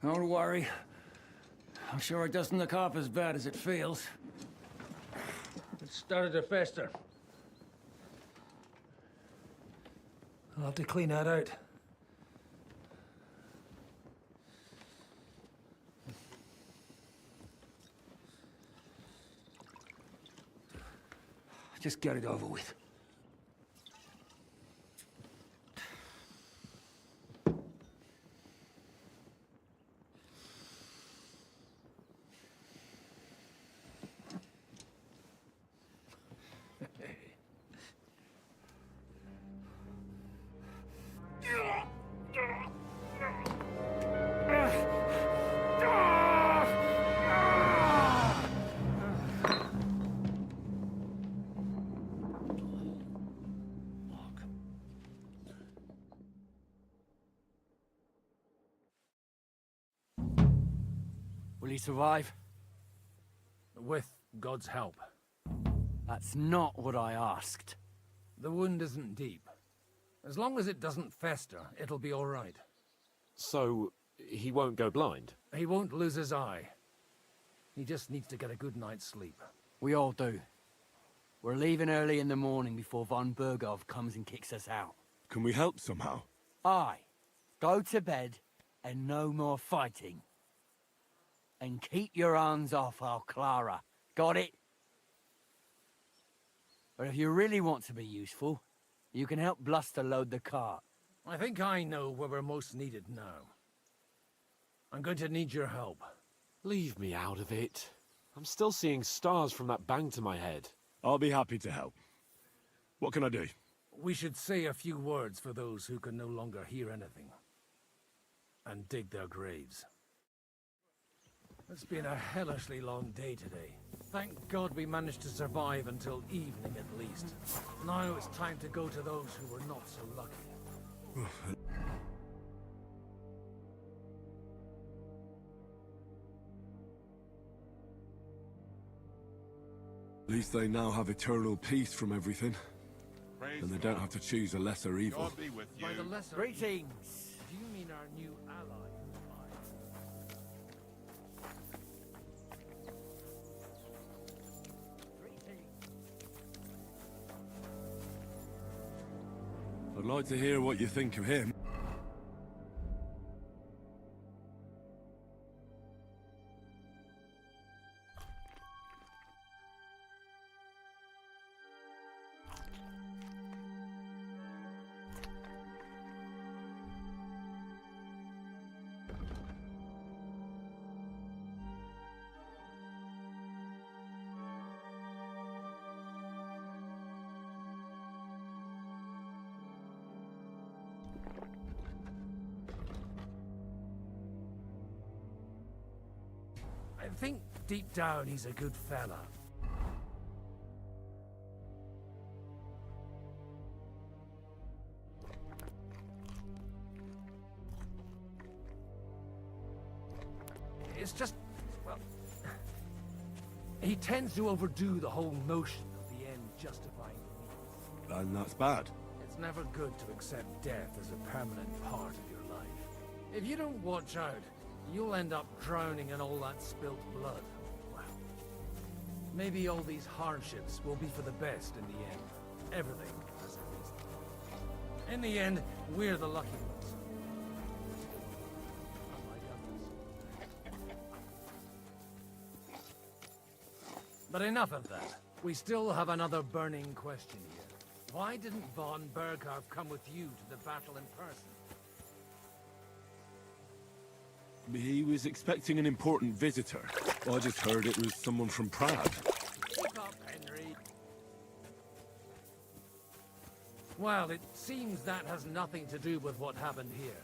Don't worry. I'm sure it doesn't look half as bad as it feels. It started to fester. I'll have to clean that out. Just get it over with. Will he survive? With God's help. That's not what I asked. The wound isn't deep. As long as it doesn't fester, it'll be all right. So, he won't go blind? He won't lose his eye. He just needs to get a good night's sleep. We all do. We're leaving early in the morning before von Berghoff comes and kicks us out. Can we help somehow? Aye. Go to bed and no more fighting. And keep your hands off our Clara. Got it? But if you really want to be useful, you can help Bluster load the cart. I think I know where we're most needed now. I'm going to need your help. Leave me out of it. I'm still seeing stars from that bang to my head. I'll be happy to help. What can I do? We should say a few words for those who can no longer hear anything. And dig their graves. It's been a hellishly long day today. Thank God we managed to survive until evening at least. Now it's time to go to those who were not so lucky. At least they now have eternal peace from everything. And they don't have to choose a lesser evil. God be with you. By the lesser Greetings! do you mean our new ally? I'd like to hear what you think of him. I think deep down he's a good fella. It's just, well, he tends to overdo the whole notion of the end justifying the means. And that's bad. It's never good to accept death as a permanent part of your life. If you don't watch out, you'll end up drowning in all that spilt blood. Well, maybe all these hardships will be for the best in the end. Everything has a reason. In the end, we're the lucky ones. Unlike others. But enough of that. We still have another burning question here. Why didn't von Berghoff come with you to the battle in person? He was expecting an important visitor. I just heard it was someone from Prague. Keep up, Henry. Well, it seems that has nothing to do with what happened here.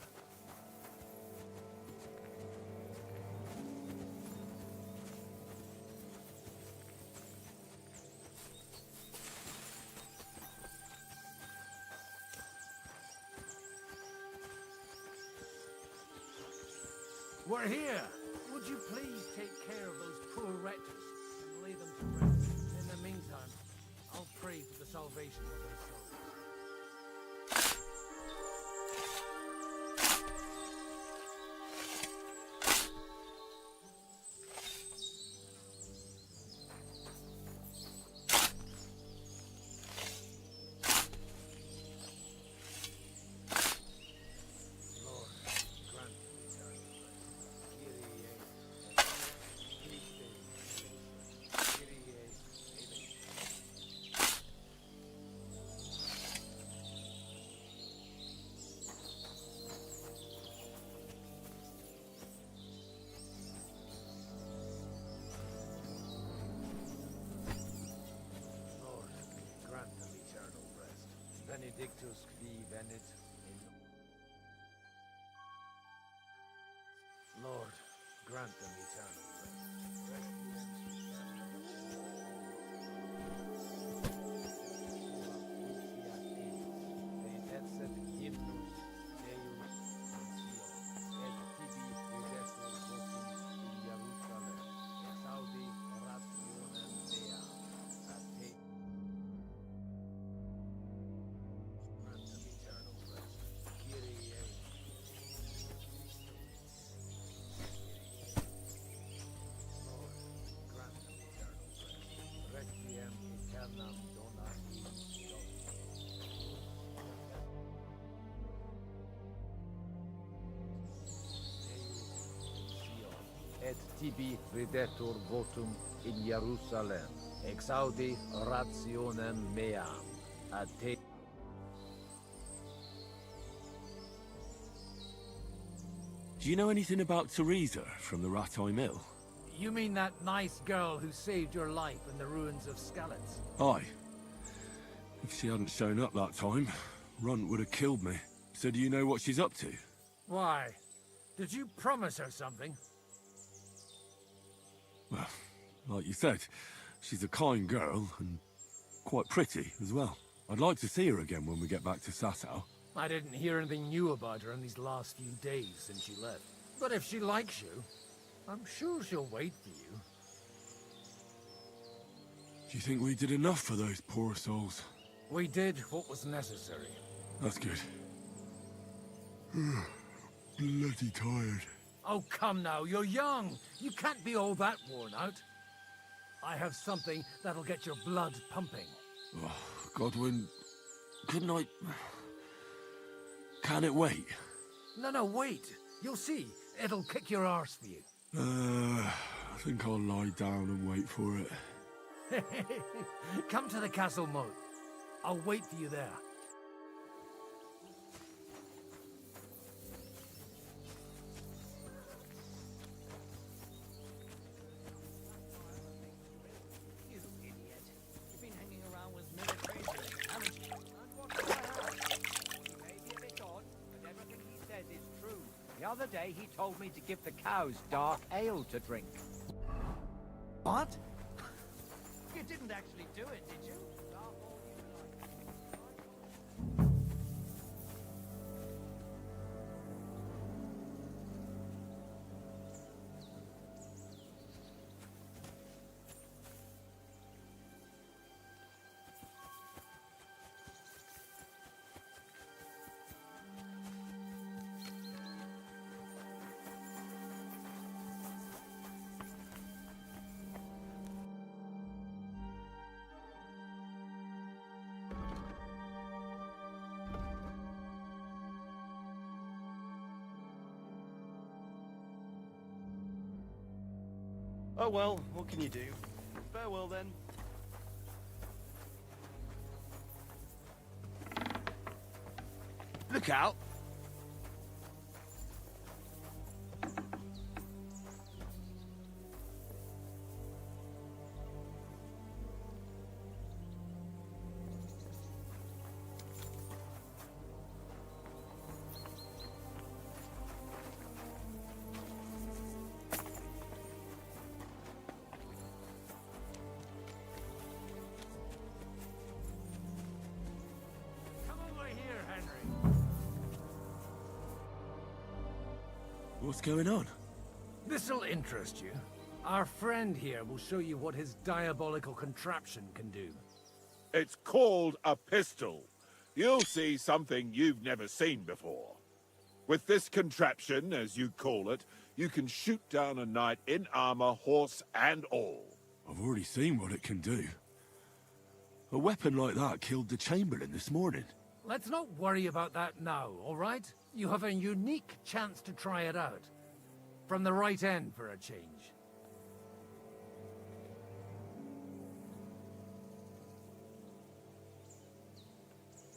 We're here. Would you please take care of those poor wretches and lay them to rest? In the meantime, I'll pray for the salvation of their souls. Benedictus qui venit in... Lord, grant them eternal et tibi videtur votum in Jerusalem, exaudi rationem meam, ad te... Do you know anything about Teresa from the Ratoi Mill? You mean that nice girl who saved your life in the ruins of Skalitz? Aye. If she hadn't shown up that time, Runt would have killed me. So do you know what she's up to? Why? Did you promise her something? Well, like you said, she's a kind girl, and quite pretty as well. I'd like to see her again when we get back to Sasau. I didn't hear anything new about her in these last few days since she left. But if she likes you, I'm sure she'll wait for you. Do you think we did enough for those poor souls? We did what was necessary. That's good. Bloody tired. Oh, come now, you're young. You can't be all that worn out. I have something that'll get your blood pumping. Oh, Godwin, couldn't I... Can it wait? No, wait. You'll see. It'll kick your arse for you. I think I'll lie down and wait for it. Come to the castle moat. I'll wait for you there. You idiot. You've been hanging around with military, haven't you? And what do I have? He may be a bit odd, but everything he says is true. The other day he told me to give the cows dark ale to drink. What? You didn't actually do it, did you? Oh well, what can you do? Farewell then. Look out! Come over here, Henry. What's going on? This'll interest you. Our friend here will show you what his diabolical contraption can do. It's called a pistol. You'll see something you've never seen before. With this contraption, as you call it, you can shoot down a knight in armor, horse and all. I've already seen what it can do. A weapon like that killed the Chamberlain this morning. Let's not worry about that now, all right? You have a unique chance to try it out. From the right end for a change.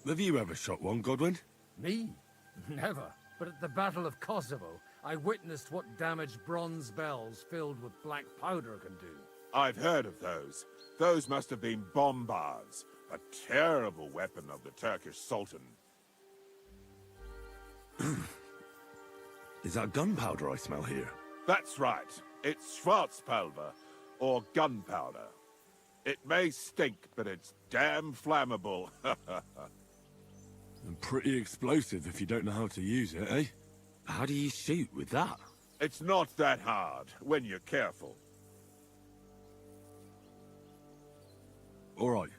Have you ever shot one, Godwin? Me? Never. But at the Battle of Kosovo, I witnessed what damage bronze bells filled with black powder can do. I've heard of those. Those must have been bombards, a terrible weapon of the Turkish Sultan. Is that gunpowder I smell here? That's right. It's Schwarzpulver, or gunpowder. It may stink, but it's damn flammable. And pretty explosive if you don't know how to use it, eh? How do you shoot with that? It's not that hard, when you're careful. All right.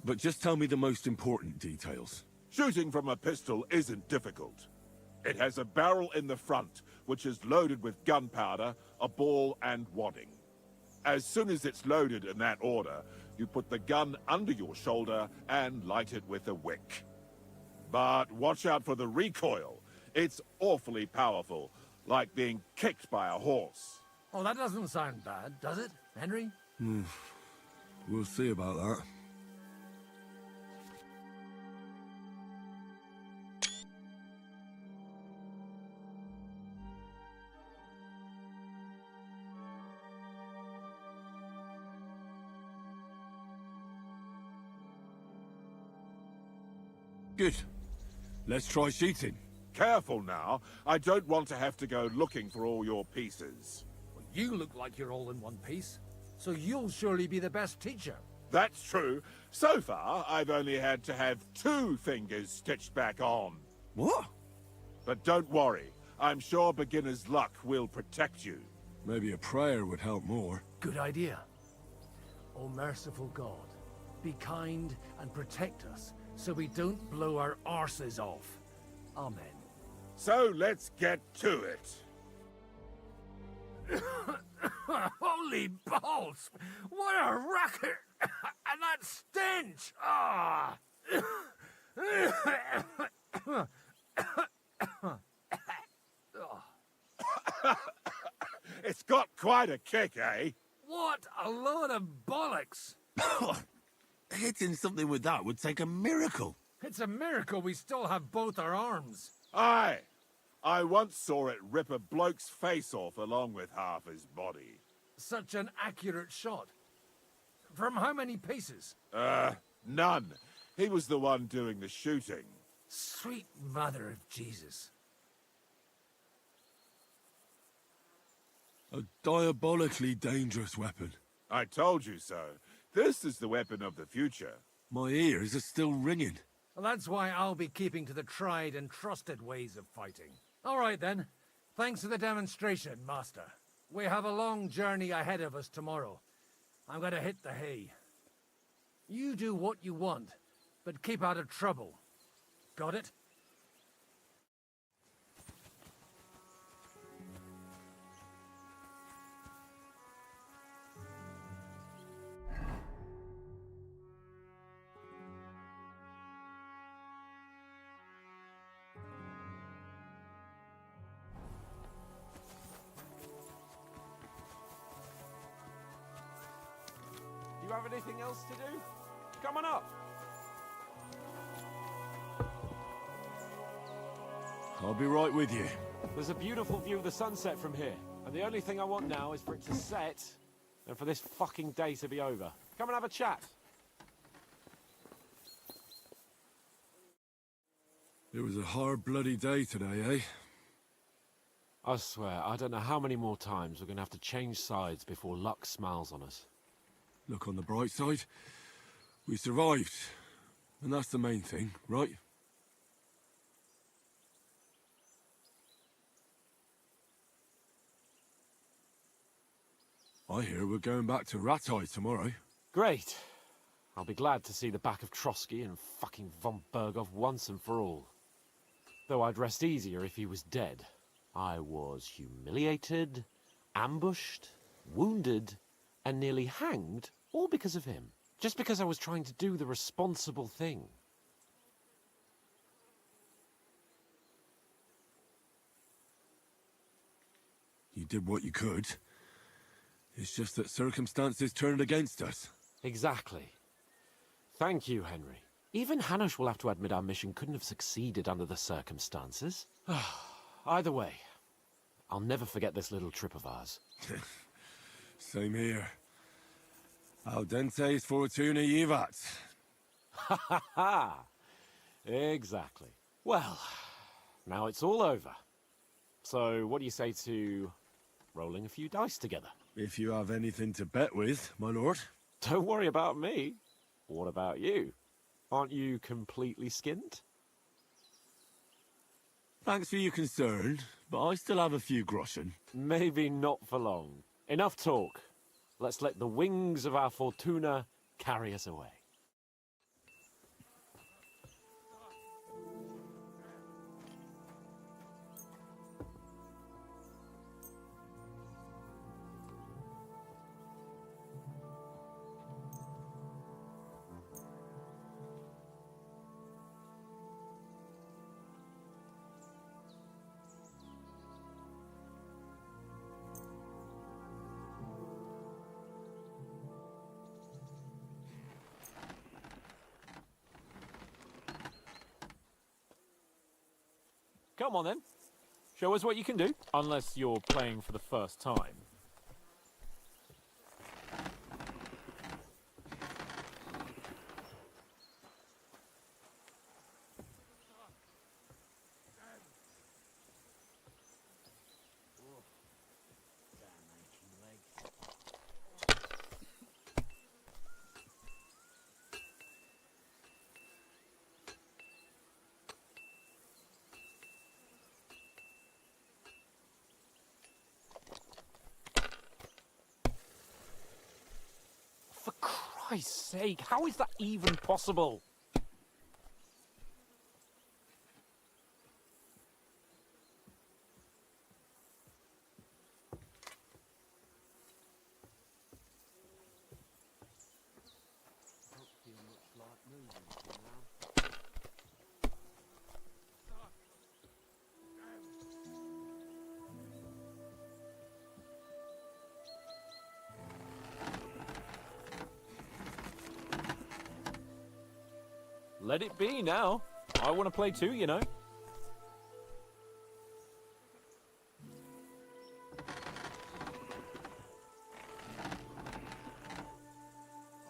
But just tell me the most important details. Shooting from a pistol isn't difficult. It has a barrel in the front, which is loaded with gunpowder, a ball, and wadding. As soon as it's loaded in that order, you put the gun under your shoulder and light it with a wick. But watch out for the recoil. It's awfully powerful, like being kicked by a horse. Oh, that doesn't sound bad, does it, Henry? We'll see about that. Good. Let's try shooting. Careful now. I don't want to have to go looking for all your pieces. Well, you look like you're all in one piece, so you'll surely be the best teacher. That's true. So far, I've only had to have 2 fingers stitched back on. What? But don't worry. I'm sure beginner's luck will protect you. Maybe a prayer would help more. Good idea. O merciful God, be kind and protect us so we don't blow our arses off. Amen. So let's get to it. Holy balls! What a racket! And that stench! Ah! It's got quite a kick, eh? What a load of bollocks! Hitting something with that would take a miracle. It's a miracle we still have both our arms. Aye. I once saw it rip a bloke's face off along with half his body. Such an accurate shot. From how many paces? None. He was the one doing the shooting. Sweet mother of Jesus. A diabolically dangerous weapon. I told you so. This is the weapon of the future. My ears are still ringing. Well, that's why I'll be keeping to the tried and trusted ways of fighting. All right, then. Thanks for the demonstration, Master. We have a long journey ahead of us tomorrow. I'm gonna hit the hay. You do what you want, but keep out of trouble. Got it? You have anything else to do? Come on up. I'll be right with you. There's a beautiful view of the sunset from here, and the only thing I want now is for it to set, and for this fucking day to be over. Come and have a chat. It was a hard bloody day today, eh? I swear, I don't know how many more times we're gonna have to change sides before luck smiles on us. Look on the bright side. We survived. And that's the main thing, right? I hear we're going back to Rattay tomorrow. Great. I'll be glad to see the back of Trotsky and fucking von Berghoff once and for all. Though I'd rest easier if he was dead. I was humiliated, ambushed, wounded, and nearly hanged, all because of him. Just because I was trying to do the responsible thing. You did what you could. It's just that circumstances turned against us. Exactly. Thank you, Henry. Even Hanush will have to admit our mission couldn't have succeeded under the circumstances. Either way, I'll never forget this little trip of ours. Same here. Audentes fortuna jivat. Ha ha ha! Exactly. Well, now it's all over. So, what do you say to rolling a few dice together? If you have anything to bet with, my lord. Don't worry about me. What about you? Aren't you completely skinned? Thanks for your concern, but I still have a few groschen. Maybe not for long. Enough talk. Let's let the wings of our fortuna carry us away. Come on then. Show us what you can do. Unless you're playing for the first time. For Christ's sake, how is that even possible? Let it be now. I want to play too, you know.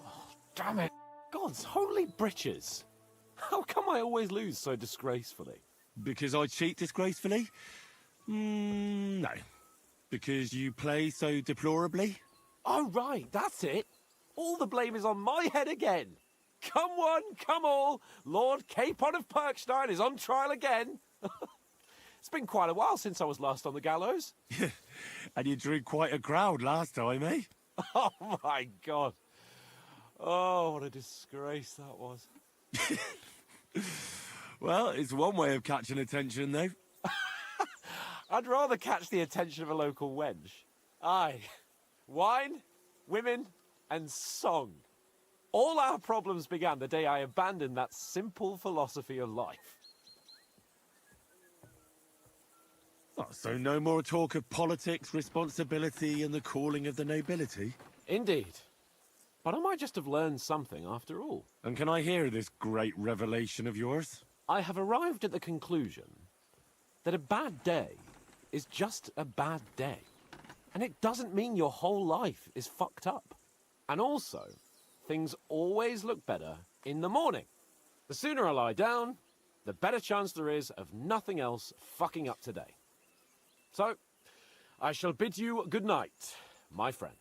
Oh, damn it. God's holy britches. How come I always lose so disgracefully? Because I cheat disgracefully? No. Because you play so deplorably? Oh, right, that's it. All the blame is on my head again. Come one, come all. Lord Capon of Perkstein is on trial again. It's been quite a while since I was last on the gallows. And you drew quite a crowd last time, eh? Oh, my God. Oh, what a disgrace that was. Well, it's one way of catching attention, though. I'd rather catch the attention of a local wench. Aye. Wine, women, and song. All our problems began the day I abandoned that simple philosophy of life. Oh, so no more talk of politics, responsibility, and the calling of the nobility? Indeed. But I might just have learned something after all. And can I hear this great revelation of yours? I have arrived at the conclusion that a bad day is just a bad day. And it doesn't mean your whole life is fucked up. And also, things always look better in the morning. The sooner I lie down, the better chance there is of nothing else fucking up today. So, I shall bid you good night, my friend.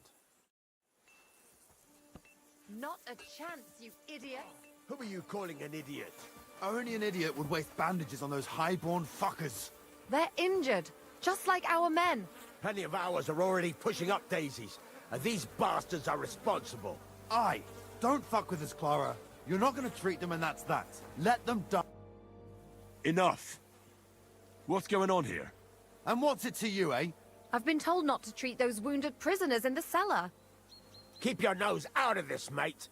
Not a chance, you idiot. Who are you calling an idiot? Only an idiot would waste bandages on those highborn fuckers. They're injured, just like our men. Plenty of ours are already pushing up daisies, and these bastards are responsible. Aye, don't fuck with us, Clara. You're not gonna treat them and that's that. Let them die. Enough! What's going on here? And what's it to you, eh? I've been told not to treat those wounded prisoners in the cellar. Keep your nose out of this, mate.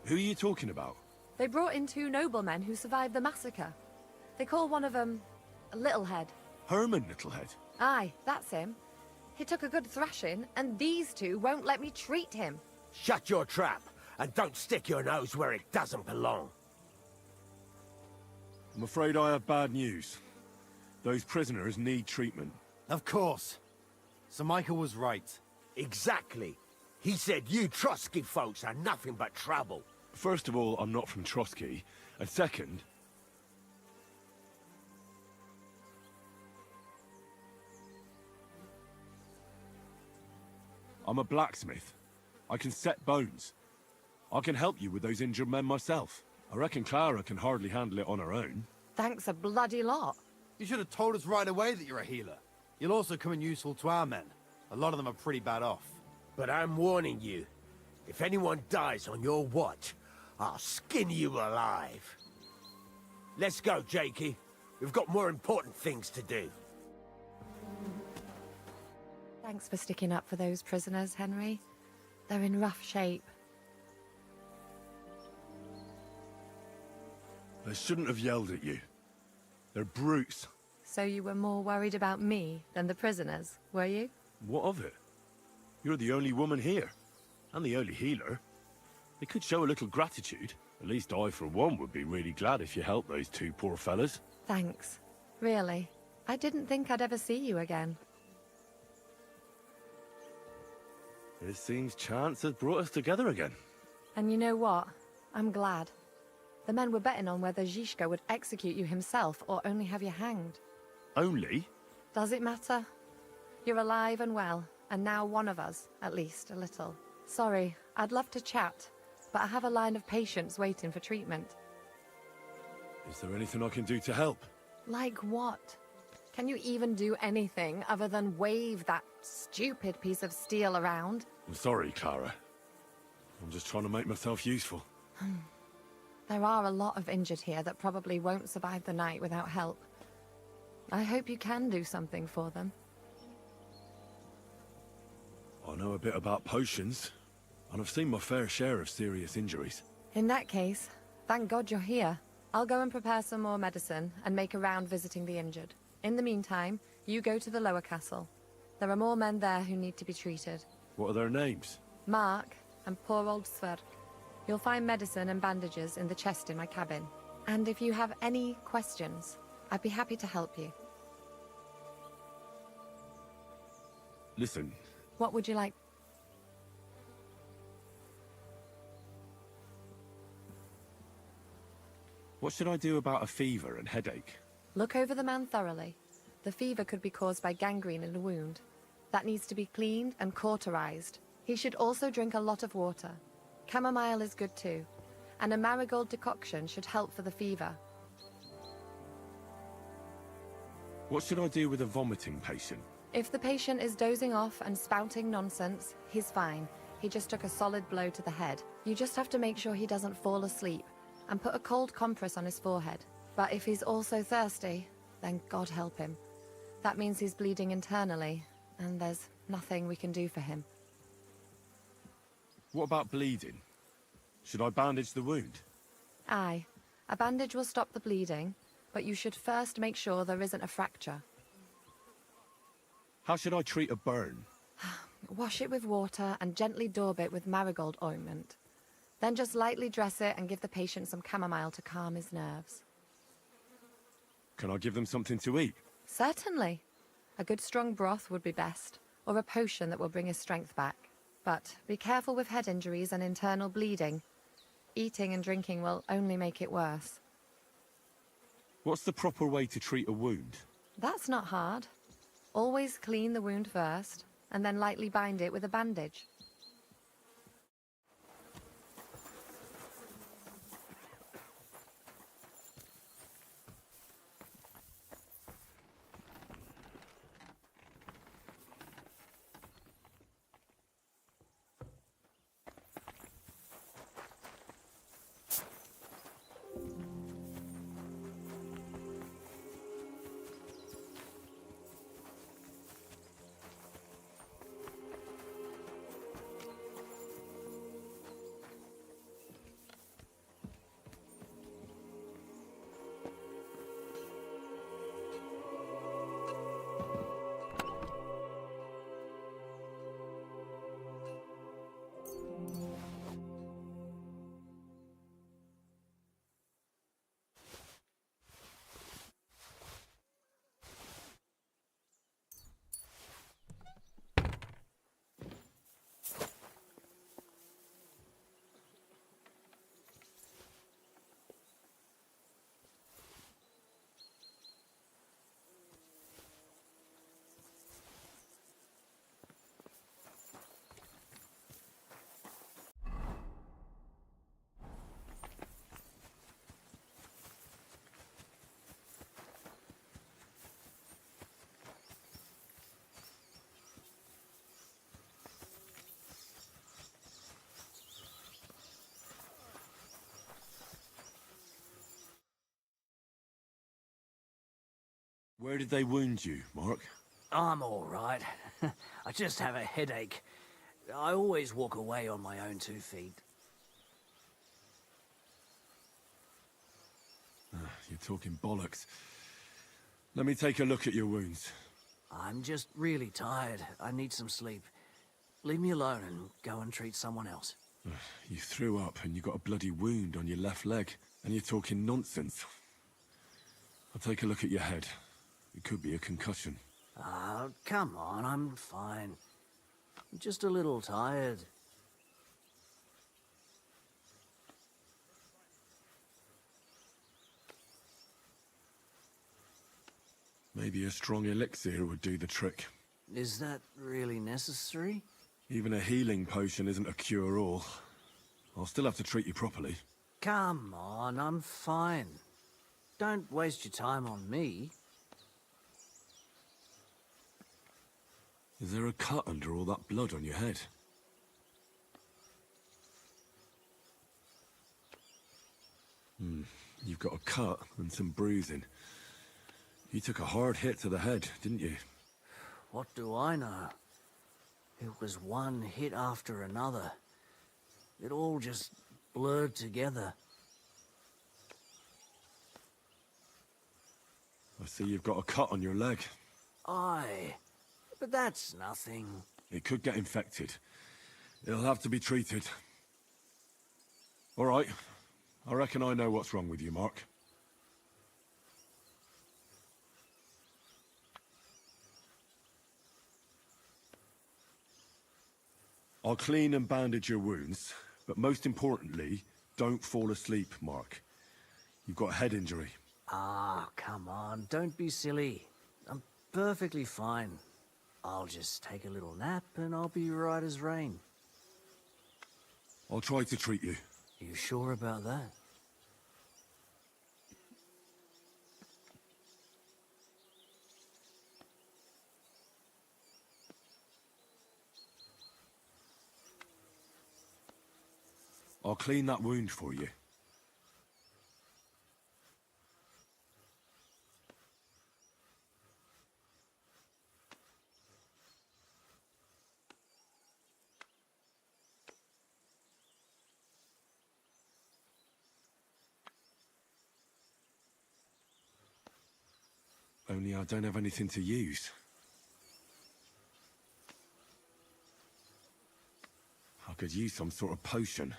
Who are you talking about? They brought in 2 noblemen who survived the massacre. They call one of them Littlehead. Herman Littlehead? Aye, that's him. He took a good thrashing, and these 2 won't let me treat him. Shut your trap, and don't stick your nose where it doesn't belong. I'm afraid I have bad news. Those prisoners need treatment. Of course. Sir Michael was right. Exactly. He said you Trotsky folks are nothing but trouble. First of all, I'm not from Trotsky. And second... I'm a blacksmith. I can set bones. I can help you with those injured men myself. I reckon Clara can hardly handle it on her own. Thanks a bloody lot. You should have told us right away that you're a healer. You'll also come in useful to our men. A lot of them are pretty bad off. But I'm warning you. If anyone dies on your watch, I'll skin you alive. Let's go, Jakey. We've got more important things to do. Thanks for sticking up for those prisoners, Henry. They're in rough shape. I shouldn't have yelled at you. They're brutes. So you were more worried about me than the prisoners, were you? What of it? You're the only woman here. And the only healer. They could show a little gratitude. At least I, for one, would be really glad if you helped those 2 poor fellas. Thanks. Really. I didn't think I'd ever see you again. It seems chance has brought us together again. And you know what? I'm glad. The men were betting on whether Zizka would execute you himself or only have you hanged. Only? Does it matter? You're alive and well, and now one of us, at least, a little. Sorry, I'd love to chat, but I have a line of patients waiting for treatment. Is there anything I can do to help? Like what? Can you even do anything other than wave that stupid piece of steel around? I'm sorry, Clara. I'm just trying to make myself useful. There are a lot of injured here that probably won't survive the night without help. I hope you can do something for them. I know a bit about potions, and I've seen my fair share of serious injuries. In that case, thank God you're here. I'll go and prepare some more medicine and make a round visiting the injured. In the meantime, you go to the lower castle. There are more men there who need to be treated. What are their names? Mark and poor old Sverk. You'll find medicine and bandages in the chest in my cabin. And if you have any questions, I'd be happy to help you. Listen. What would you like? What should I do about a fever and headache? Look over the man thoroughly. The fever could be caused by gangrene in a wound. That needs to be cleaned and cauterized. He should also drink a lot of water. Chamomile is good too, and a marigold decoction should help for the fever. What should I do with a vomiting patient? If the patient is dozing off and spouting nonsense, he's fine. He just took a solid blow to the head. You just have to make sure he doesn't fall asleep and put a cold compress on his forehead. But if he's also thirsty, then God help him. That means he's bleeding internally, and there's nothing we can do for him. What about bleeding? Should I bandage the wound? Aye. A bandage will stop the bleeding, but you should first make sure there isn't a fracture. How should I treat a burn? Wash it with water and gently daub it with marigold ointment. Then just lightly dress it and give the patient some chamomile to calm his nerves. Can I give them something to eat? Certainly. A good strong broth would be best, or a potion that will bring his strength back. But be careful with head injuries and internal bleeding. Eating and drinking will only make it worse. What's the proper way to treat a wound? That's not hard. Always clean the wound first, and then lightly bind it with a bandage. Where did they wound you, Mark? I'm all right. I just have a headache. I always walk away on my own 2 feet. You're talking bollocks. Let me take a look at your wounds. I'm just really tired. I need some sleep. Leave me alone and go and treat someone else. You threw up and you got a bloody wound on your left leg, and you're talking nonsense. I'll take a look at your head. It could be a concussion. Oh, come on, I'm fine. I'm just a little tired. Maybe a strong elixir would do the trick. Is that really necessary? Even a healing potion isn't a cure-all. I'll still have to treat you properly. Come on, I'm fine. Don't waste your time on me. Is there a cut under all that blood on your head? You've got a cut and some bruising. You took a hard hit to the head, didn't you? What do I know? It was one hit after another. It all just blurred together. I see you've got a cut on your leg. Aye, but that's nothing. It could get infected. It'll have to be treated. All right. I reckon I know what's wrong with you, Mark. I'll clean and bandage your wounds, but most importantly, don't fall asleep, Mark. You've got a head injury. Ah, come on, don't be silly. I'm perfectly fine. I'll just take a little nap and I'll be right as rain. I'll try to treat you. You sure about that? I'll clean that wound for you. Only I don't have anything to use. I could use some sort of potion.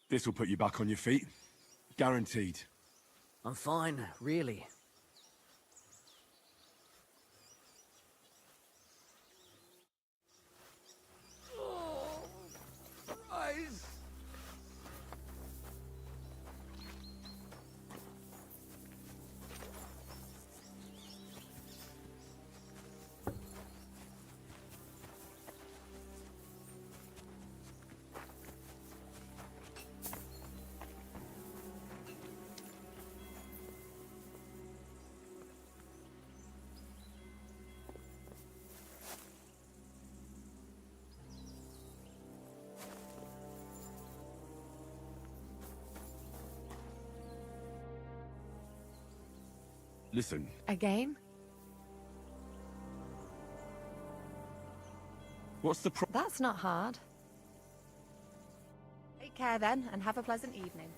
This will put you back on your feet. Guaranteed. I'm fine, really. Listen. A game? What's the That's not hard. Take care then, and have a pleasant evening.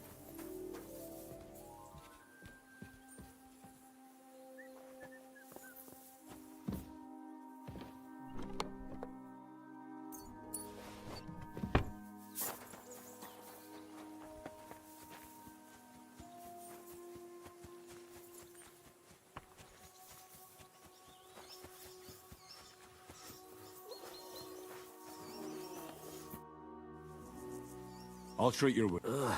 I'll treat your wound.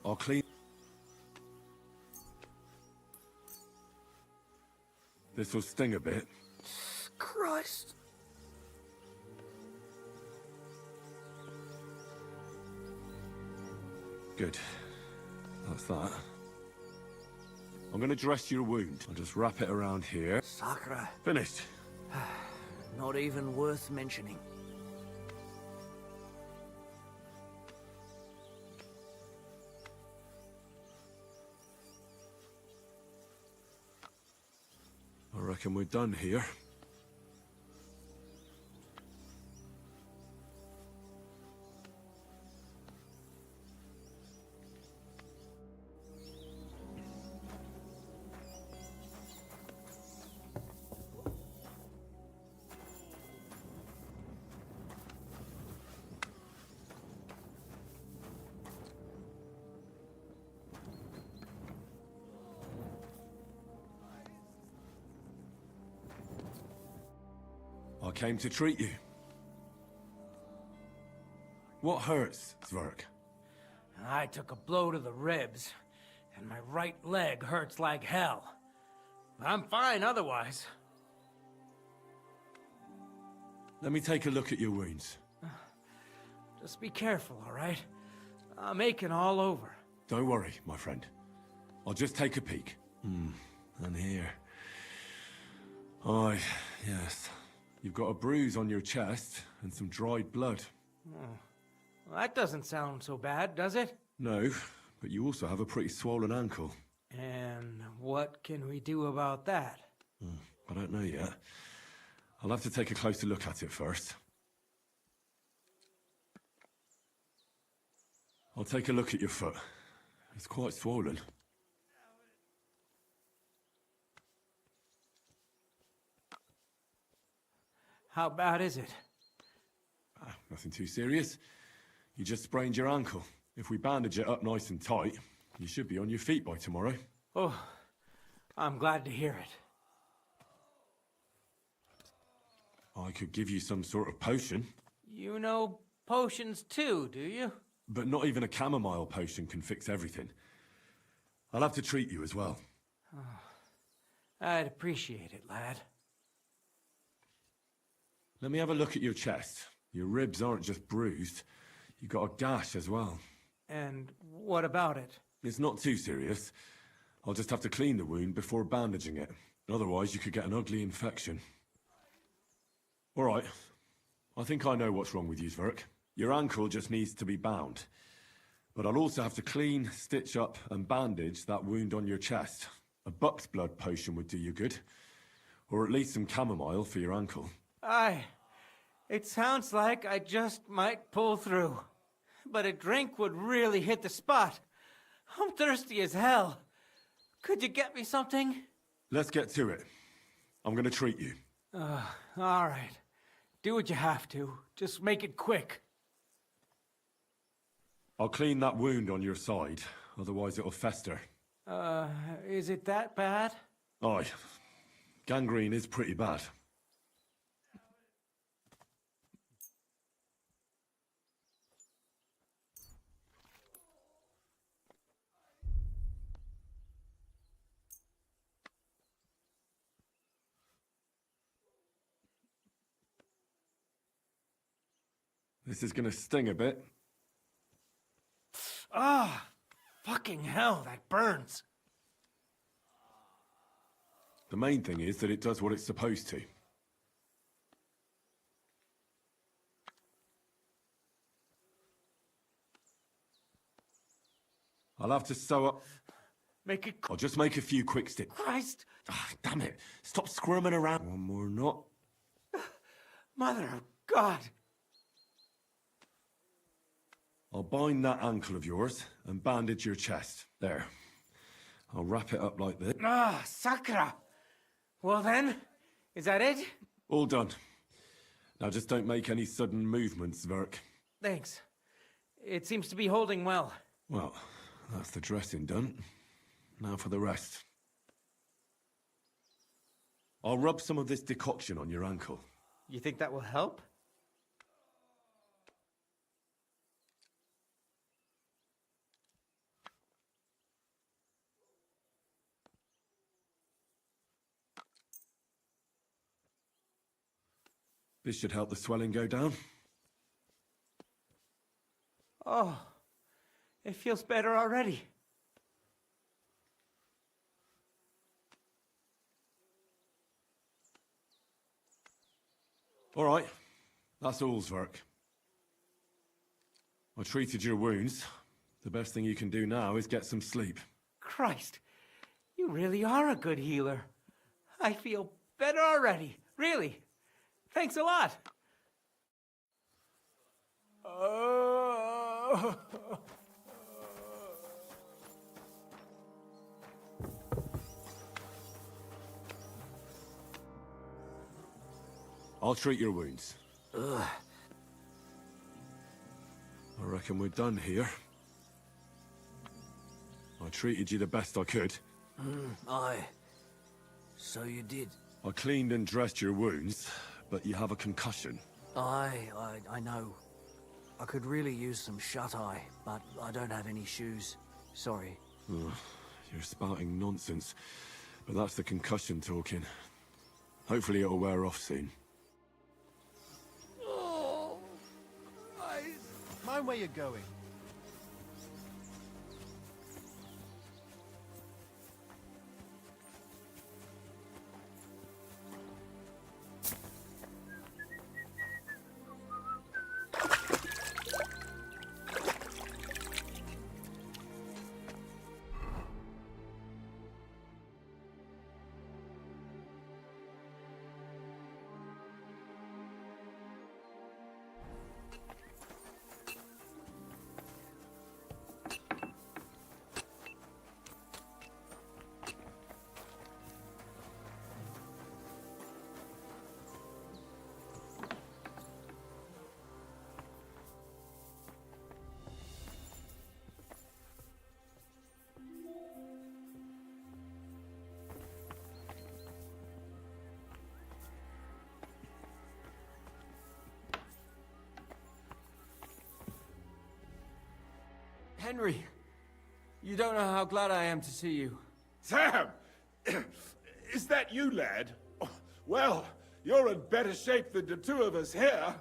I'll clean. This will sting a bit. Christ. Good. That's that. I'm gonna dress your wound. I'll just wrap it around here. Sakra. Finished. Not even worth mentioning. I reckon we're done here. I came to treat you. What hurts, Zwerg? I took a blow to the ribs, and my right leg hurts like hell. I'm fine otherwise. Let me take a look at your wounds. Just be careful, all right? I'm aching all over. Don't worry, my friend. I'll just take a peek. And here. Aye, yes. You've got a bruise on your chest and some dried blood. Oh. Well, that doesn't sound so bad, does it? No, but you also have a pretty swollen ankle. And what can we do about that? I don't know yet. I'll have to take a closer look at it first. I'll take a look at your foot. It's quite swollen. How bad is it? Nothing too serious. You just sprained your ankle. If we bandage it up nice and tight, you should be on your feet by tomorrow. Oh, I'm glad to hear it. I could give you some sort of potion, You know potions too, do you? but not even a chamomile potion can fix everything. I'll have to treat you as well. I'd appreciate it, lad. Let me have a look at your chest. Your ribs aren't just bruised. You got a gash as well. And what about it? It's not too serious. I'll just have to clean the wound before bandaging it. Otherwise, you could get an ugly infection. All right. I think I know what's wrong with you, Zverk. Your ankle just needs to be bound. But I'll also have to clean, stitch up, and bandage that wound on your chest. A buck's blood potion would do you good. Or at least some chamomile for your ankle. Aye. It sounds like I just might pull through. But a drink would really hit the spot. I'm thirsty as hell. Could you get me something? Let's get to it. I'm gonna treat you. All right. Do what you have to. Just make it quick. I'll clean that wound on your side, otherwise it'll fester. Is it that bad? Aye. Gangrene is pretty bad. This is gonna sting a bit. Ah, fucking hell, that burns. The main thing is that it does what it's supposed to. I'll have to sew up... Make it... I'll just make a few quick sticks. Christ! Ah, damn it! Stop squirming around. One more knot. Mother of God! I'll bind that ankle of yours and bandage your chest. There. I'll wrap it up like this. Ah, Sakra! Well then, is that it? All done. Now just don't make any sudden movements, Verk. Thanks. It seems to be holding well. Well, that's the dressing done. Now for the rest. I'll rub some of this decoction on your ankle. You think that will help? This should help the swelling go down. Oh, it feels better already. All right. That's all, Zverk. I treated your wounds. The best thing you can do now is get some sleep. Christ, you really are a good healer. I feel better already, really. Thanks a lot. I'll treat your wounds. Ugh. I reckon we're done here. I treated you the best I could. Aye. So you did. I cleaned and dressed your wounds, but you have a concussion. I know. I could really use some shut-eye, but I don't have any shoes. Sorry. Ugh, you're spouting nonsense, but that's the concussion talking. Hopefully it'll wear off soon. Oh, mind where you're going. Henry, you don't know how glad I am to see you. Sam! Is that you, lad? Well, you're in better shape than the two of us here.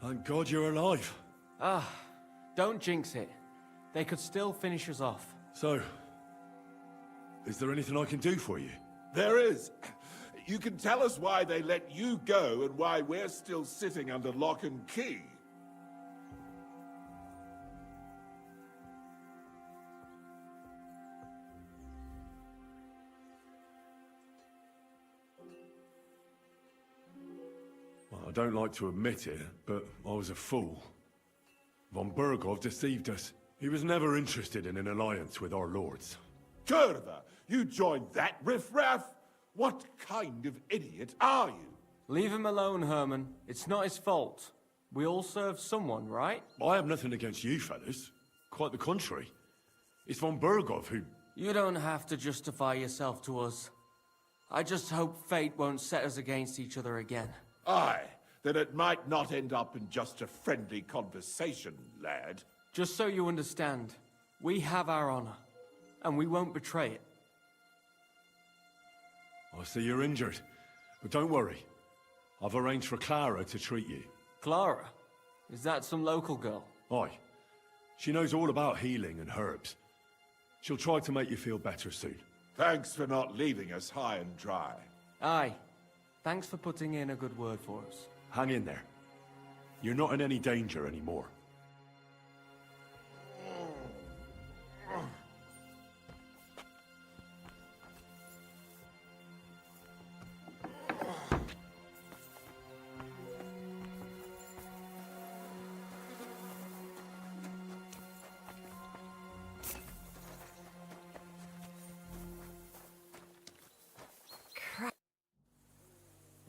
Thank God you're alive. Ah, don't jinx it. They could still finish us off. So, is there anything I can do for you? There is. You can tell us why they let you go and why we're still sitting under lock and key. Well, I don't like to admit it, but I was a fool. Von Bergov deceived us. He was never interested in an alliance with our lords. Curva, you joined that riffraff? What kind of idiot are you? Leave him alone, Herman. It's not his fault. We all serve someone, right? I have nothing against you, fellas. Quite the contrary. It's von Bergov who... You don't have to justify yourself to us. I just hope fate won't set us against each other again. Aye, then it might not end up in just a friendly conversation, lad. Just so you understand, we have our honor, and we won't betray it. I see you're injured, but don't worry. I've arranged for Clara to treat you. Clara? Is that some local girl? Aye. She knows all about healing and herbs. She'll try to make you feel better soon. Thanks for not leaving us high and dry. Aye. Thanks for putting in a good word for us. Hang in there. You're not in any danger anymore.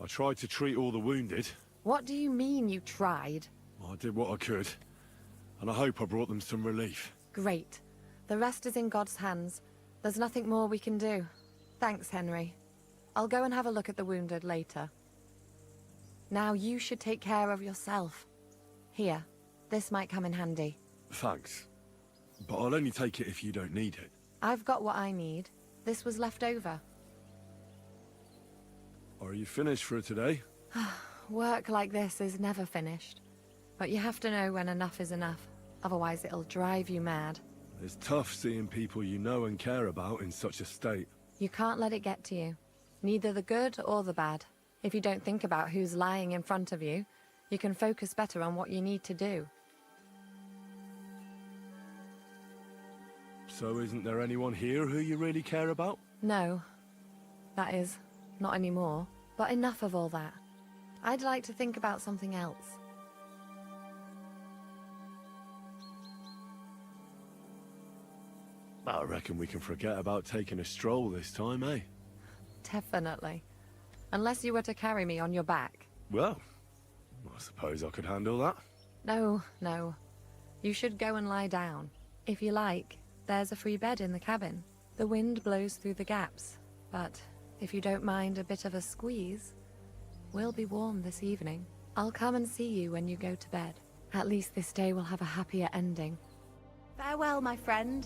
I tried to treat all the wounded. What do you mean you tried? I did what I could, and I hope I brought them some relief. Great. The rest is in God's hands. There's nothing more we can do. Thanks, Henry. I'll go and have a look at the wounded later. Now you should take care of yourself. Here, this might come in handy. Thanks. But I'll only take it if you don't need it. I've got what I need. This was left over. Are you finished for today? Work like this is never finished. But you have to know when enough is enough. Otherwise it'll drive you mad. It's tough seeing people you know and care about in such a state. You can't let it get to you. Neither the good or the bad. If you don't think about who's lying in front of you, you can focus better on what you need to do. So isn't there anyone here who you really care about? No. That is, not anymore. But enough of all that. I'd like to think about something else. I reckon we can forget about taking a stroll this time, eh? Definitely. Unless you were to carry me on your back. Well, I suppose I could handle that. No, no. You should go and lie down. If you like, there's a free bed in the cabin. The wind blows through the gaps, but if you don't mind a bit of a squeeze, we'll be warm this evening. I'll come and see you when you go to bed. At least this day will have a happier ending. Farewell, my friend.